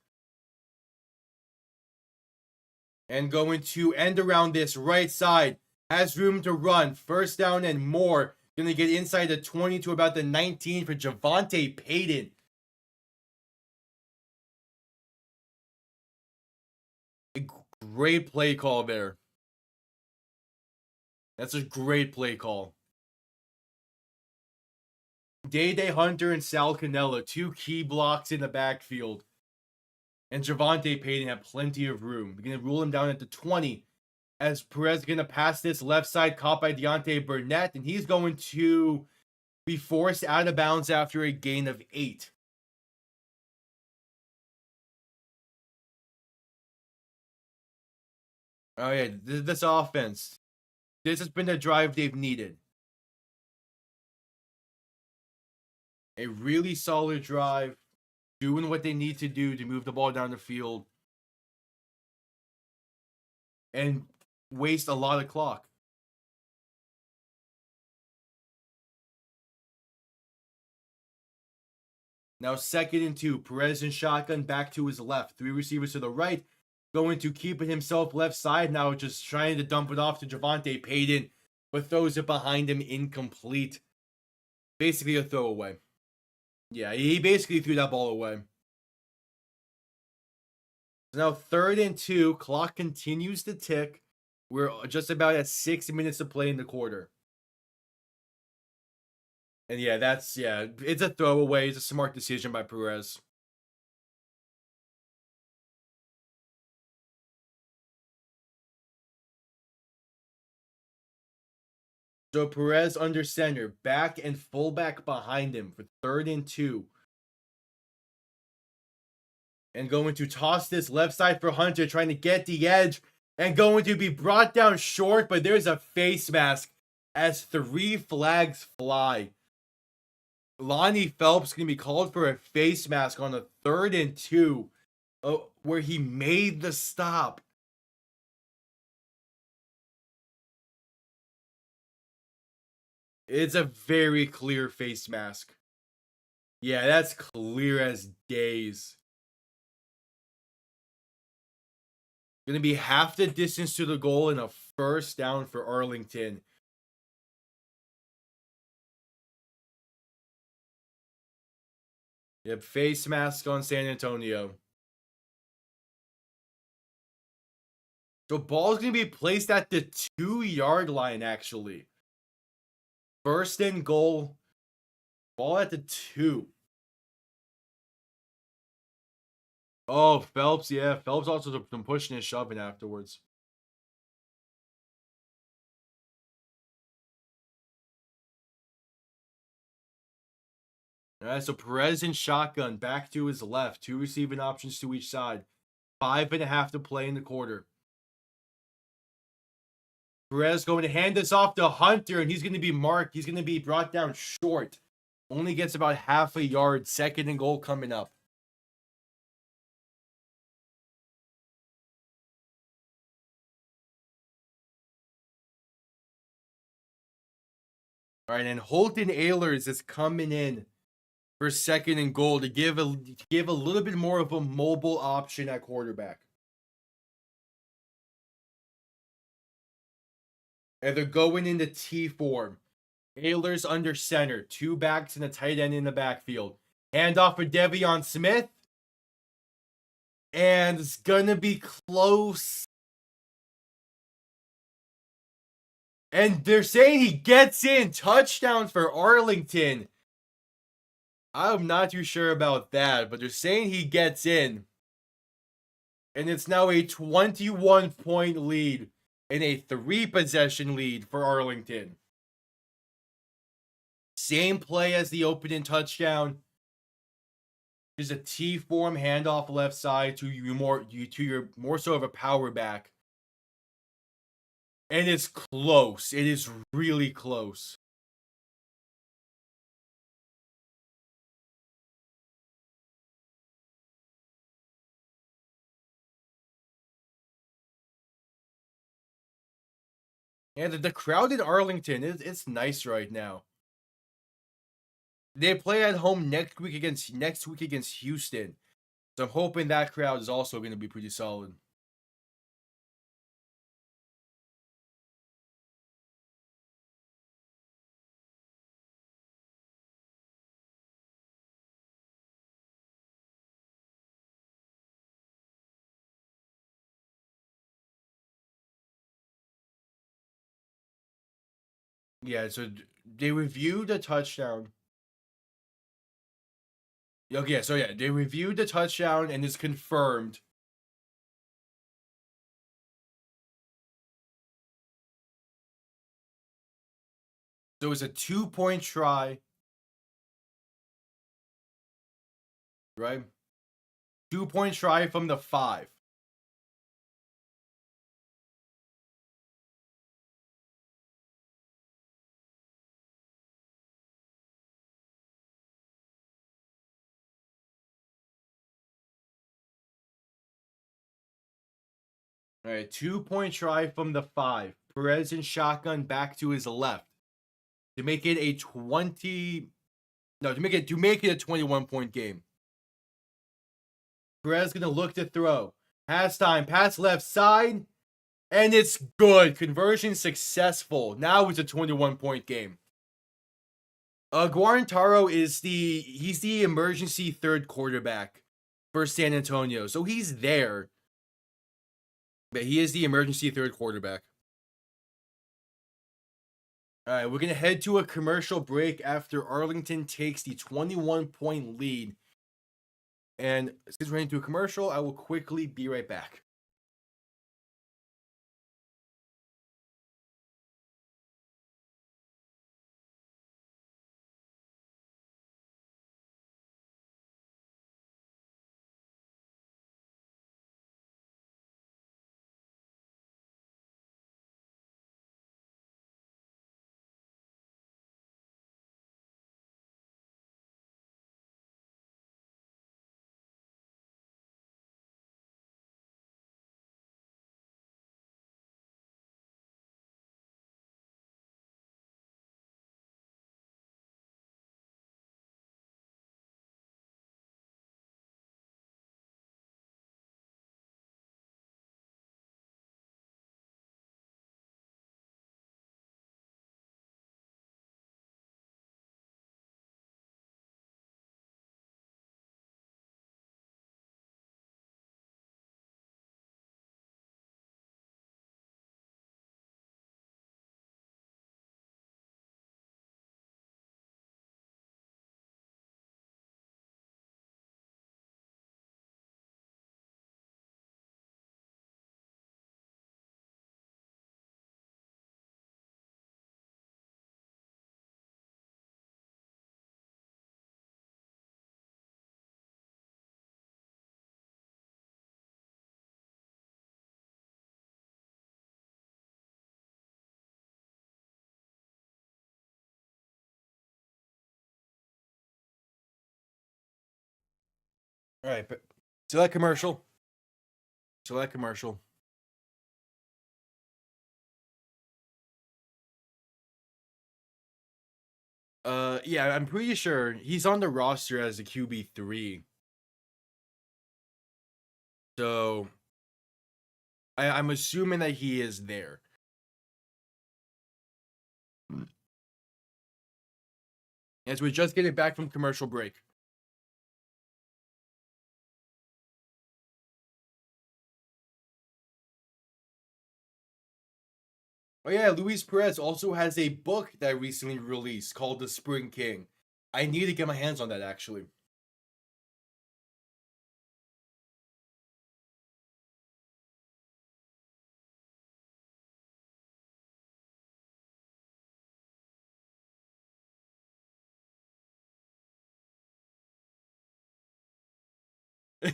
And going to end around this right side. Has room to run. 1st down and more. Going to get inside the 20 to about the 19 for Javonte Payton. A great play call there. That's a great play call. Day Hunter and Sal Canella, 2 key blocks in the backfield. And Javonte Payton have plenty of room. We're going to rule him down at the 20. As Perez is going to pass this left side, caught by Deontay Burnett. And he's going to be forced out of bounds after a gain of 8. Oh yeah, this offense. This has been the drive they've needed. A really solid drive. Doing what they need to do to move the ball down the field. And waste a lot of clock. Now 2nd and 2. Perez and shotgun back to his left. 3 receivers to the right. Going to keep it himself left side. Now just trying to dump it off to Javonte Payton. But throws it behind him incomplete. Basically a throwaway. Yeah, he basically threw that ball away. So now 3rd and 2. Clock continues to tick. We're just about at 6 minutes to play in the quarter. And yeah, it's a throwaway. It's a smart decision by Perez. So Perez under center, back and fullback behind him for 3rd and 2. And going to toss this left side for Hunter, trying to get the edge. And going to be brought down short, but there's a face mask as 3 flags fly. Lonnie Phelps going to be called for a face mask on a 3rd and 2, where he made the stop. It's a very clear face mask. Yeah, that's clear as days. Going to be half the distance to the goal and a 1st down for Arlington. Yep, face mask on San Antonio. So ball's going to be placed at the 2-yard line, actually. 1st and goal. Ball at the 2. Oh, Phelps, yeah. Phelps also been pushing and shoving afterwards. All right, so Perez in shotgun, back to his left. 2 receiving options to each side. 5.5 to play in the quarter. Perez going to hand this off to Hunter, and he's going to be marked. He's going to be brought down short. Only gets about half a yard. 2nd and goal coming up. All right, and Holton Ahlers is coming in for 2nd and goal to give a little bit more of a mobile option at quarterback. And they're going into T form. Ahlers under center. 2 backs and a tight end in the backfield. Handoff for Devion Smith. And it's going to be close. And they're saying he gets in. Touchdown for Arlington. I'm not too sure about that, but they're saying he gets in. And it's now a 21-point lead and a 3-possession lead for Arlington. Same play as the opening touchdown. There's a T-form handoff left side to your more so of a power back. And it's close. It is really close. And the crowd in Arlington, it's nice right now. They play at home next week against Houston. So I'm hoping that crowd is also going to be pretty solid. Yeah, so they reviewed the touchdown. Okay, so yeah, they reviewed the touchdown and it's confirmed. So it was a 2-point try. Right? 2-point try from the 5. All right, 2-point try from the 5. Perez in shotgun back to his left to make it a 21-point game. Perez gonna look to throw. Pass time, pass left side, and it's good. Conversion successful. Now it's a 21-point game. Guarantaro is the emergency 3rd quarterback for San Antonio, so he's there. But he is the emergency 3rd quarterback. All right, we're going to head to a commercial break after Arlington takes the 21-point lead. And since we're heading to a commercial, I will quickly be right back. All right, select commercial. Select commercial. Yeah, I'm pretty sure he's on the roster as a QB3. So I'm assuming that he is there. As we're just getting back from commercial break. Oh yeah, Luis Perez also has a book that recently released called The Spring King. I need to get my hands on that actually.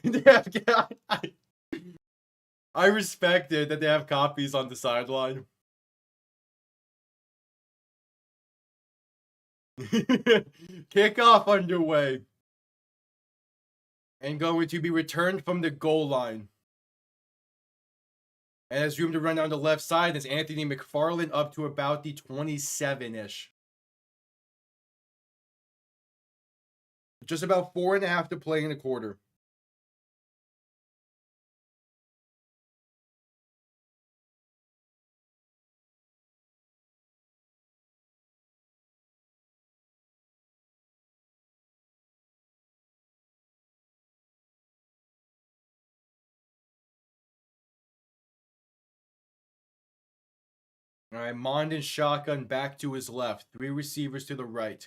Yeah, I respect it that they have copies on the sideline. Kickoff underway. And going to be returned from the goal line. And has room to run down the left side as Anthony McFarland up to about the 27-ish. Just about 4.5 to play in the quarter. All right, Mond and shotgun back to his left. 3 receivers to the right.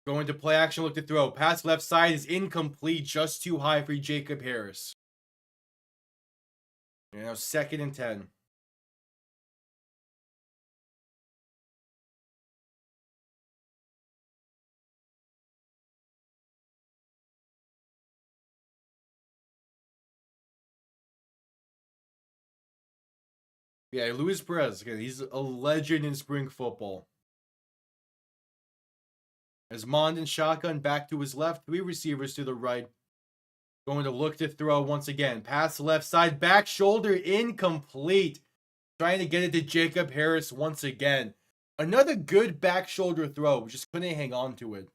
Going to play action, look to throw. Pass left side is incomplete, just too high for Jacob Harris. And now 2nd and 10. Yeah, Luis Perez, again, he's a legend in spring football. As Mond and shotgun back to his left, 3 receivers to the right. Going to look to throw once again. Pass left side, back shoulder, incomplete. Trying to get it to Jacob Harris once again. Another good back shoulder throw, just couldn't hang on to it.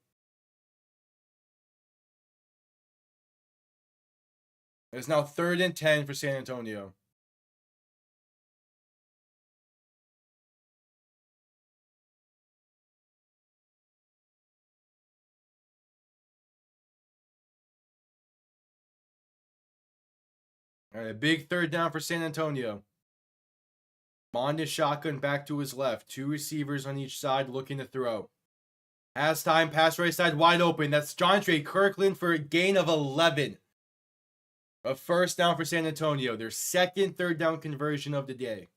It's now 3rd and 10 for San Antonio. All right, big 3rd down for San Antonio. Mond is shotgun back to his left. 2 receivers on each side looking to throw. Has time, pass right side wide open. That's Jontre Kirkland for a gain of 11. A first down for San Antonio. Their second third down conversion of the day.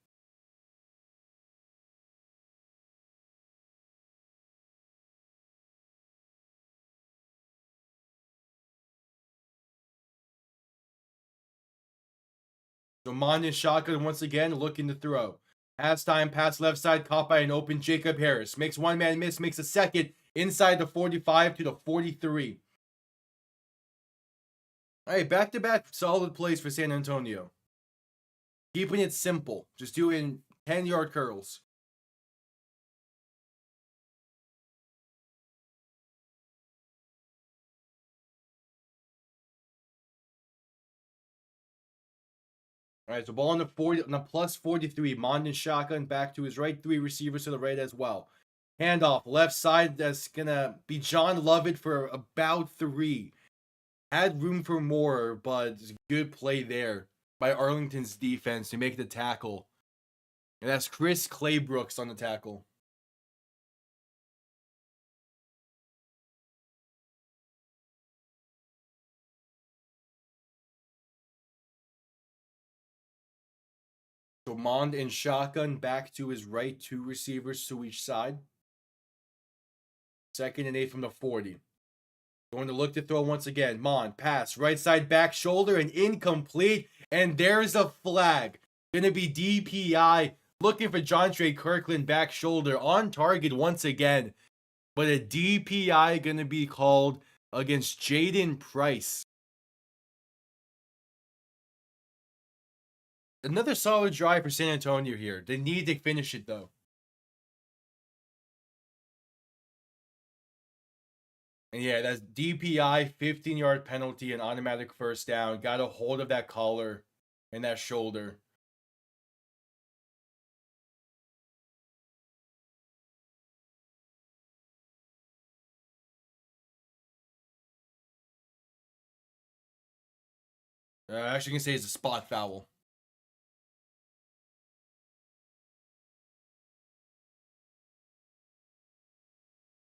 So Mond is shotgun once again, looking to throw. Has time, pass left side, caught by an open Jacob Harris. Makes one man miss, makes a second inside the 45 to the 43. All right, back-to-back solid plays for San Antonio. Keeping it simple. Just doing 10-yard curls. All right, so ball on the 40, on the plus 43. Mond and shotgun back to his right. 3 receivers to the right as well. Handoff, left side. That's going to be John Lovett for about 3. Had room for more, but good play there by Arlington's defense to make the tackle. And that's Chris Claybrooks on the tackle. So Mond and shotgun back to his right. 2 receivers to each side. 2nd and 8 from the 40. Going to look to throw once again. Mond, pass, right side back shoulder and incomplete. And there's a flag. Going to be DPI. Looking for Jontre Kirkland back shoulder on target once again. But a DPI going to be called against Jaden Price. Another solid drive for San Antonio here. They need to finish it though. And yeah, that's DPI, 15-yard penalty, and automatic first down. Got a hold of that collar and that shoulder. Actually, can say it's a spot foul.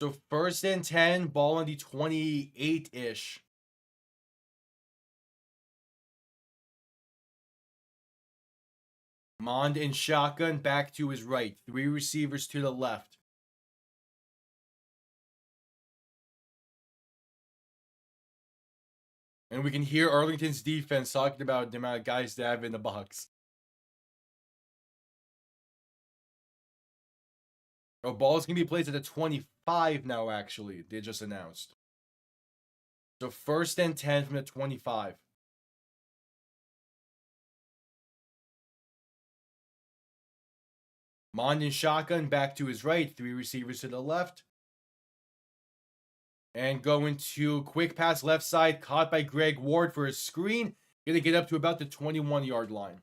So 1st and 10, ball on the 28-ish. Mond in shotgun back to his right. 3 receivers to the left. And we can hear Arlington's defense talking about the amount of guys they have in the box. Oh, ball's going to be placed at the 25 now, actually. They just announced. So 1st and 10 from the 25. Mond in shotgun back to his right. 3 receivers to the left. And going to quick pass left side. Caught by Greg Ward for a screen. Going to get up to about the 21-yard line.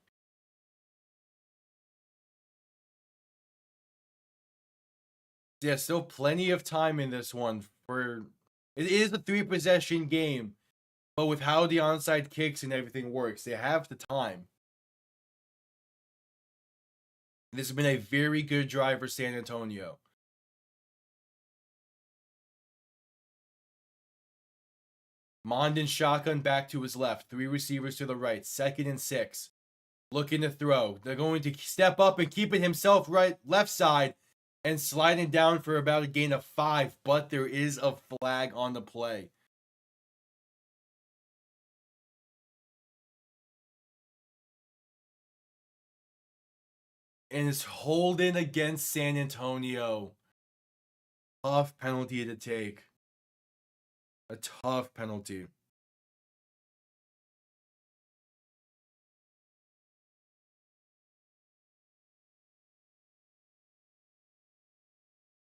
Yeah, still plenty of time in this one. It is a 3-possession game. But with how the onside kicks and everything works, they have the time. This has been a very good drive for San Antonio. Mond in shotgun back to his left. 3 receivers to the right. 2nd and 6. Looking to throw. They're going to step up and keep it himself left side. And sliding down for about a gain of 5. But there is a flag on the play. And it's holding against San Antonio. Tough penalty to take. A tough penalty.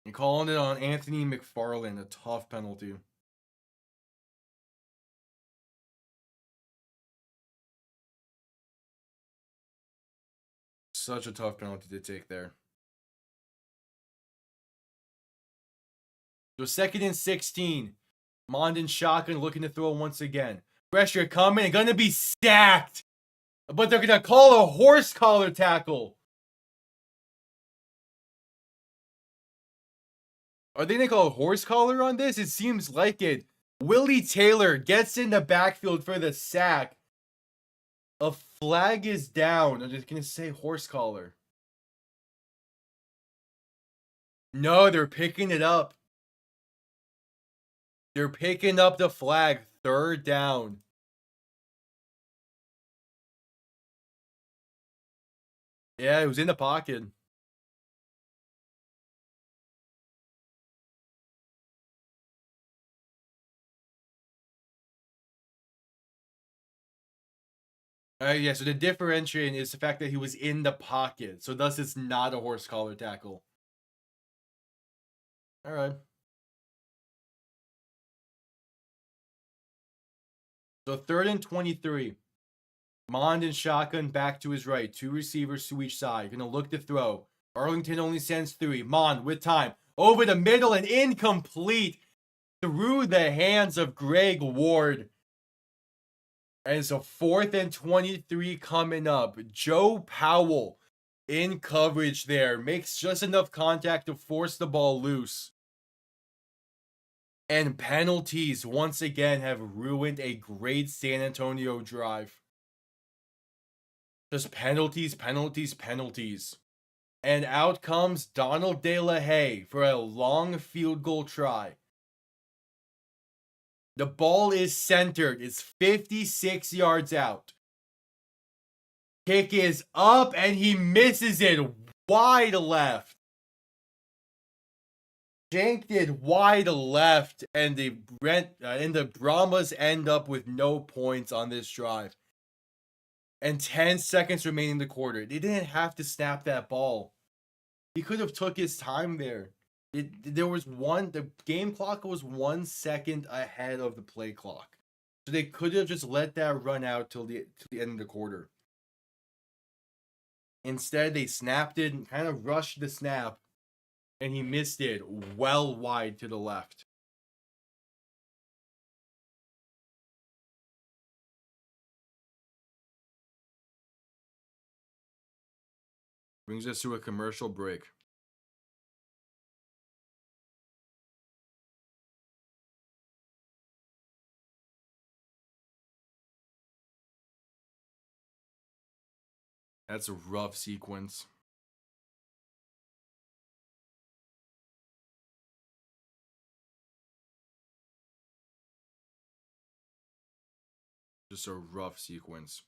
And calling it on Anthony McFarland. A tough penalty. Such a tough penalty to take there. So 2nd and 16. Mond and shotgun looking to throw once again. Pressure coming and gonna be stacked. But they're gonna call a horse collar tackle. Are they going to call a horse collar on this? It seems like it. Willie Taylor gets in the backfield for the sack. A flag is down. I'm just going to say horse collar. No, they're picking it up. They're picking up the flag. 3rd down. Yeah, it was in the pocket. Yeah, so the differentiating is the fact that he was in the pocket. So thus it's not a horse collar tackle. All right. So 3rd and 23. Mond and shotgun back to his right. 2 receivers to each side. Gonna look to throw. Arlington only sends 3. Mond with time. Over the middle and incomplete. Through the hands of Greg Ward. And it's a 4th and 23 coming up. Joe Powell in coverage there. Makes just enough contact to force the ball loose. And penalties once again have ruined a great San Antonio drive. Just penalties, penalties, penalties. And out comes Donald De La Haye for a long field goal try. The ball is centered. It's 56 yards out. Kick is up and he misses it wide left. Shanked it wide left, and the Brahmas end up with no points on this drive. And 10 seconds remaining in the quarter. They didn't have to snap that ball. He could have took his time there. The game clock was 1 second ahead of the play clock. So they could have just let that run out till the end of the quarter. Instead, they snapped it and kind of rushed the snap. And he missed it well wide to the left. Brings us to a commercial break. That's a rough sequence. Just a rough sequence.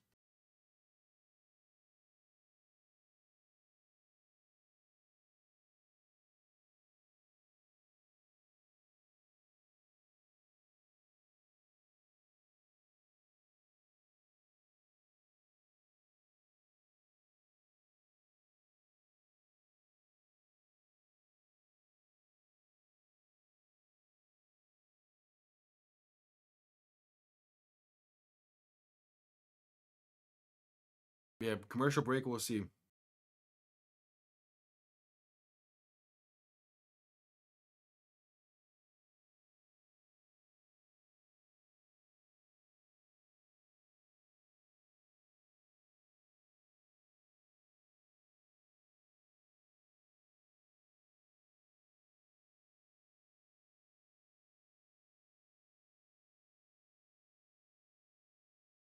Yeah, commercial break, we'll see.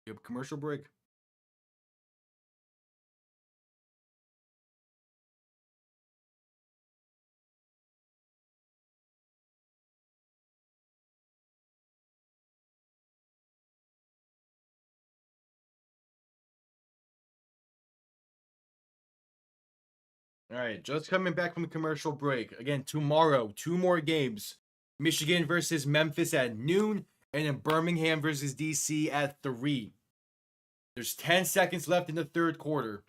Yep, commercial break. All right, just coming back from the commercial break. Again, tomorrow, 2 more games. Michigan versus Memphis at noon, and then Birmingham versus DC at 3. There's 10 seconds left in the 3rd quarter.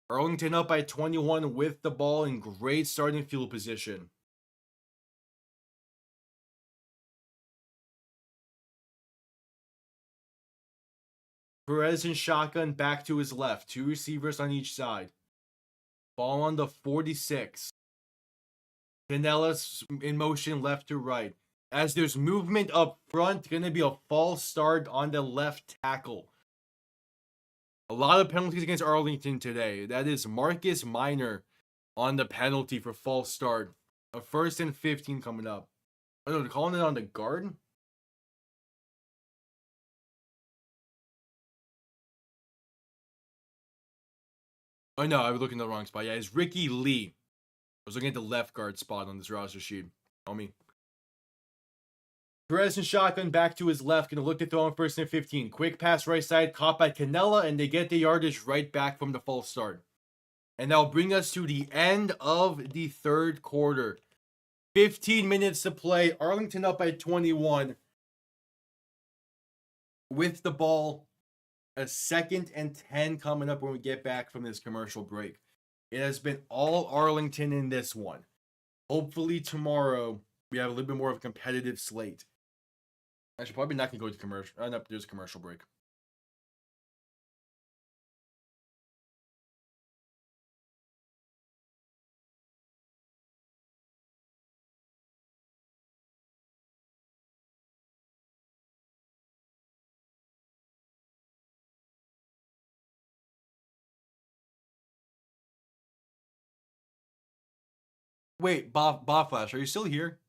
Arlington up by 21 with the ball in great starting field position. Perez and shotgun back to his left. 2 receivers on each side. Ball on the 46. Pinellas in motion left to right. As there's movement up front, going to be a false start on the left tackle. A lot of penalties against Arlington today. That is Marcus Minor on the penalty for false start. A 1st and 15 coming up. Oh no, they're calling it on the guard? Oh no, I was looking at the wrong spot. Yeah, it's Ricky Lee. I was looking at the left guard spot on this roster sheet. Homie. Perez and shotgun back to his left. Gonna look to throw on 1st and 15. Quick pass right side, caught by Canella, and they get the yardage right back from the false start. And that'll bring us to the end of the 3rd quarter. 15 minutes to play. Arlington up by 21. With the ball, a 2nd and 10 coming up when we get back from this commercial break. It has been all Arlington in this one. Hopefully tomorrow we have a little bit more of a competitive slate. Actually, probably not going to go to commercial. No, there's a commercial break. Wait, Bob Flash, are you still here?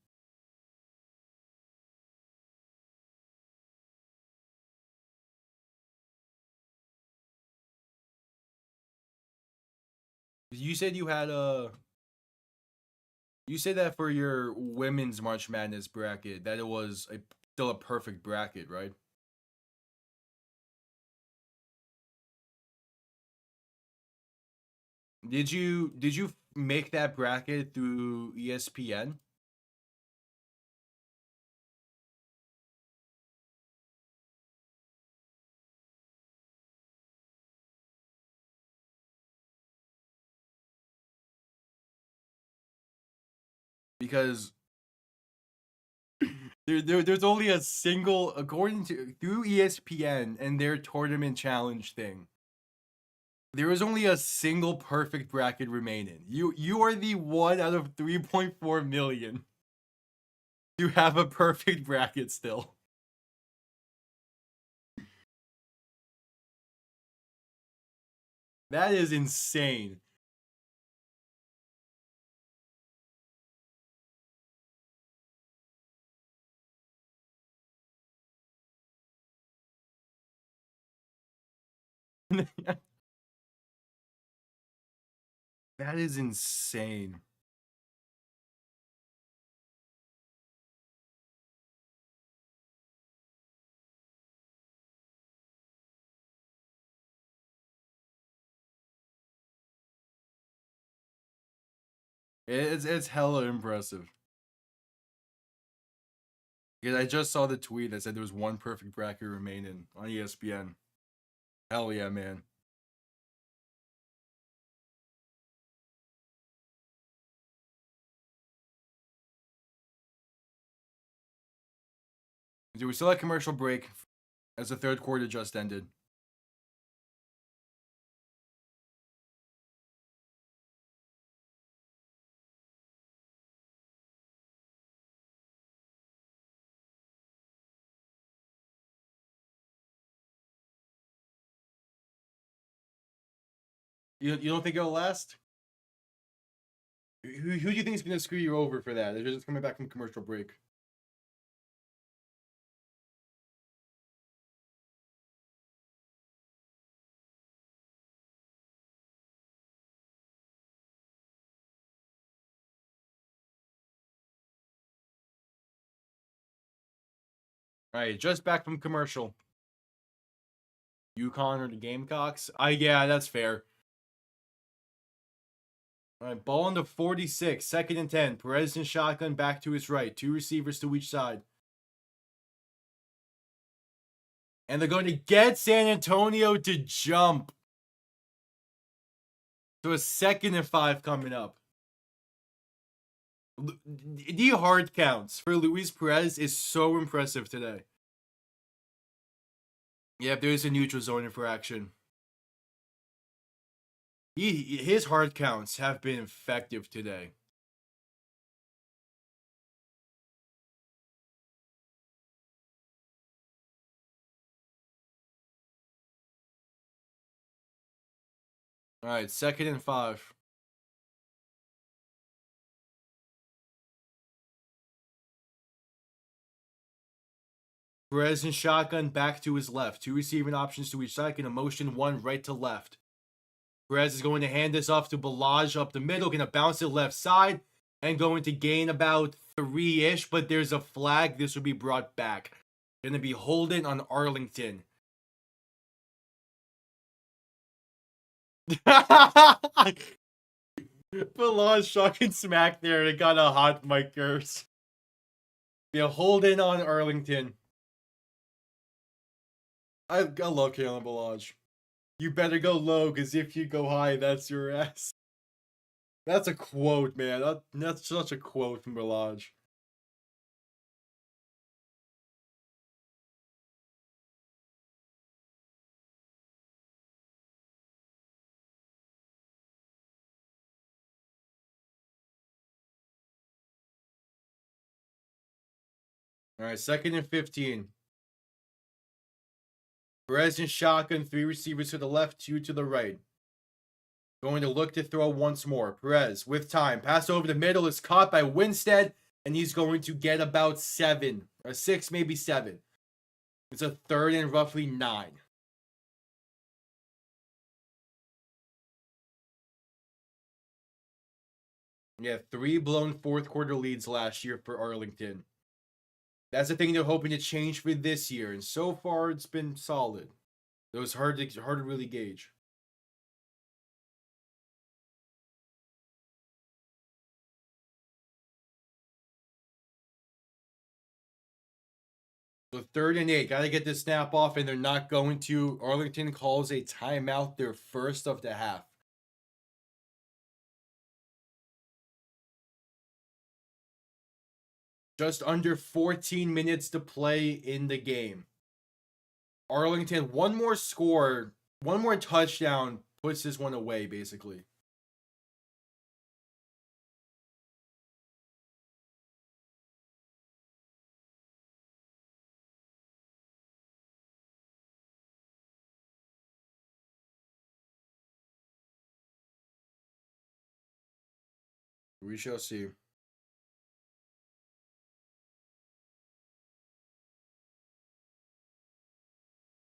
You said you had you said that for your women's March Madness bracket that it was still a perfect bracket, right? Did you make that bracket through ESPN? Because there's only a single, according to through ESPN and their tournament challenge thing. There is only a single perfect bracket remaining. You are the 1 out of 3.4 million. You have a perfect bracket still. That is insane. That is insane. It's hella impressive. Because I just saw the tweet that said there was 1 perfect bracket remaining on ESPN. Hell yeah, man. Do we still have commercial break as the 3rd quarter just ended? You don't think it'll last? Who do you think is going to screw you over for that? They're just coming back from commercial break. All right, just back from commercial. UConn or the Gamecocks? Yeah, that's fair. All right, ball on the 46, 2nd and 10. Perez and shotgun back to his right. 2 receivers to each side. And they're going to get San Antonio to jump. So a 2nd and 5 coming up. The hard counts for Luis Perez is so impressive today. Yep, there's a neutral zone infraction. His hard counts have been effective today. All right, 2nd and 5. Perez in shotgun, back to his left. 2 receiving options to each side. Going to motion 1 right to left. Perez is going to hand this off to Balaj up the middle. Going to bounce it left side. And going to gain about 3-ish. But there's a flag. This will be brought back. Going to be holding on Arlington. Balaj shocking smack there. It got a hot mic curse. Yeah, holding on Arlington. I love Kellen Balaj. You better go low, because if you go high, that's your ass. That's a quote, man. That's such a quote from Balaj. All right, 2nd and 15. Perez in shotgun, 3 receivers to the left, 2 to the right. Going to look to throw once more. Perez with time. Pass over the middle is caught by Winstead, and he's going to get about 7 or 6, maybe 7. It's a 3rd and roughly 9. Yeah, 3 blown 4th quarter leads last year for Arlington. That's the thing they're hoping to change for this year, and so far it's been solid. It was hard to really gauge. So 3rd and 8, gotta get this snap off, and they're not going to. Arlington calls a timeout, their first of the half. Just under 14 minutes to play in the game. Arlington, one more score, one more touchdown puts this one away, basically. We shall see.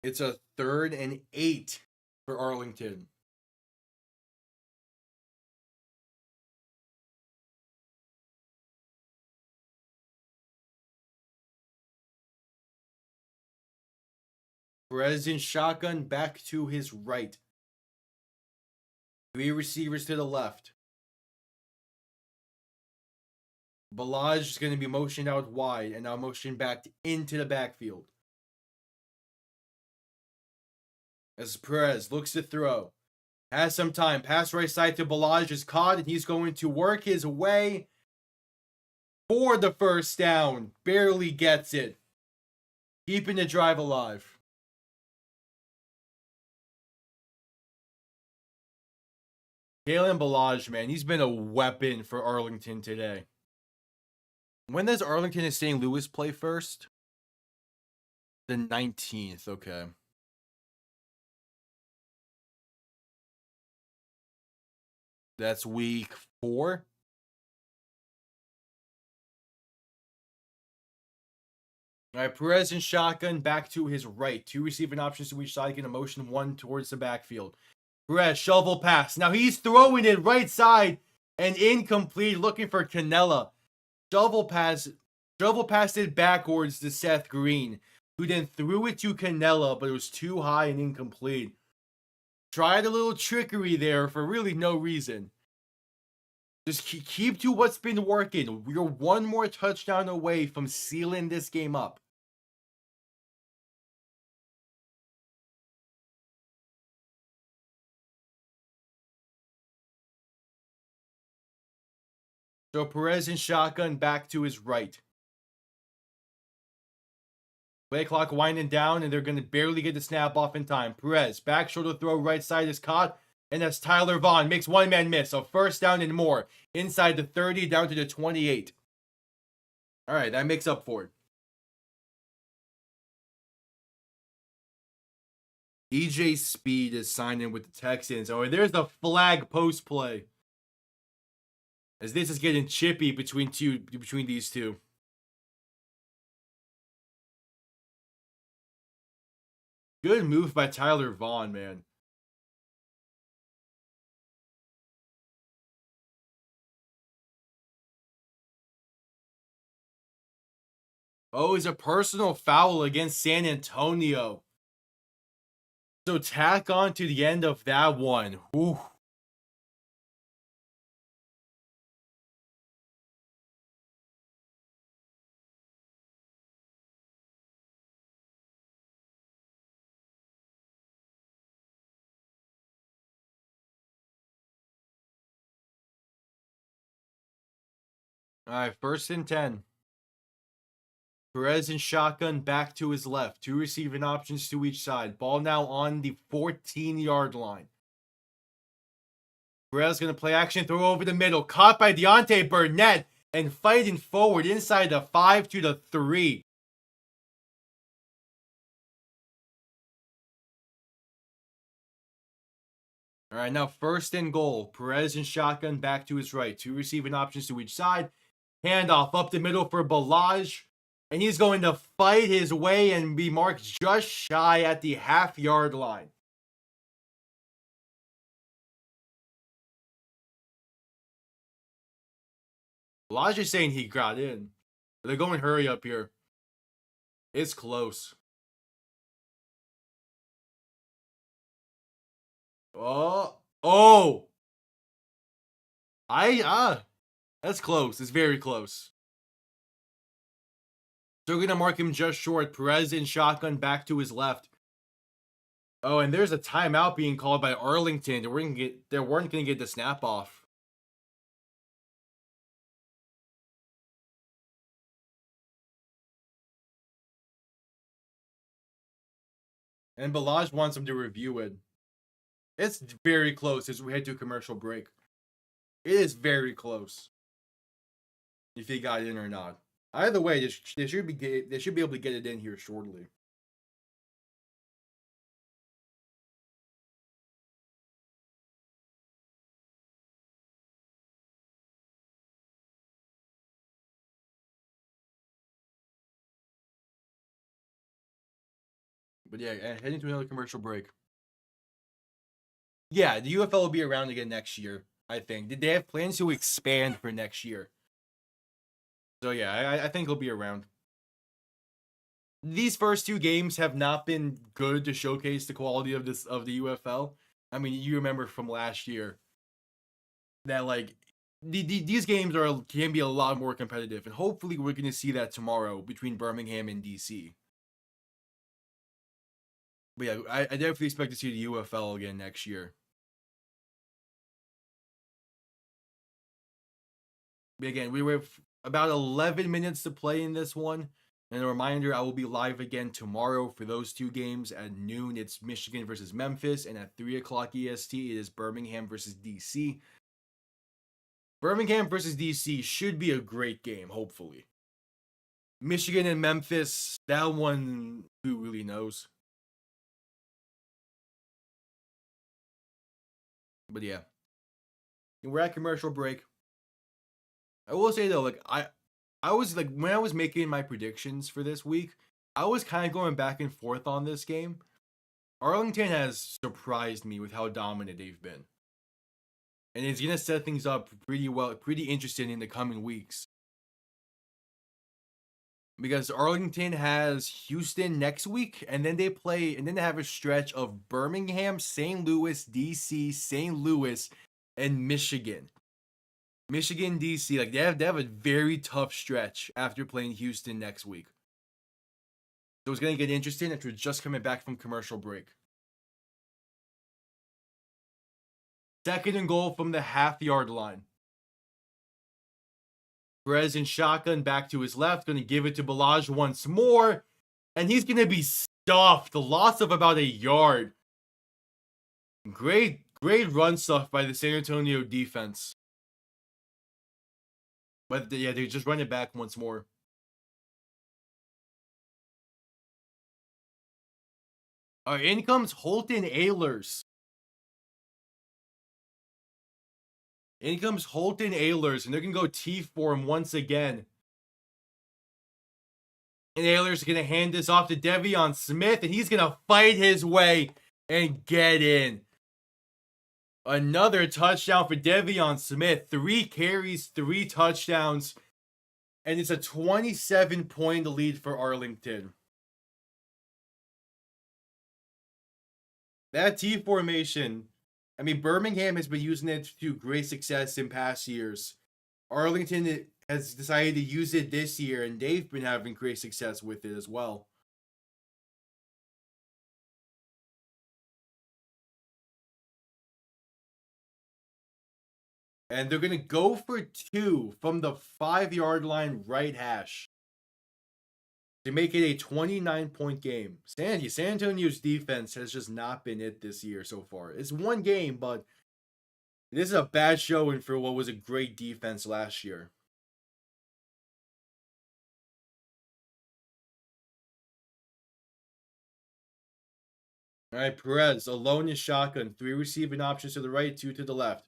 It's a 3rd and 8 for Arlington. Perez in shotgun, back to his right. 3 receivers to the left. Balaj is going to be motioned out wide and now motioned back into the backfield. As Perez looks to throw. Has some time. Pass right side to Balaj is caught, and he's going to work his way for the 1st down. Barely gets it. Keeping the drive alive. Kellen Balaj, man, he's been a weapon for Arlington today. When does Arlington and St. Louis play first? The 19th, okay. That's week 4. All right, Perez in shotgun, back to his right. 2 receiving options to each side. Going to motion 1 towards the backfield. Perez, shovel pass. Now he's throwing it right side and incomplete, looking for Canella. Shovel passed it backwards to Seth Green, who then threw it to Canella, but it was too high and incomplete. Tried a little trickery there for really no reason. Just keep to what's been working. We're 1 more touchdown away from sealing this game up. So Perez in shotgun, back to his right. Play clock winding down, and they're going to barely get the snap off in time. Perez, back shoulder throw, right side is caught. And that's Tyler Vaughn. Makes 1-man miss. So 1st down and more. Inside the 30, down to the 28. All right, that makes up for it. EJ Speed is signing with the Texans. Oh, and there's the flag post play. As this is getting chippy between these two. Good move by Tyler Vaughn, man. Oh, it's a personal foul against San Antonio. So tack on to the end of that one. Ooh. All right, 1st and 10. Perez and shotgun back to his left. 2 receiving options to each side. Ball now on the 14-yard line. Perez going to play action, throw over the middle. Caught by Deontay Burnett and fighting forward inside the 5 to the 3. All right, now 1st and goal. Perez and shotgun back to his right. 2 receiving options to each side. Handoff up the middle for Balaj. And he's going to fight his way and be marked just shy at the half-yard line. Balaj is saying he got in. They're going hurry up here. It's close. Oh. That's close. It's very close. They're going to mark him just short. Perez in shotgun back to his left. Oh, and there's a timeout being called by Arlington. They weren't going to get the snap off. And Balaj wants him to review it. It's very close as we head to a commercial break. It is very close. If he got in or not. Either way, they should be able to get it in here shortly. But yeah, heading to another commercial break. Yeah, the UFL will be around again next year, I think. Did they have plans to expand for next year? So yeah, I think it'll be around. These first 2 games have not been good to showcase the quality of the UFL. I mean, you remember from last year that like these games can be a lot more competitive, and hopefully we're going to see that tomorrow between Birmingham and DC. But yeah, I definitely expect to see the UFL again next year. But again, we have about 11 minutes to play in this one. And a reminder, I will be live again tomorrow for those 2 games. At noon, it's Michigan versus Memphis. And at 3 o'clock EST, it is Birmingham versus DC. Birmingham versus DC should be a great game, hopefully. Michigan and Memphis, that one, who really knows? But yeah. We're at commercial break. I will say though, like I was like, when I was making my predictions for this week, I was kind of going back and forth on this game. Arlington has surprised me with how dominant they've been. And it's going to set things up pretty interesting in the coming weeks. Because Arlington has Houston next week, and then they have a stretch of Birmingham, St. Louis, DC, St. Louis, and Michigan. Michigan, DC, like they have a very tough stretch after playing Houston next week. So it's going to get interesting after just coming back from commercial break. 2nd and goal from the half-yard line. Perez in shotgun back to his left, going to give it to Balaj once more, and he's going to be stuffed. The loss of about a yard. Great run stuff by the San Antonio defense. But yeah, they just run it back once more. All right, in comes Holton Ahlers. In comes Holton Ahlers, and they're going to go T for him once again. And Ayler's going to hand this off to Devion Smith, and he's going to fight his way and get in. Another touchdown for Devion Smith. 3 carries, 3 touchdowns. And it's a 27-point lead for Arlington. That T formation, I mean, Birmingham has been using it to great success in past years. Arlington has decided to use it this year, and they've been having great success with it as well. And they're going to go for 2 from the 5-yard line right hash to make it a 29-point game. San Antonio's defense has just not been it this year so far. It's one game, but this is a bad showing for what was a great defense last year. All right, Perez alone in shotgun. 3 receiving options to the right, 2 to the left.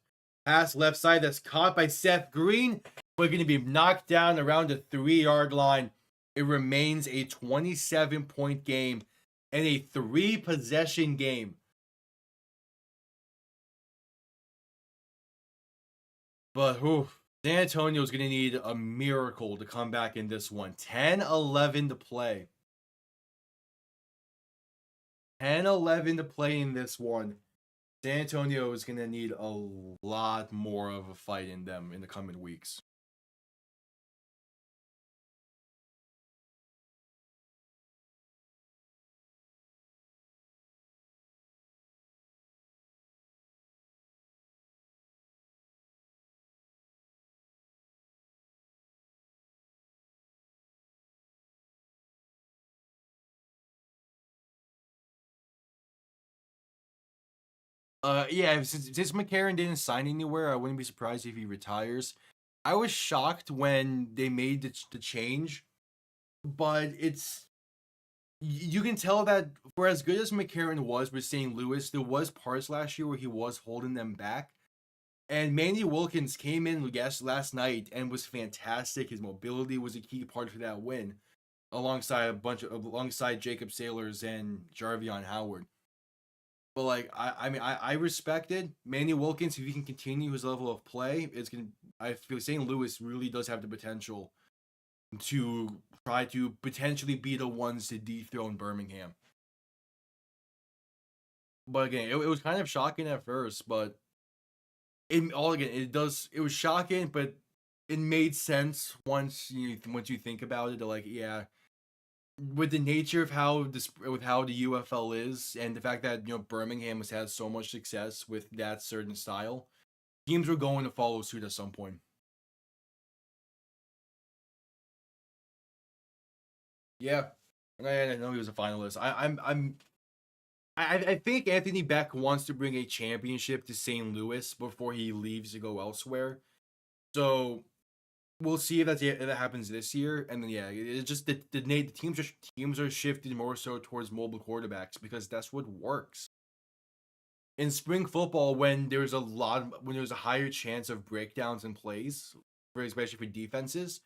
Pass left side that's caught by Seth Green. We're going to be knocked down around the 3-yard line. It remains a 27-point game and a 3-possession game. But San Antonio is going to need a miracle to come back in this one. 10-11 to play. 10-11 to play in this one. San Antonio is going to need a lot more of a fight in them in the coming weeks. Yeah, since McCarron didn't sign anywhere, I wouldn't be surprised if he retires. I was shocked when they made the change, but you can tell that for as good as McCarron was with St. Louis, there was parts last year where he was holding them back. And Manny Wilkins came in last night and was fantastic. His mobility was a key part for that win, alongside Jacob Sailors and Jarvion Howard. But like I respected Manny Wilkins. If he can continue his level of play, I feel St. Louis really does have the potential to try to potentially be the ones to dethrone Birmingham. But again, it was kind of shocking at first, but it was shocking, but it made sense once you think about it. Like, yeah, with the nature of how the UFL is, and the fact that Birmingham has had so much success with that certain style, teams were going to follow suit at some point. Yeah, I know he was a finalist. I think Anthony Beck wants to bring a championship to St. Louis before he leaves to go elsewhere. So we'll see if that happens this year. And then it's just the teams are shifting more so towards mobile quarterbacks because that's what works. In spring football, when there's a higher chance of breakdowns in plays, especially for defenses,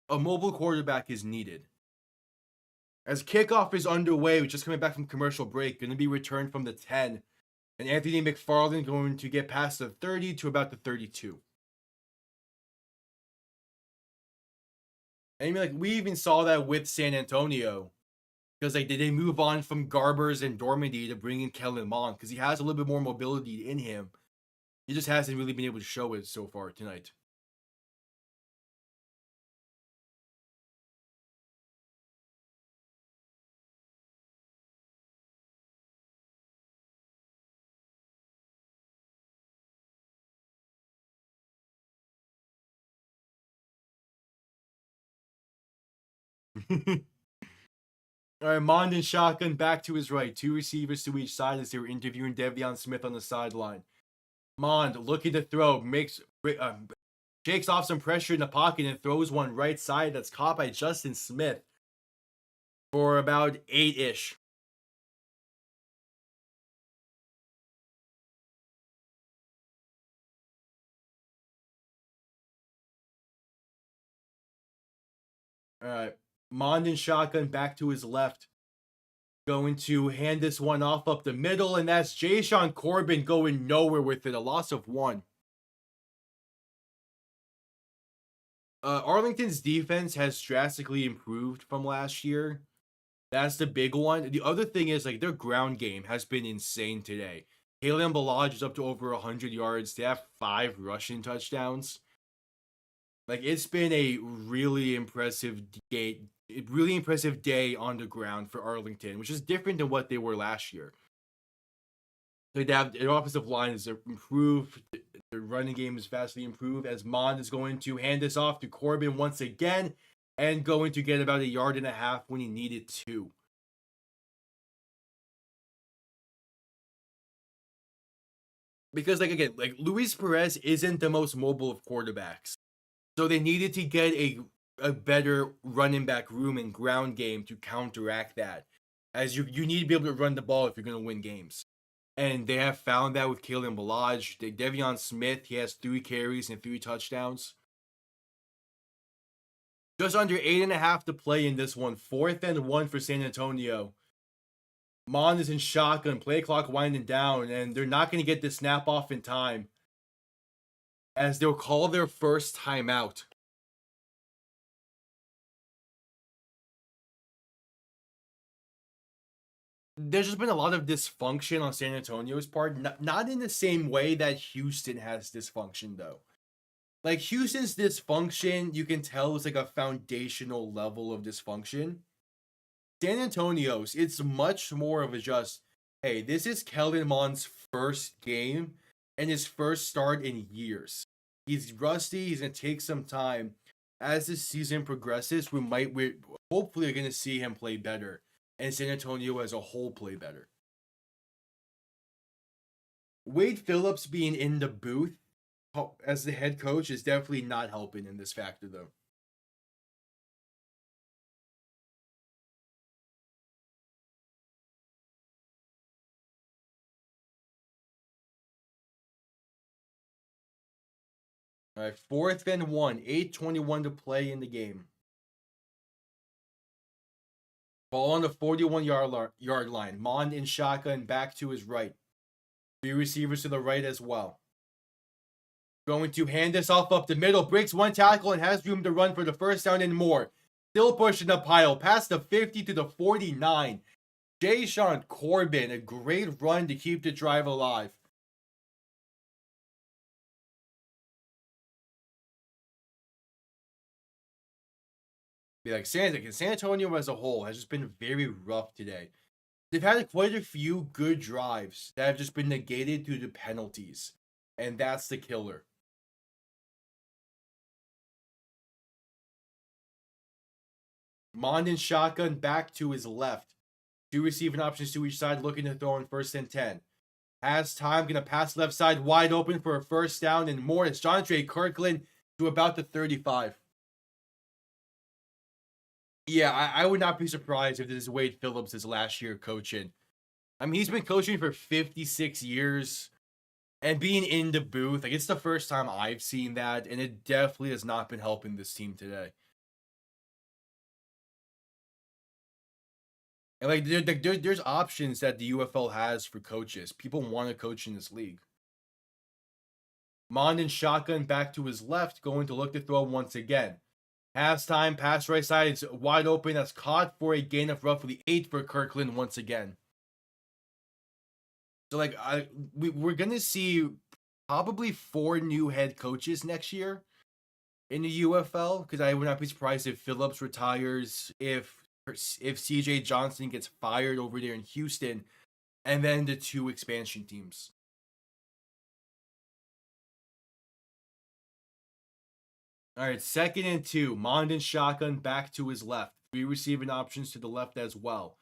a mobile quarterback is needed. As kickoff is underway, we're just coming back from commercial break, going to be returned from the 10, and Anthony McFarland going to get past the 30 to about the 32. And we even saw that with San Antonio, because did they move on from Garbers and Dormady to bring in Kellen Mond, because he has a little bit more mobility in him. He just hasn't really been able to show it so far tonight. All right, Mond and shotgun back to his right. 2 receivers to each side as they were interviewing Devion Smith on the sideline. Mond looking to throw, shakes off some pressure in the pocket and throws one right side that's caught by Justin Smith for about 8-ish. All right. Mond and shotgun back to his left. Going to hand this one off up the middle, and that's Jashawn Corbin going nowhere with it. A loss of 1. Arlington's defense has drastically improved from last year. That's the big one. The other thing is, like, their ground game has been insane today. Kellen Balaj is up to over 100 yards. They have 5 rushing touchdowns. Like, it's been a really impressive day on the ground for Arlington, which is different than what they were last year. Their offensive line is improved. Their running game is vastly improved, as Mond is going to hand this off to Corbin once again and going to get about 1.5 yards when he needed to. Because, like, again, like, Luis Perez isn't the most mobile of quarterbacks. So they needed to get a better running back room and ground game to counteract that. As you need to be able to run the ball if you're going to win games. And they have found that with Kellen Balaj. Devion Smith, he has 3 carries and 3 touchdowns. Just under 8.5 to play in this one. 4th and 1 for San Antonio. Mond is in shotgun, play clock winding down, and they're not going to get the snap off in time, as they'll call their first timeout. There's just been a lot of dysfunction on San Antonio's part. Not in the same way that Houston has dysfunction, though. Like, Houston's dysfunction, you can tell, is like a foundational level of dysfunction. San Antonio's, it's much more of a just, hey, this is Kellen Mond's first game and his first start in years. He's rusty. He's going to take some time. As the season progresses, we're hopefully going to see him play better. And San Antonio as a whole play better. Wade Phillips being in the booth as the head coach is definitely not helping in this factor, though. All right, 4th and 1, 8:21 to play in the game. Ball on the 41-yard line. Mond in shotgun back to his right. 3 receivers to the right as well. Going to hand this off up the middle. Breaks 1 tackle and has room to run for the first down and more. Still pushing the pile. Past the 50 to the 49. Jashawn Corbin, a great run to keep the drive alive. Like, San Antonio as a whole has just been very rough today. They've had quite a few good drives that have just been negated due to penalties. And that's the killer. Mond in shotgun back to his left. 2 receiving options to each side, looking to throw on 1st and 10. Has time, gonna pass left side wide open for a first down and more. It's Jontre Kirkland to about the 35. Yeah, I would not be surprised if this is Wade Phillips' last year coaching. I mean, he's been coaching for 56 years. And being in the booth, like, it's the first time I've seen that. And it definitely has not been helping this team today. And, like, there's options that the UFL has for coaches. People want to coach in this league. Mond in shotgun back to his left, going to look to throw once again. Halftime, pass right side, it's wide open. That's caught for a gain of roughly 8 for Kirkland once again. So, like, we're going to see probably 4 new head coaches next year in the UFL, because I would not be surprised if Phillips retires, if CJ Johnson gets fired over there in Houston, and then the 2 expansion teams. All right, 2nd and 2. Mond in shotgun back to his left. 3 receiving options to the left as well.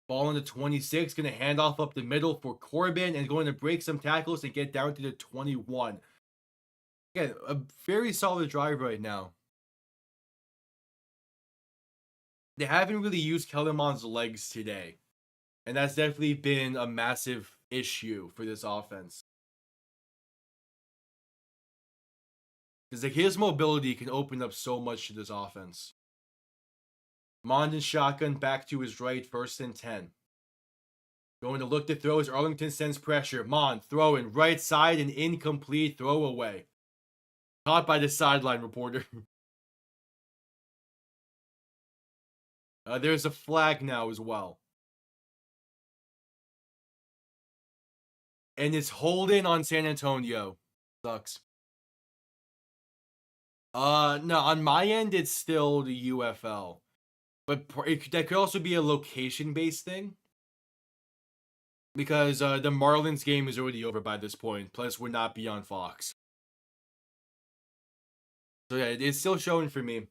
Ball on the 26, going to hand off up the middle for Corbin and going to break some tackles and get down to the 21. Again, a very solid drive right now. They haven't really used Kellen Mond's legs today. And that's definitely been a massive issue for this offense. Because, like, his mobility can open up so much to this offense. Mond and shotgun back to his right, 1st and 10. Going to look to throw as Arlington sends pressure. Mond throwing right side and incomplete throwaway. Caught by the sideline reporter. There's a flag now as well. And it's holding on San Antonio. Sucks. No, on my end, it's still the UFL. But that could also be a location-based thing. Because the Marlins game is already over by this point. Plus, we're not beyond Fox. So yeah, it's still showing for me.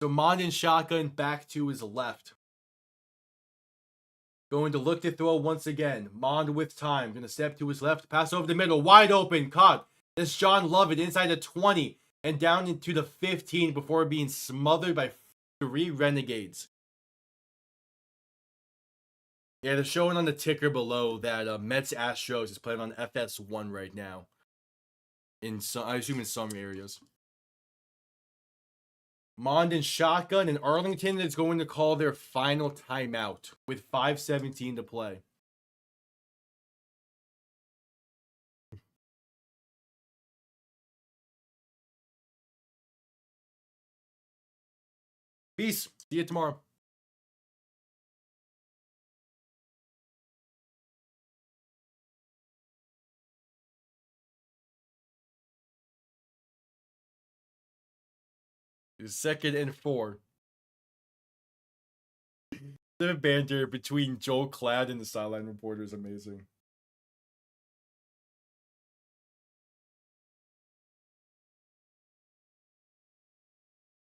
So Mond and shotgun back to his left. Going to look to throw once again. Mond with time. Going to step to his left. Pass over the middle. Wide open. Caught. That's John Lovett inside the 20. And down into the 15 before being smothered by 3 Renegades. Yeah, they're showing on the ticker below that Mets Astros is playing on FS1 right now. I assume in some areas. Mond and shotgun, and Arlington is going to call their final timeout with 5:17 to play. Peace. See you tomorrow. It's 2nd and 4. The banter between Joel Cladd and the sideline reporter is amazing.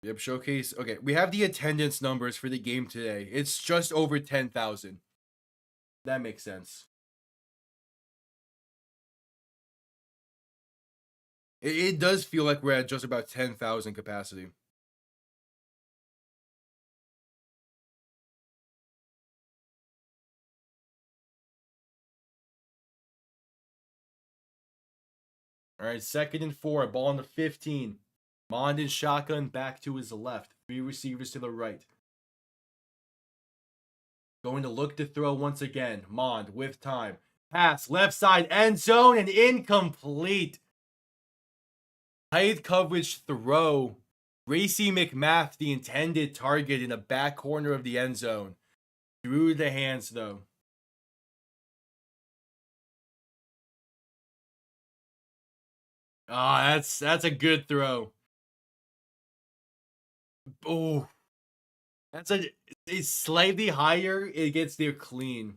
Yep, showcase. Okay, we have the attendance numbers for the game today. It's just over 10,000. That makes sense. It does feel like we're at just about 10,000 capacity. All right, 2nd and 4. Ball on the 15. Mond and shotgun back to his left. 3 receivers to the right. Going to look to throw once again. Mond with time. Pass, left side, end zone, and incomplete. Tight coverage throw. Gracie McMath, the intended target in the back corner of the end zone. Through the hands, though. Ah, that's a good throw. Oh, that's it's slightly higher. It gets there clean.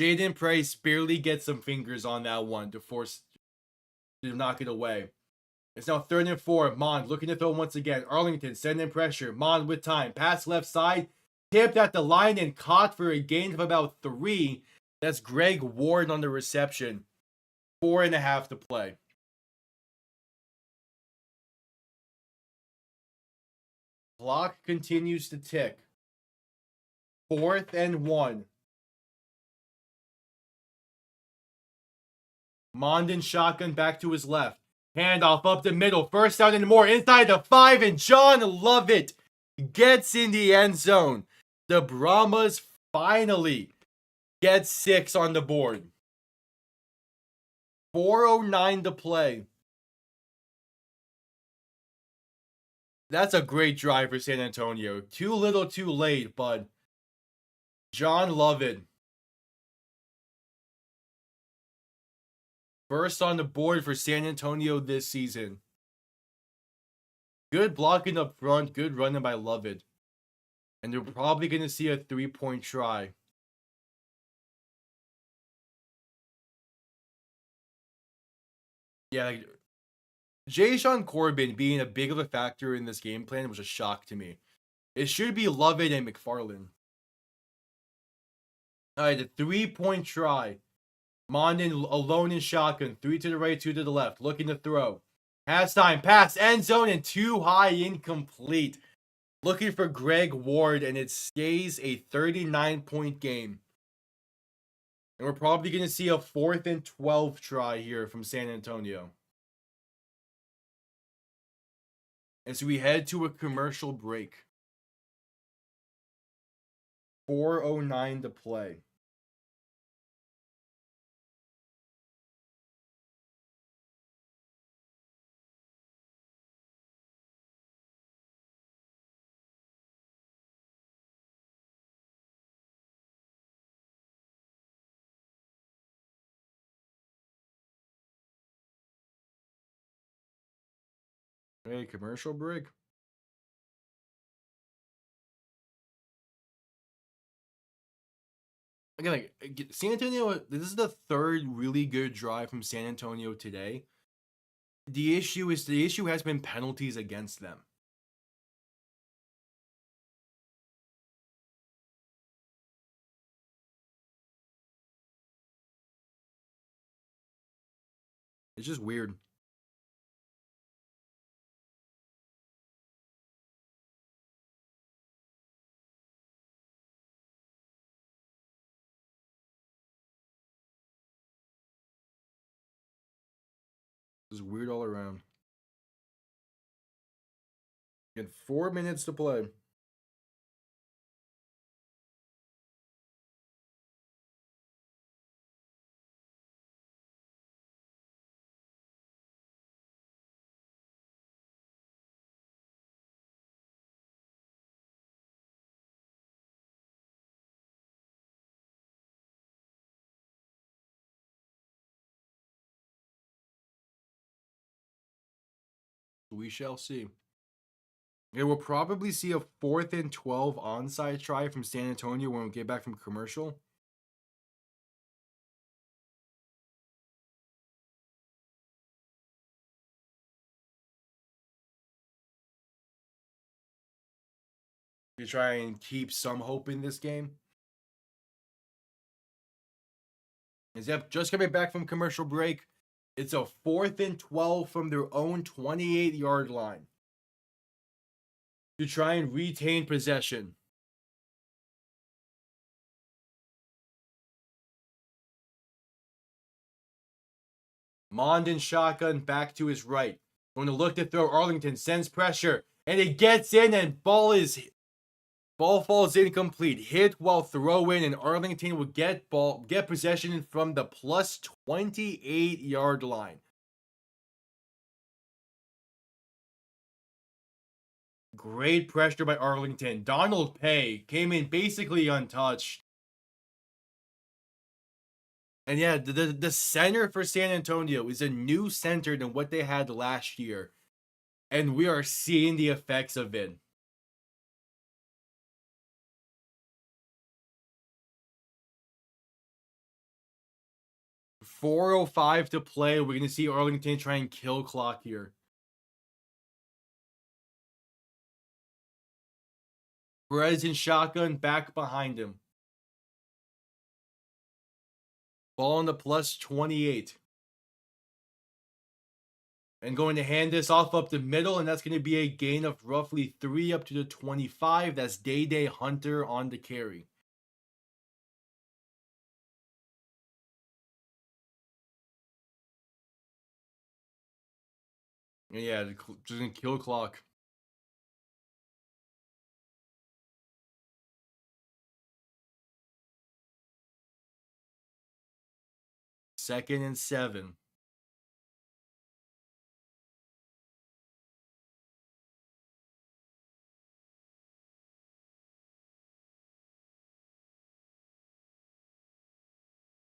Jaden Price barely gets some fingers on that one to knock it away. It's now 3rd and 4. Mond looking to throw once again. Arlington sending pressure. Mond with time. Pass left side. Tipped at the line and caught for a gain of about 3. That's Greg Ward on the reception. 4.5 to play. Clock continues to tick. 4th and 1. Mond and shotgun back to his left. Handoff up the middle. 1st down and more. Inside the 5. And John Lovett gets in the end zone. The Brahmas finally get 6 on the board. 4:09 to play. That's a great drive for San Antonio. Too little, too late, but John Lovett. First on the board for San Antonio this season. Good blocking up front. Good running by Lovett. And they're probably going to see a 3-point try. Yeah, Jay-Sean Corbin being a big of a factor in this game plan was a shock to me. It should be Lovett and McFarland. Alright, the 3-point try. Mond alone in shotgun. 3 to the right, 2 to the left. Looking to throw. Pass time. Pass. End zone and too high, incomplete. Looking for Greg Ward, and it stays a 39-point game. And we're probably going to see a 4th and 12 try here from San Antonio. As we head to a commercial break. 4:09 to play. Hey, commercial break. Again, like San Antonio, this is the 3rd really good drive from San Antonio today. The issue has been penalties against them. It's just weird. It's weird all around. Again, 4 minutes to play. We shall see. Yeah, we'll probably see a 4th and 12 onside try from San Antonio when we get back from commercial. To try and keep some hope in this game. Just coming back from commercial break. It's a 4th and 12 from their own 28-yard line. To try and retain possession. Mond in shotgun back to his right. Going to look to throw. Arlington sends pressure. And it gets in and ball falls incomplete. Hit while throwing, and Arlington will get possession from the plus 28-yard line. Great pressure by Arlington. Donald Pay came in basically untouched. And yeah, the center for San Antonio is a new center than what they had last year. And we are seeing the effects of it. .405 to play. We're going to see Arlington try and kill clock here. Perez in shotgun back behind him. Ball on the plus 28. And going to hand this off up the middle, and that's going to be a gain of roughly 3 up to the 25. That's Day Hunter on the carry. And yeah, just going to kill clock. Second and 7.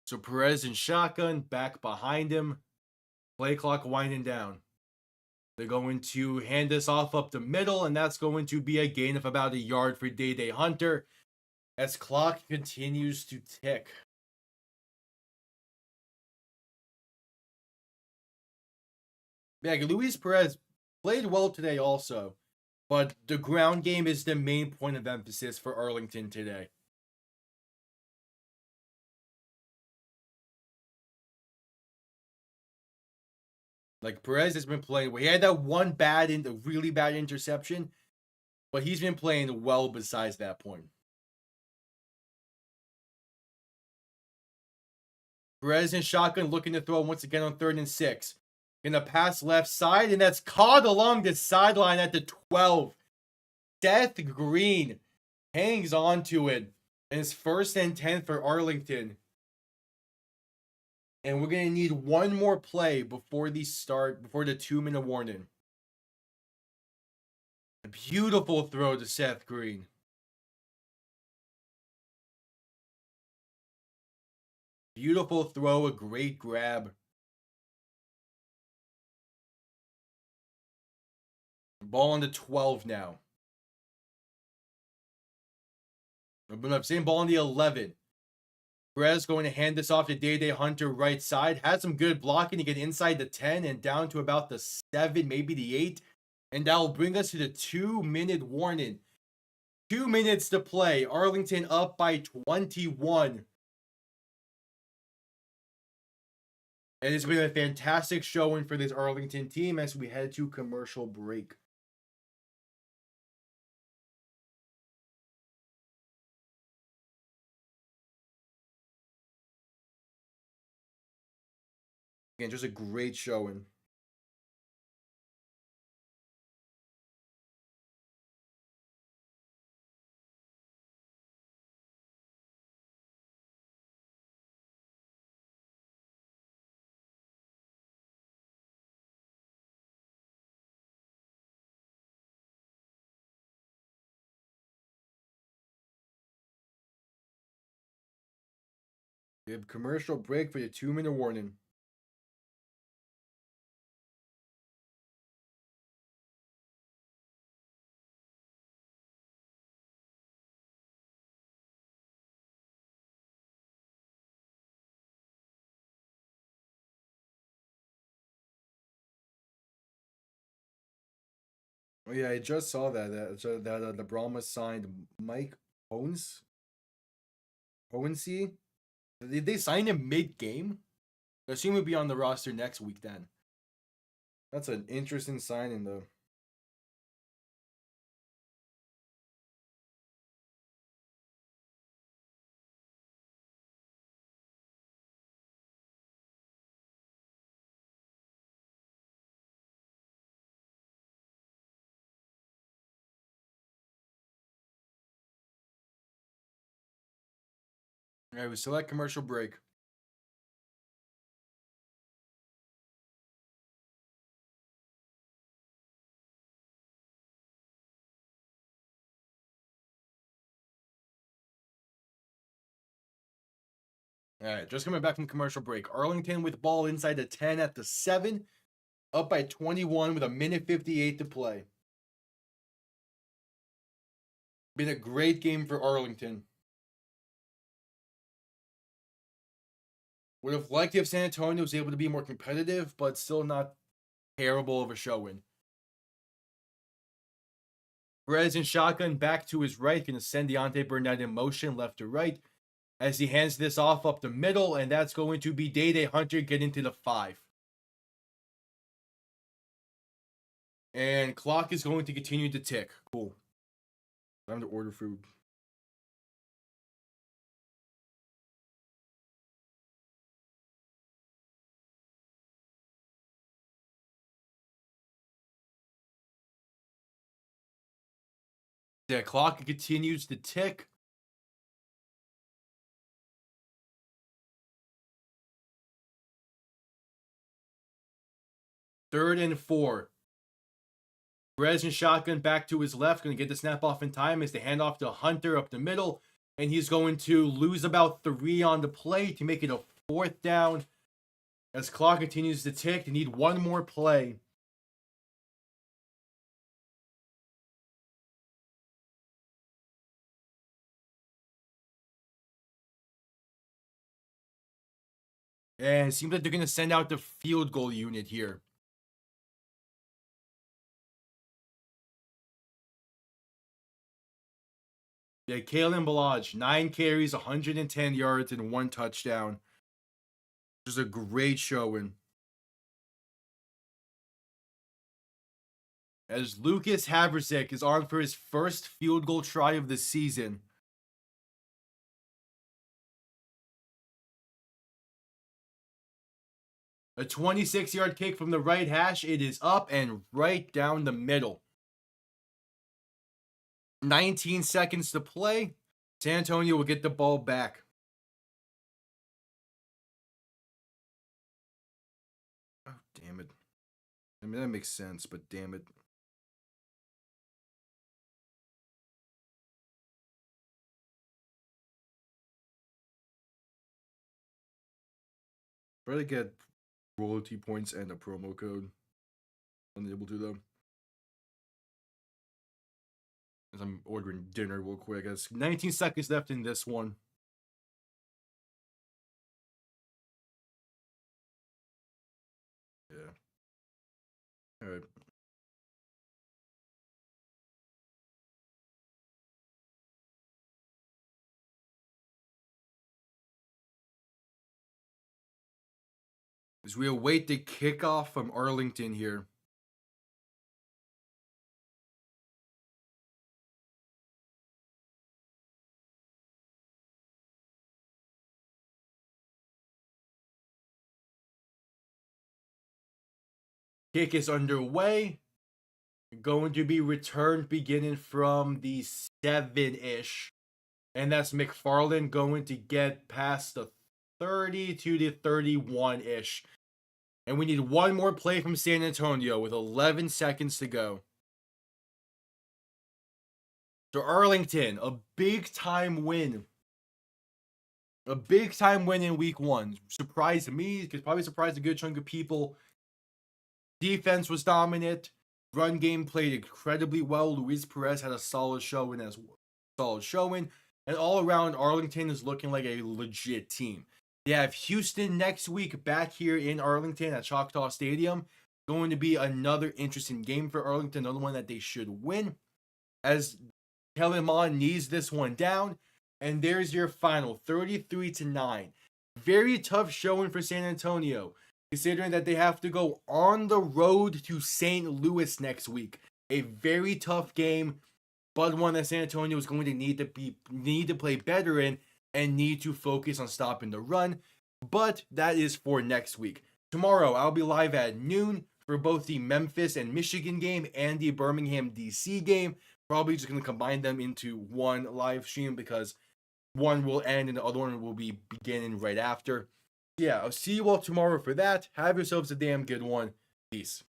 So Perez in shotgun, back behind him. Play clock winding down. They're going to hand this off up the middle, and that's going to be a gain of about 1 yard for Day Hunter as clock continues to tick. Yeah, Luis Perez played well today also, but the ground game is the main point of emphasis for Arlington today. Like, Perez has been playing. We had that one really bad interception, but he's been playing well besides that point. Perez in shotgun looking to throw once again on 3rd and 6. Gonna pass left side, and that's caught along the sideline at the 12. Seth Green hangs on to it. And it's 1st and 10 for Arlington. And we're going to need one more play before the 2-minute warning. A beautiful throw to Seth Green. Beautiful throw, a great grab. Ball on the 12 now. Same ball on the 11. Perez going to hand this off to Day Hunter right side. Had some good blocking to get inside the 10 and down to about the 7, maybe the 8. And that will bring us to the 2-minute warning. 2 minutes to play. Arlington up by 21. And it's been a fantastic showing for this Arlington team as we head to commercial break. Again, just a great showing. We have commercial break for the 2-minute warning. Oh yeah, I just saw that the Brahmas signed Mike Owens. Owensy. Did they sign him mid-game? I assume he'll be on the roster next week then. That's an interesting signing though. All right, we still at commercial break. All right, just coming back from commercial break. Arlington with ball inside the 10 at the 7. Up by 21 with 1:58 to play. Been a great game for Arlington. Would have liked if San Antonio was able to be more competitive, but still not terrible of a showing. Perez in shotgun back to his right, going to send Deontay Burnett in motion left to right as he hands this off up the middle, and that's going to be Day Hunter getting to the 5. And clock is going to continue to tick. Cool. Time to order food. The clock continues to tick. Third and 4. Perez in shotgun back to his left. Going to get the snap off in time as they hand off to Hunter up the middle. And he's going to lose about 3 on the play to make it a 4th down. As clock continues to tick, they need one more play. And it seems like they're going to send out the field goal unit here. Yeah, Kellen 9 carries, 110 yards, and 1 touchdown. Which is a great showing. As Lucas Havrisek is on for his first field goal try of the season. A 26-yard kick from the right hash. It is up and right down the middle. 19 seconds to play. San Antonio will get the ball back. Oh, damn it. I mean, that makes sense, but damn it. Try to get royalty points and a promo code. Unable to, though. As I'm ordering dinner real quick. There's 19 seconds left in this one. Yeah. All right. As we await the kickoff from Arlington here. Kick is underway. Going to be returned beginning from the 7-ish. And that's McFarland going to get past the 32 to 31-ish. And we need one more play from San Antonio with 11 seconds to go. So Arlington, a big-time win. A big-time win in week 1. Surprised me, because probably surprised a good chunk of people. Defense was dominant. Run game played incredibly well. Luis Perez had a solid showing And all around, Arlington is looking like a legit team. They have Houston next week back here in Arlington at Choctaw Stadium. Going to be another interesting game for Arlington. Another one that they should win. As Kellen Mond needs this one down. And there's your final, 33-9. Very tough showing for San Antonio, considering that they have to go on the road to St. Louis next week. A very tough game, but one that San Antonio is going to need to play better in and need to focus on stopping the run. But that is for next week. Tomorrow, I'll be live at noon for both the Memphis and Michigan game and the Birmingham, DC game. Probably just going to combine them into one live stream because one will end and the other one will be beginning right after. Yeah, I'll see you all tomorrow for that. Have yourselves a damn good one. Peace.